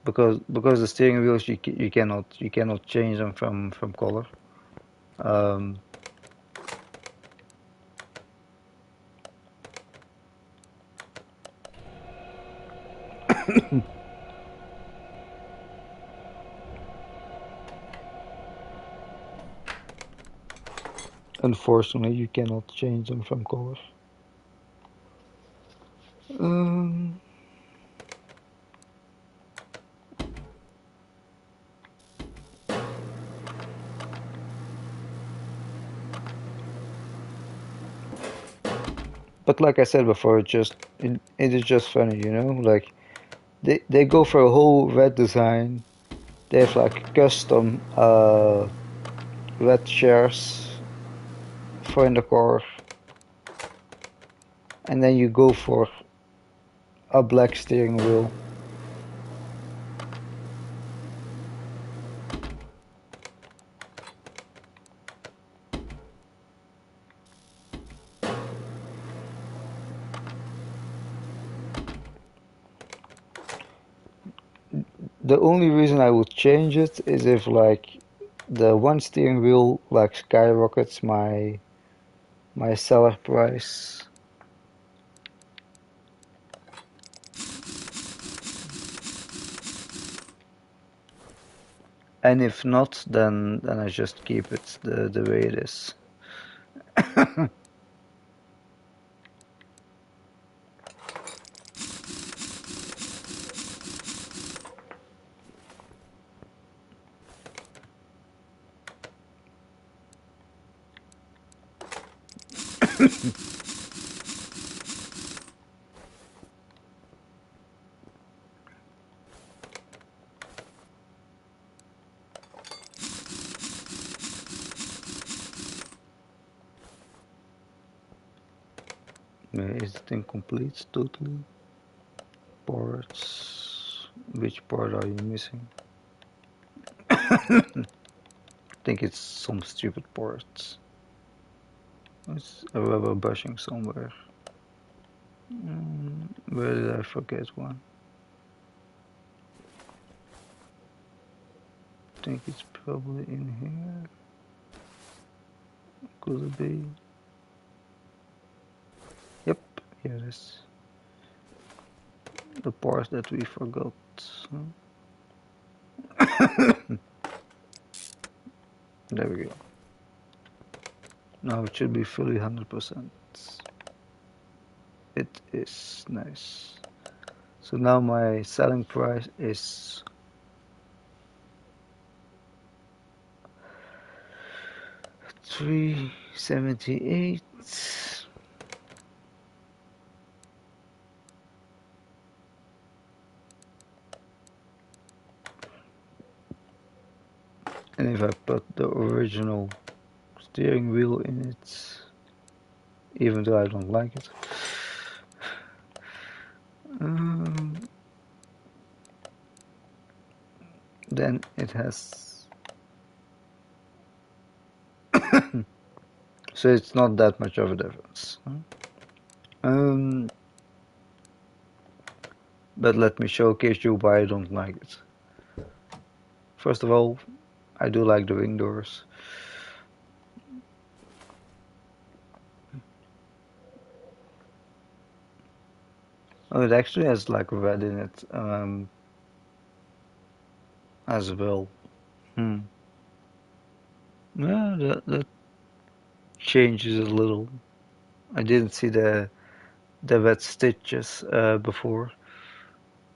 because the steering wheels you cannot change them from color. Um, Unfortunately, you cannot change them from color. Um, but like I said before, it is just funny, you know. Like they go for a whole red design. They have like custom red chairs for in the car, and then you go for a black steering wheel. The only reason I would change it is if like the one steering wheel like skyrockets my seller price. And if not, then I just keep it the way it is. Is it incomplete totally? Parts. Which part are you missing? I think it's some stupid parts. It's a rubber bushing somewhere. Where did I forget one? I think it's probably in here. could it be? Yep, here it is. The part that we forgot. There we go. Now it should be fully 100%. It is nice. So now my selling price is 378. And if I put the original steering wheel in it, even though I don't like it, then it has, so it's not that much of a difference. But let me showcase you why I don't like it. First of all, I do like the wing doors. Oh, it actually has like red in it as well. Yeah, that changes a little. I didn't see the red stitches before.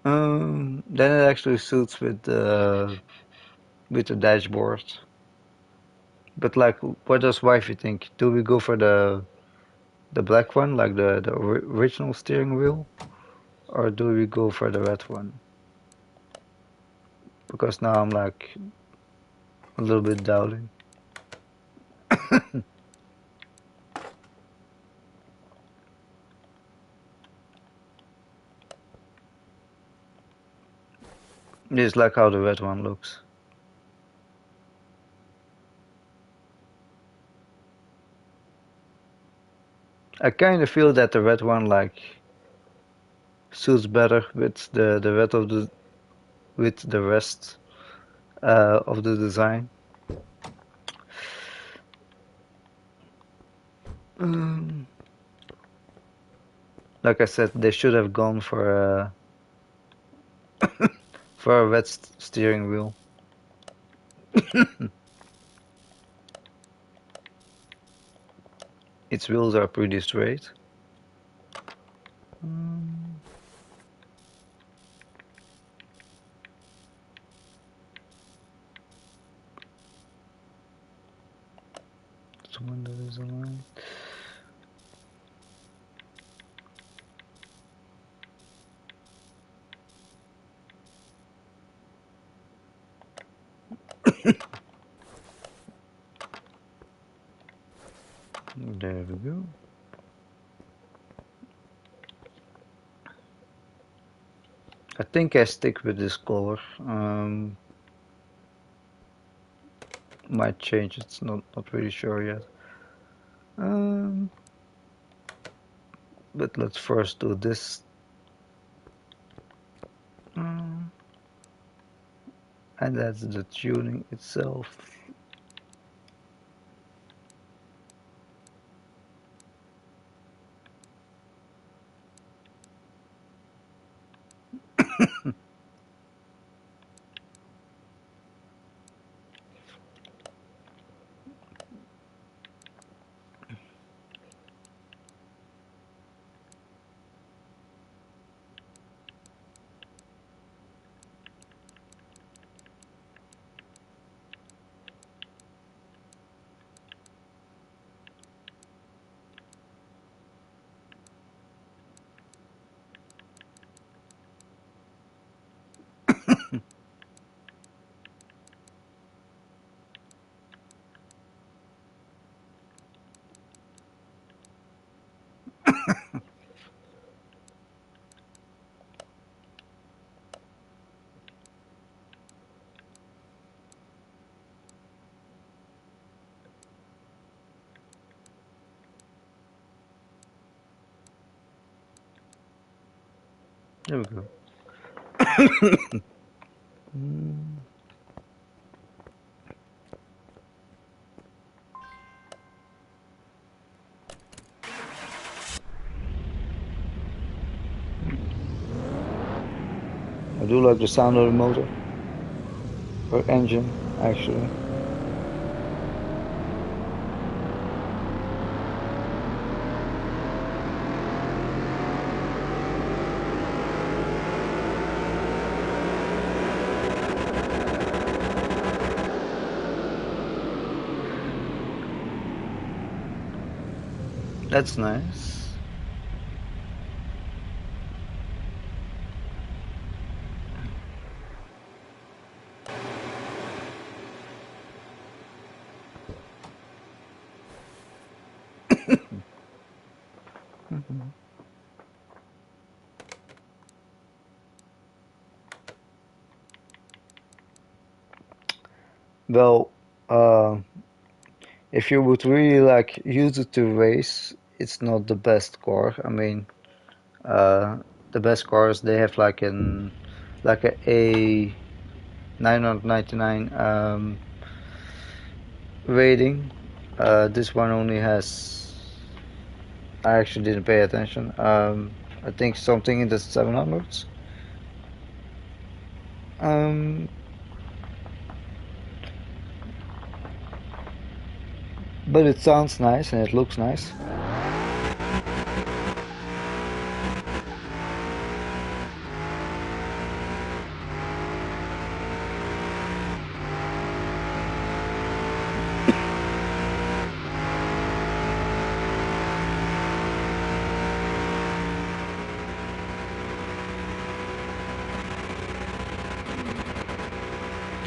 Then it actually suits with the dashboard. But like, what does wifey think? Do we go for the black one, like the original steering wheel, or do we go for the red one? Because now I'm like a little bit doubting. Just like how the red one looks. I kind of feel that the red one like suits better with the red of the with the rest of the design. Um, like I said, they should have gone for a red steering wheel. Its wheels are pretty straight. This one that is aligned. There we go. I think I stick with this color. Might change. It's not really sure yet. But let's first do this. And that's the tuning itself. There we go. do like the sound of the motor or engine, actually. That's nice. Well, uh, if you would really like use it to race, it's not the best car. I mean, uh, the best cars they have like a 999 rating. This one only has. I actually didn't pay attention. I think something in the 700s. Um, but it sounds nice and it looks nice.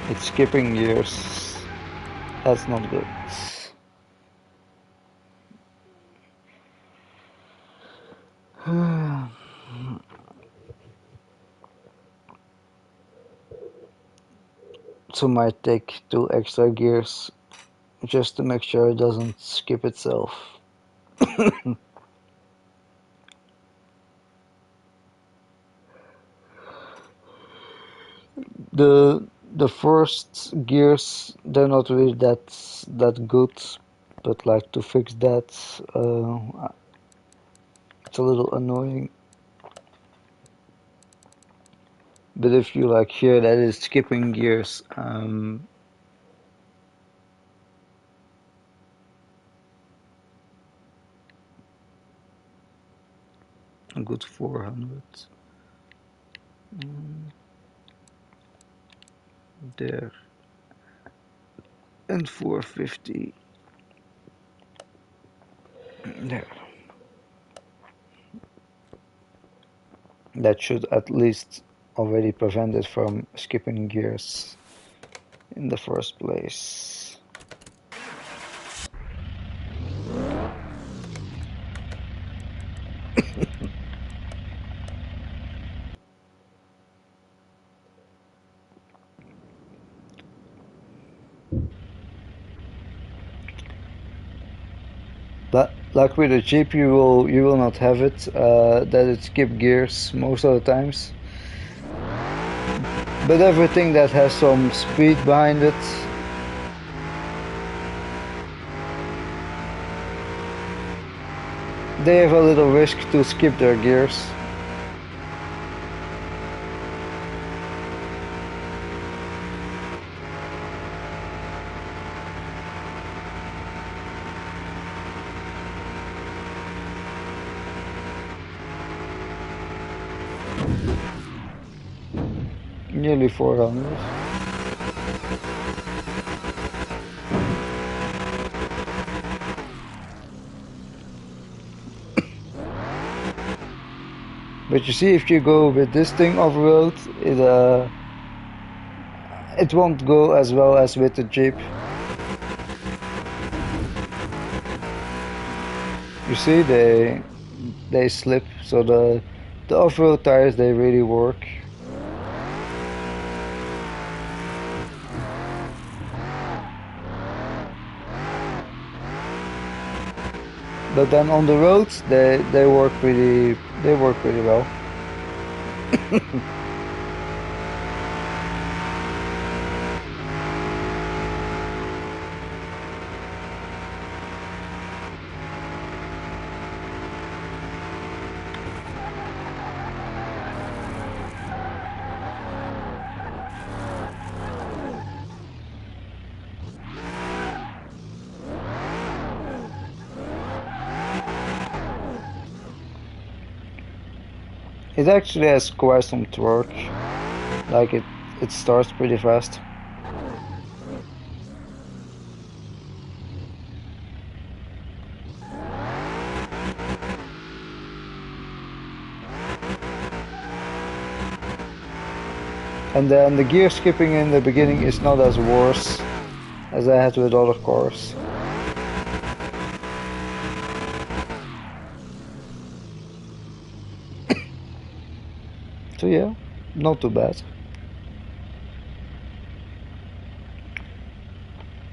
It's skipping gears. That's not good. So might take 2 extra gears just to make sure it doesn't skip itself. The first gears they're not really that good, but like to fix that, it's a little annoying. But if you like hear that it's skipping gears, a good 400 there and 450 there. That should at least already prevent it from skipping gears in the first place. But like with a Jeep, you will not have it that it skip gears most of the times. But everything that has some speed behind it, they have a little risk to skip their gears. Nearly 400. But you see, if you go with this thing off-road, it won't go as well as with the Jeep. You see, they slip, so the off-road tires they really work. But then on the roads they work pretty well. It actually has quite some torque. Like it starts pretty fast. And then the gear skipping in the beginning is not as worse as I had with other cars. So yeah, not too bad.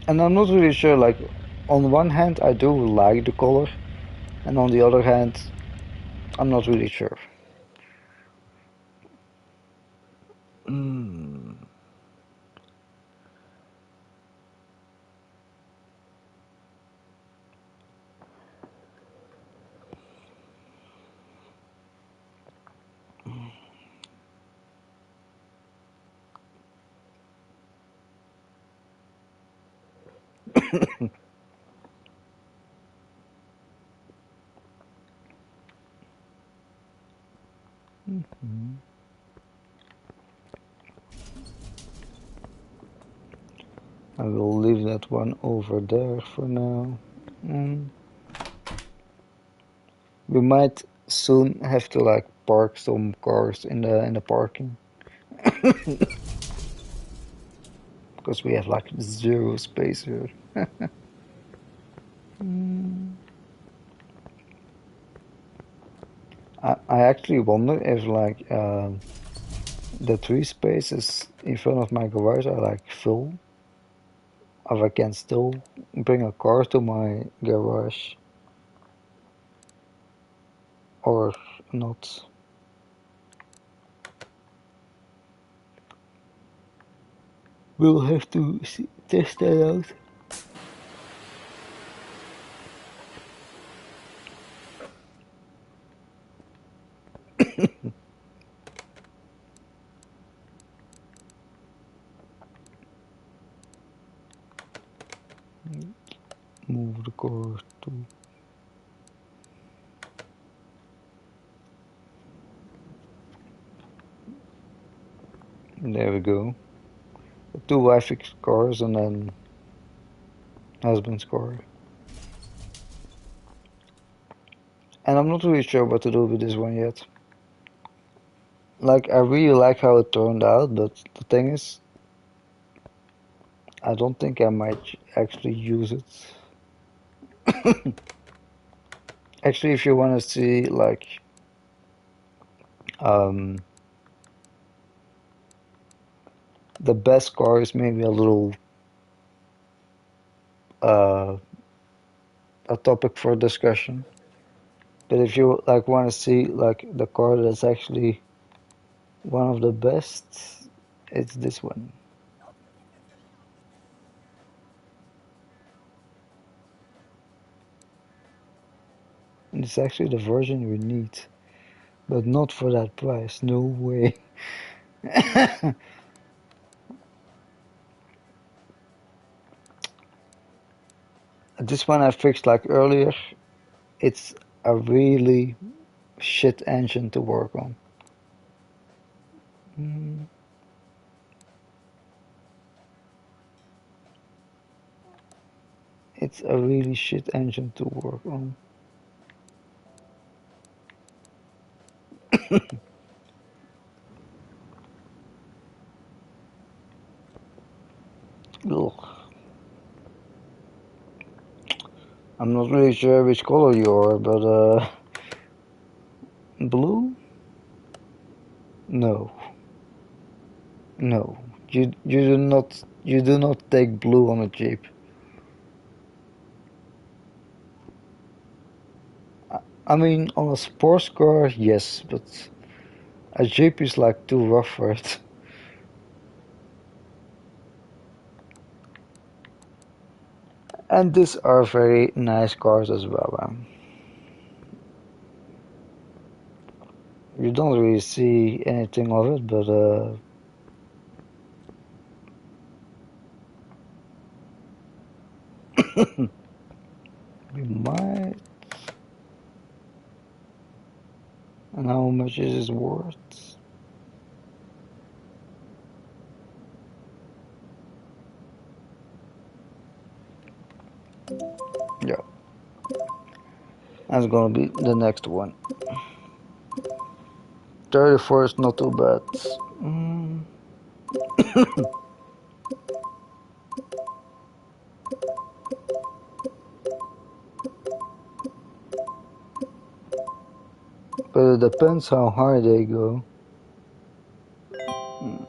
And I'm not really sure, like, on one hand I do like the color, and on the other hand, I'm not really sure. Mm. Mhm. I will leave that one over there for now. Mm. We might soon have to like park some cars in the parking because we have like zero space here. Mm. I actually wonder if like the three spaces in front of my garage are like full, if I can still bring a car to my garage or not. We'll have to test that out. Move the car to. There we go. Two wifey cars and then husband's car. And I'm not really sure what to do with this one yet. Like, I really like how it turned out, but the thing is, I don't think I might actually use it. Actually, if you want to see, like, um, the best car is maybe a little, uh, a topic for discussion. But if you, like, want to see, like, the car that's actually one of the best, it's this one. And it's actually the version you need, but not for that price. No way. This one I fixed like earlier. It's a really shit engine to work on. Mm, it's a really shit engine to work on. Ugh. I'm not really sure which color you are, but blue? No, no. You do not take blue on a Jeep. I mean, on a sports car, yes, but a Jeep is like too rough for it. And these are very nice cars as well. You don't really see anything of it, but we might. And how much is it worth? Yeah, that's gonna be the next one. 31st, not too bad. Mm, but it depends how high they go. Mm,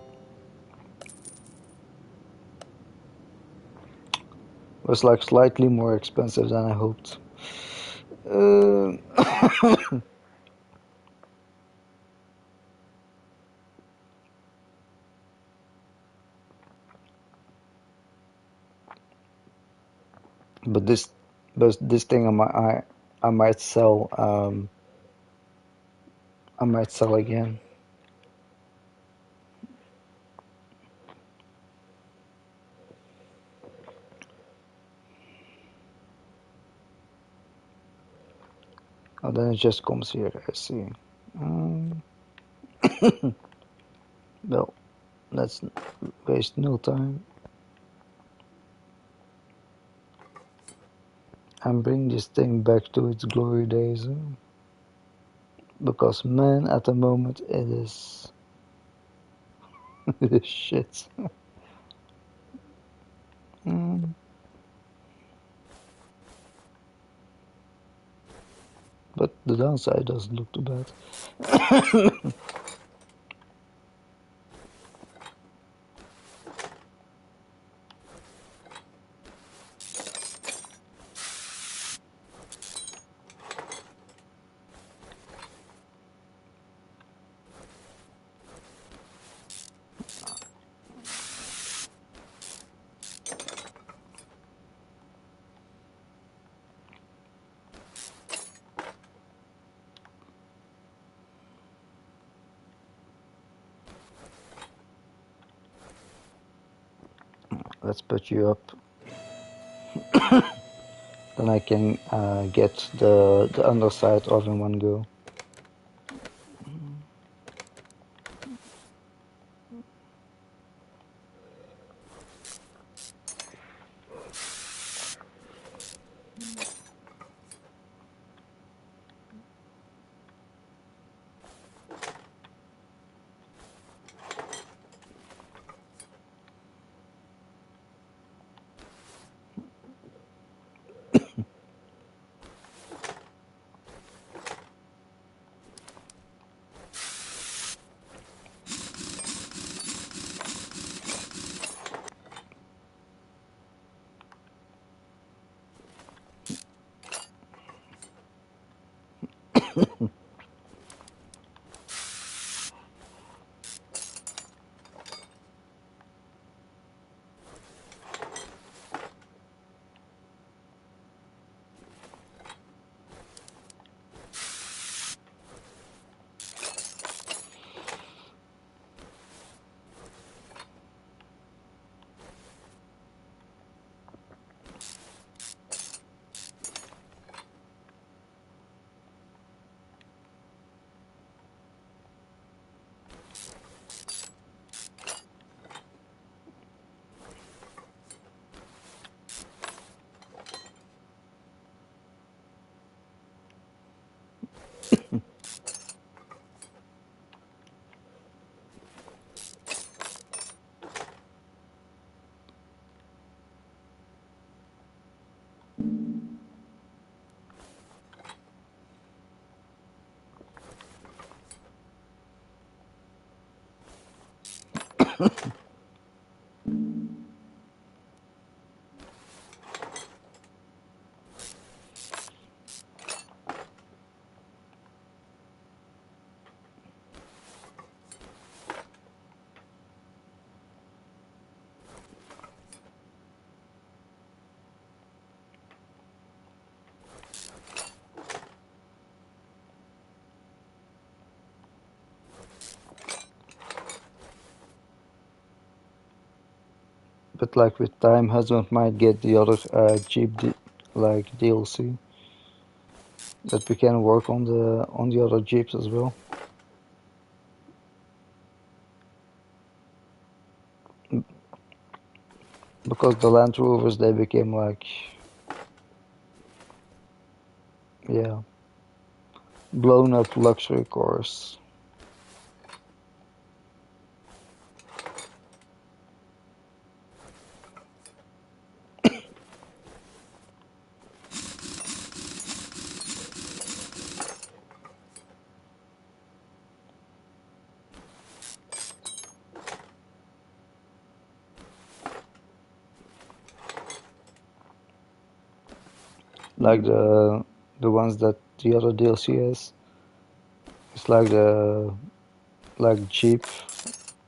was like slightly more expensive than I hoped. Uh, but this thing I might sell. I might sell again. Oh, then it just comes here. I see. Um, well, let's waste no time and bring this thing back to its glory days. Because man, at the moment it is it is shit. Mm, but the downside doesn't look too bad. Let's put you up. Then I can get the underside off in one go. But like with time, husband might get the other cheap like DLC. that we can work on the other Jeeps as well. Because the Land Rovers they became like, yeah, blown up luxury cars. Like the ones that the other DLC has. It's like the like Jeep.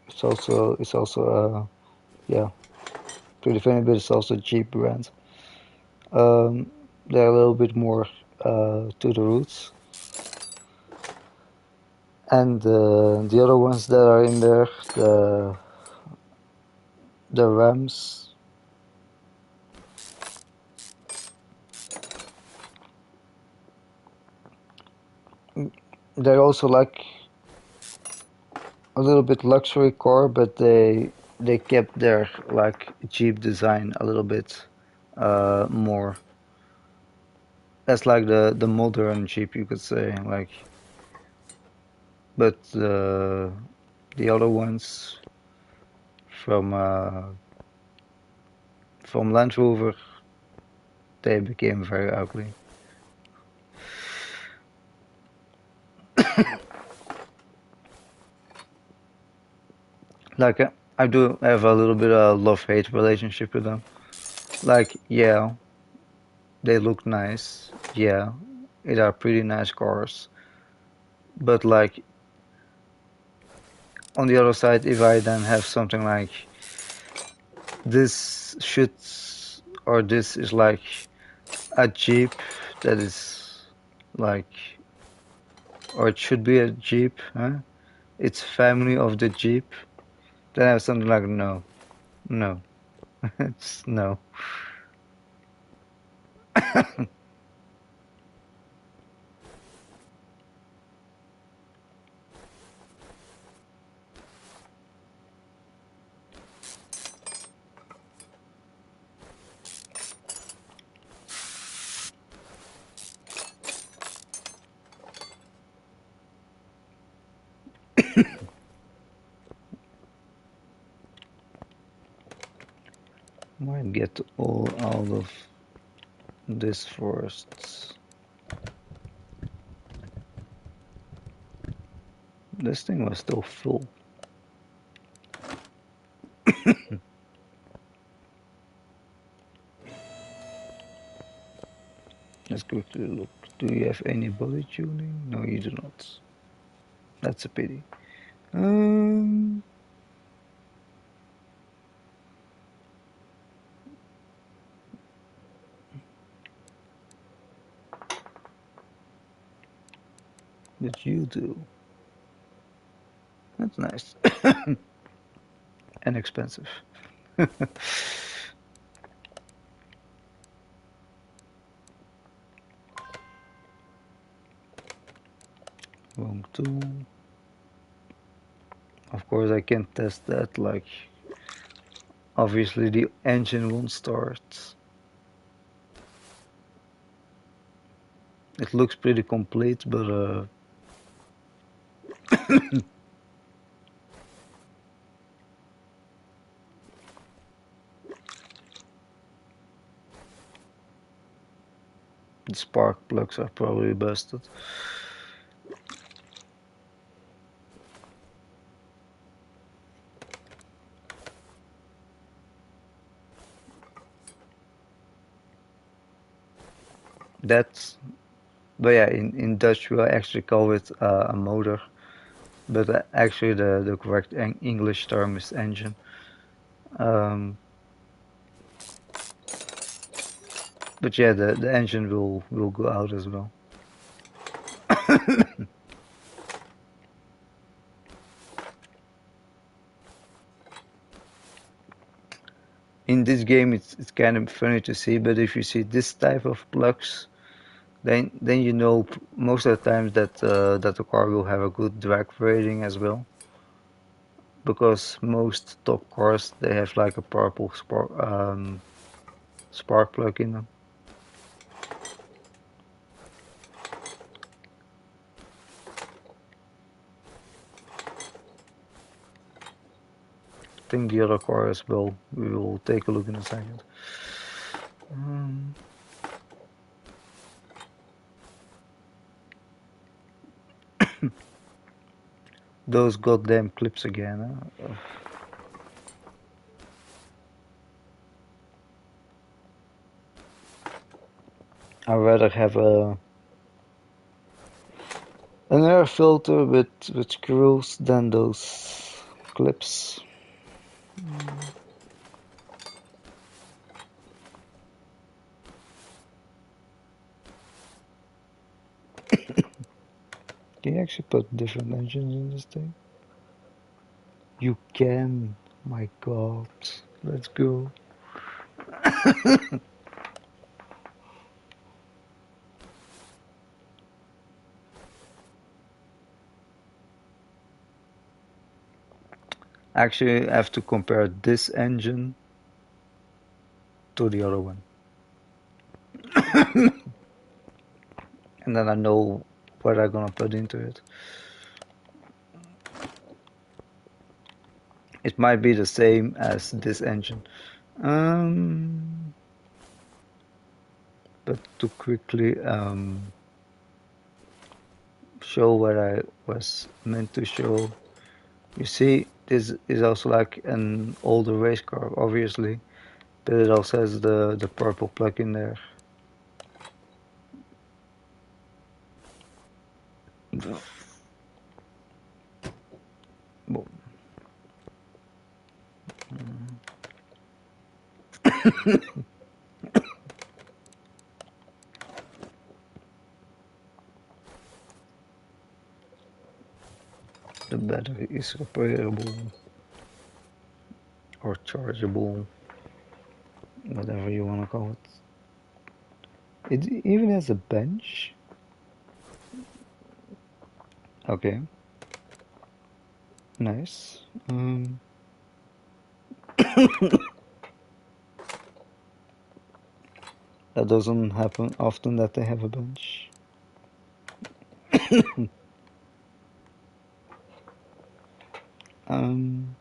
It's also yeah, pretty funny, but it's also Jeep brand. They're a little bit more to the roots, and the other ones that are in there, the Rams, they're also like a little bit luxury car, but they kept their like Jeep design a little bit more. That's like the modern Jeep, you could say. Like, but the other ones from from Land Rover, they became very ugly. Like, I do have a little bit of love-hate relationship with them. Like, yeah, they look nice. Yeah, it are pretty nice cars. But like on the other side, if I then have something like this should or this is like a Jeep that is like or it should be a Jeep, huh? It's family of the Jeep. Then I have something like no, no, it's no. Might get all out of this first. This thing was still full. Let's quickly look. Do you have any body tuning? No, you do not. That's a pity. Um, that you do. That's nice and expensive. Wrong tool. Of course, I can test that. Like, obviously, the engine won't start. It looks pretty complete, but the spark plugs are probably busted. That's, but yeah, in Dutch we actually call it a motor, but actually the correct English term is engine. Um, but yeah, the engine will go out as well. In this game, it's kind of funny to see, but if you see this type of plugs, then you know most of the times that the car will have a good drag rating as well, because most top cars they have like a purple spark plug in them. I think the other car as well. We will take a look in a second. Um, those goddamn clips again. Huh? I'd rather have an air filter with screws than those clips. Can you actually put different engines in this thing? You can. My God. Let's go. Actually, I have to compare this engine to the other one. And then I know what I'm gonna put into it. It might be the same as this engine. Um, but to quickly show what I was meant to show, you see, this is also like an older race car, obviously, but it also has the purple plug in there. Boom. The battery is repairable or chargeable, whatever you want to call it. It even has a bench. Okay, nice. That doesn't happen often that they have a bench. Um,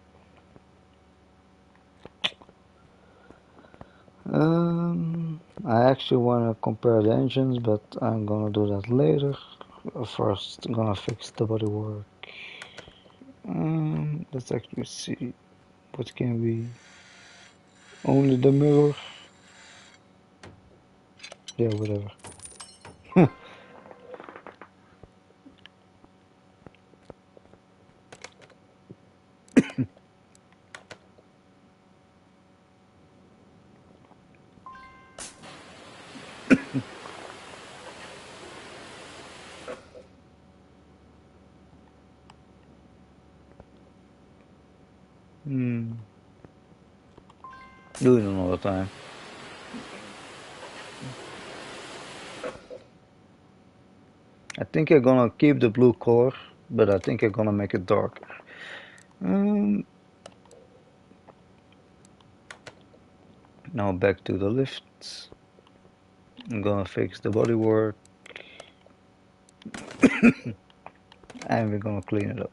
I actually want to compare the engines, but I'm gonna do that later. First, I'm gonna fix the bodywork. Let's actually see what can we. Only the mirror. Yeah, whatever. Hmm. Do it another time. I think I'm gonna keep the blue color, but I think I'm gonna make it darker. Um, Now back to the lifts. I'm gonna fix the bodywork and we're gonna clean it up.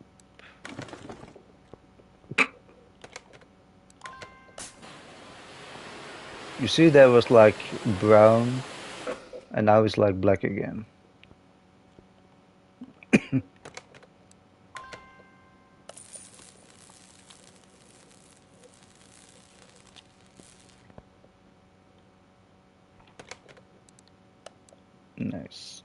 You see that was like brown and now it's like black again. Nice.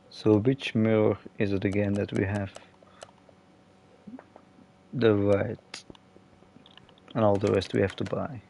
So which mirror is it again that we have? The right, and all the rest we have to buy.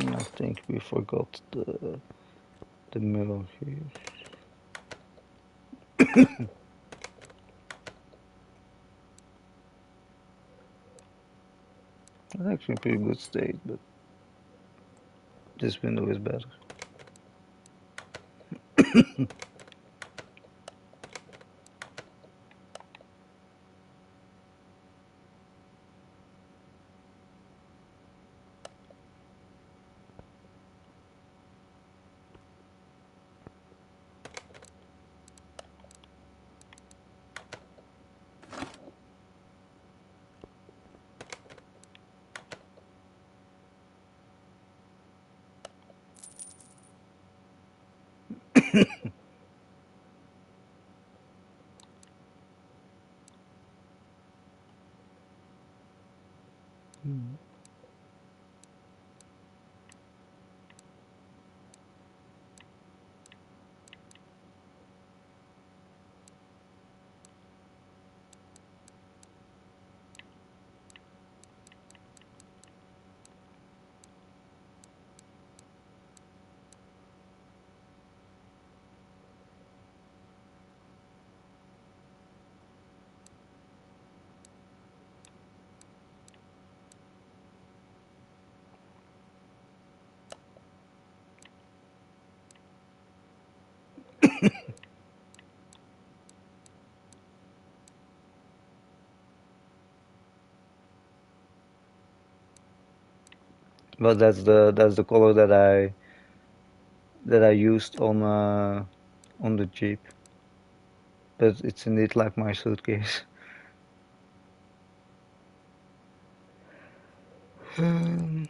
I think we forgot the mirror here. It's actually in pretty good state, but this window is better. But that's the color that I used on the Jeep. But it's indeed like my suitcase. Um,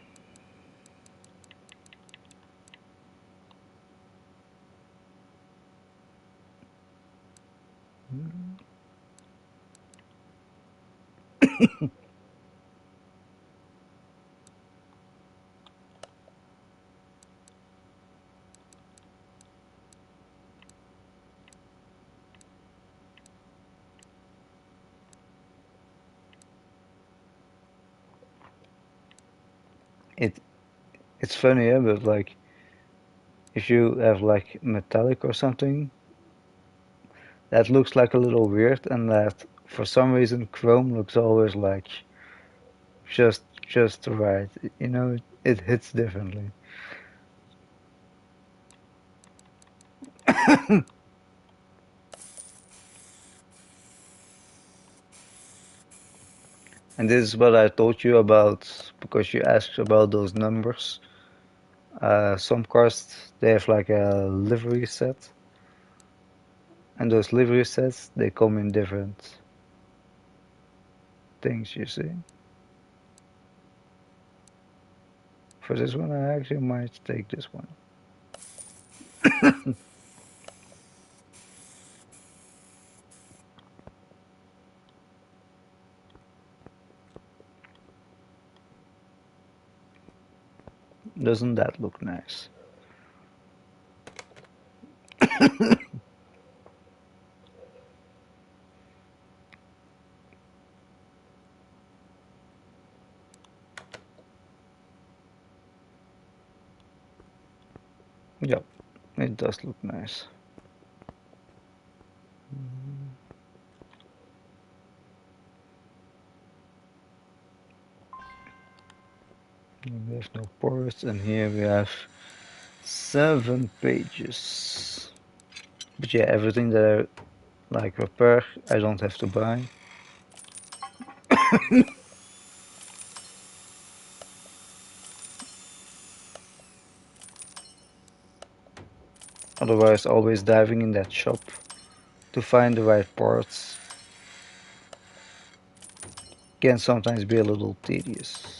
it it's funny, yeah, but like if you have like metallic or something, that looks like a little weird, and that for some reason chrome looks always like just right. You know, it hits differently. And this is what I told you about because you asked about those numbers. Some cars they have like a livery set, and those livery sets they come in different things. You see, for this one I actually might take this one. Doesn't that look nice? Yep, it does look nice. We have no ports, and here we have 7 pages. But yeah, everything that I like repair, I don't have to buy. Otherwise, always diving in that shop to find the right parts can sometimes be a little tedious.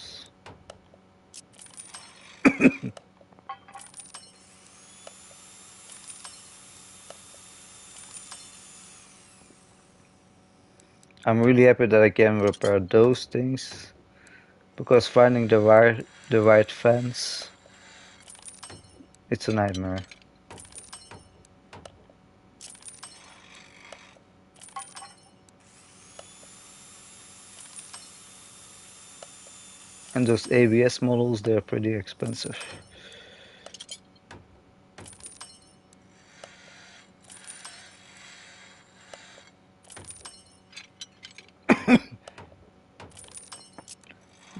I'm really happy that I can repair those things because finding the right fence, it's a nightmare. And those ABS models, they're pretty expensive.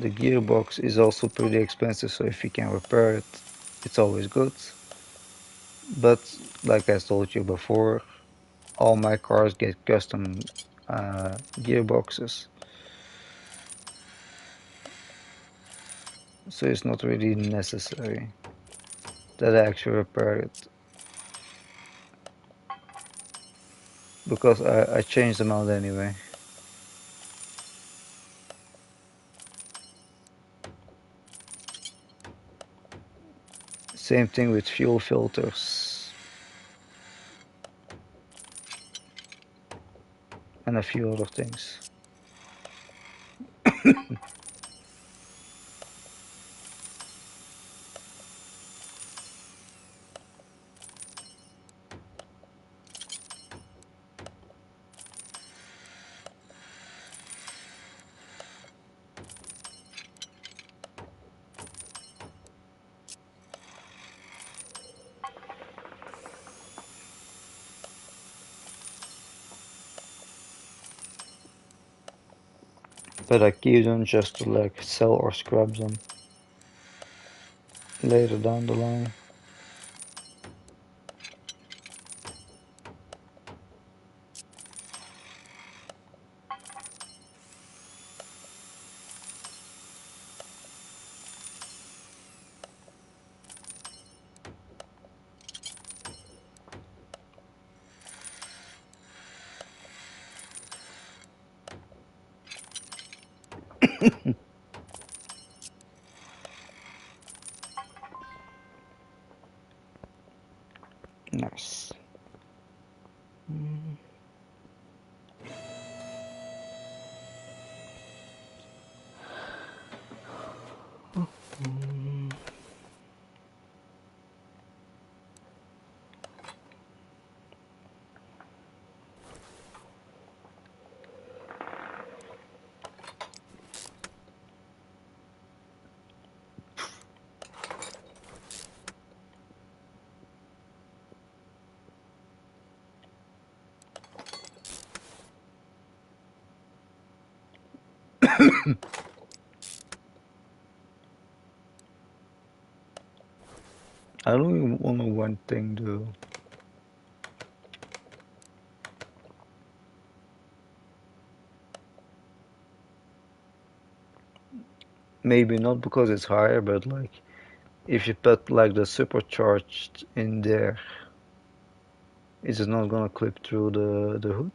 The gearbox is also pretty expensive, so if you can repair it, it's always good. But like I told you before, all my cars get custom gearboxes, so it's not really necessary that I actually repair it because I change them out anyway. Same thing with fuel filters and a few other things. But I keep them just to like sell or scrap them later down the line. Nice. I only want one thing though. Maybe not because it's higher, but like if you put like the supercharged in there, is it not gonna clip through the hood?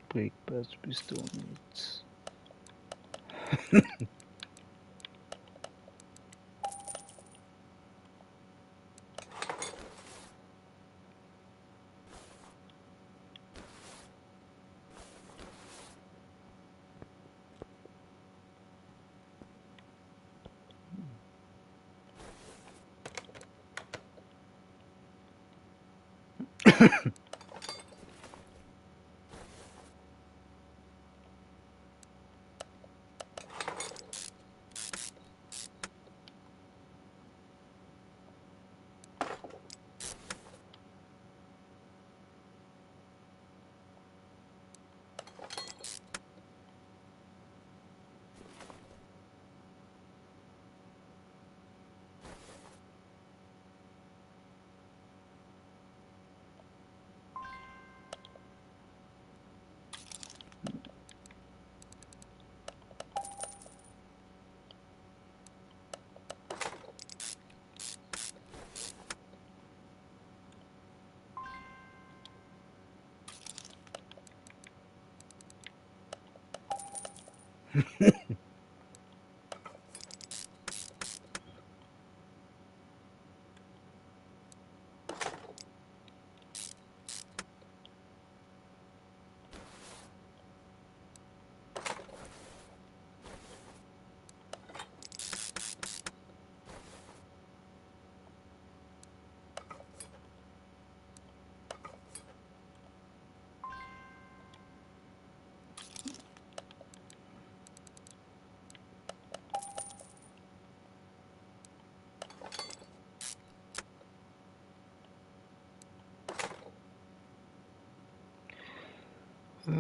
Break past pistol needs. Uh,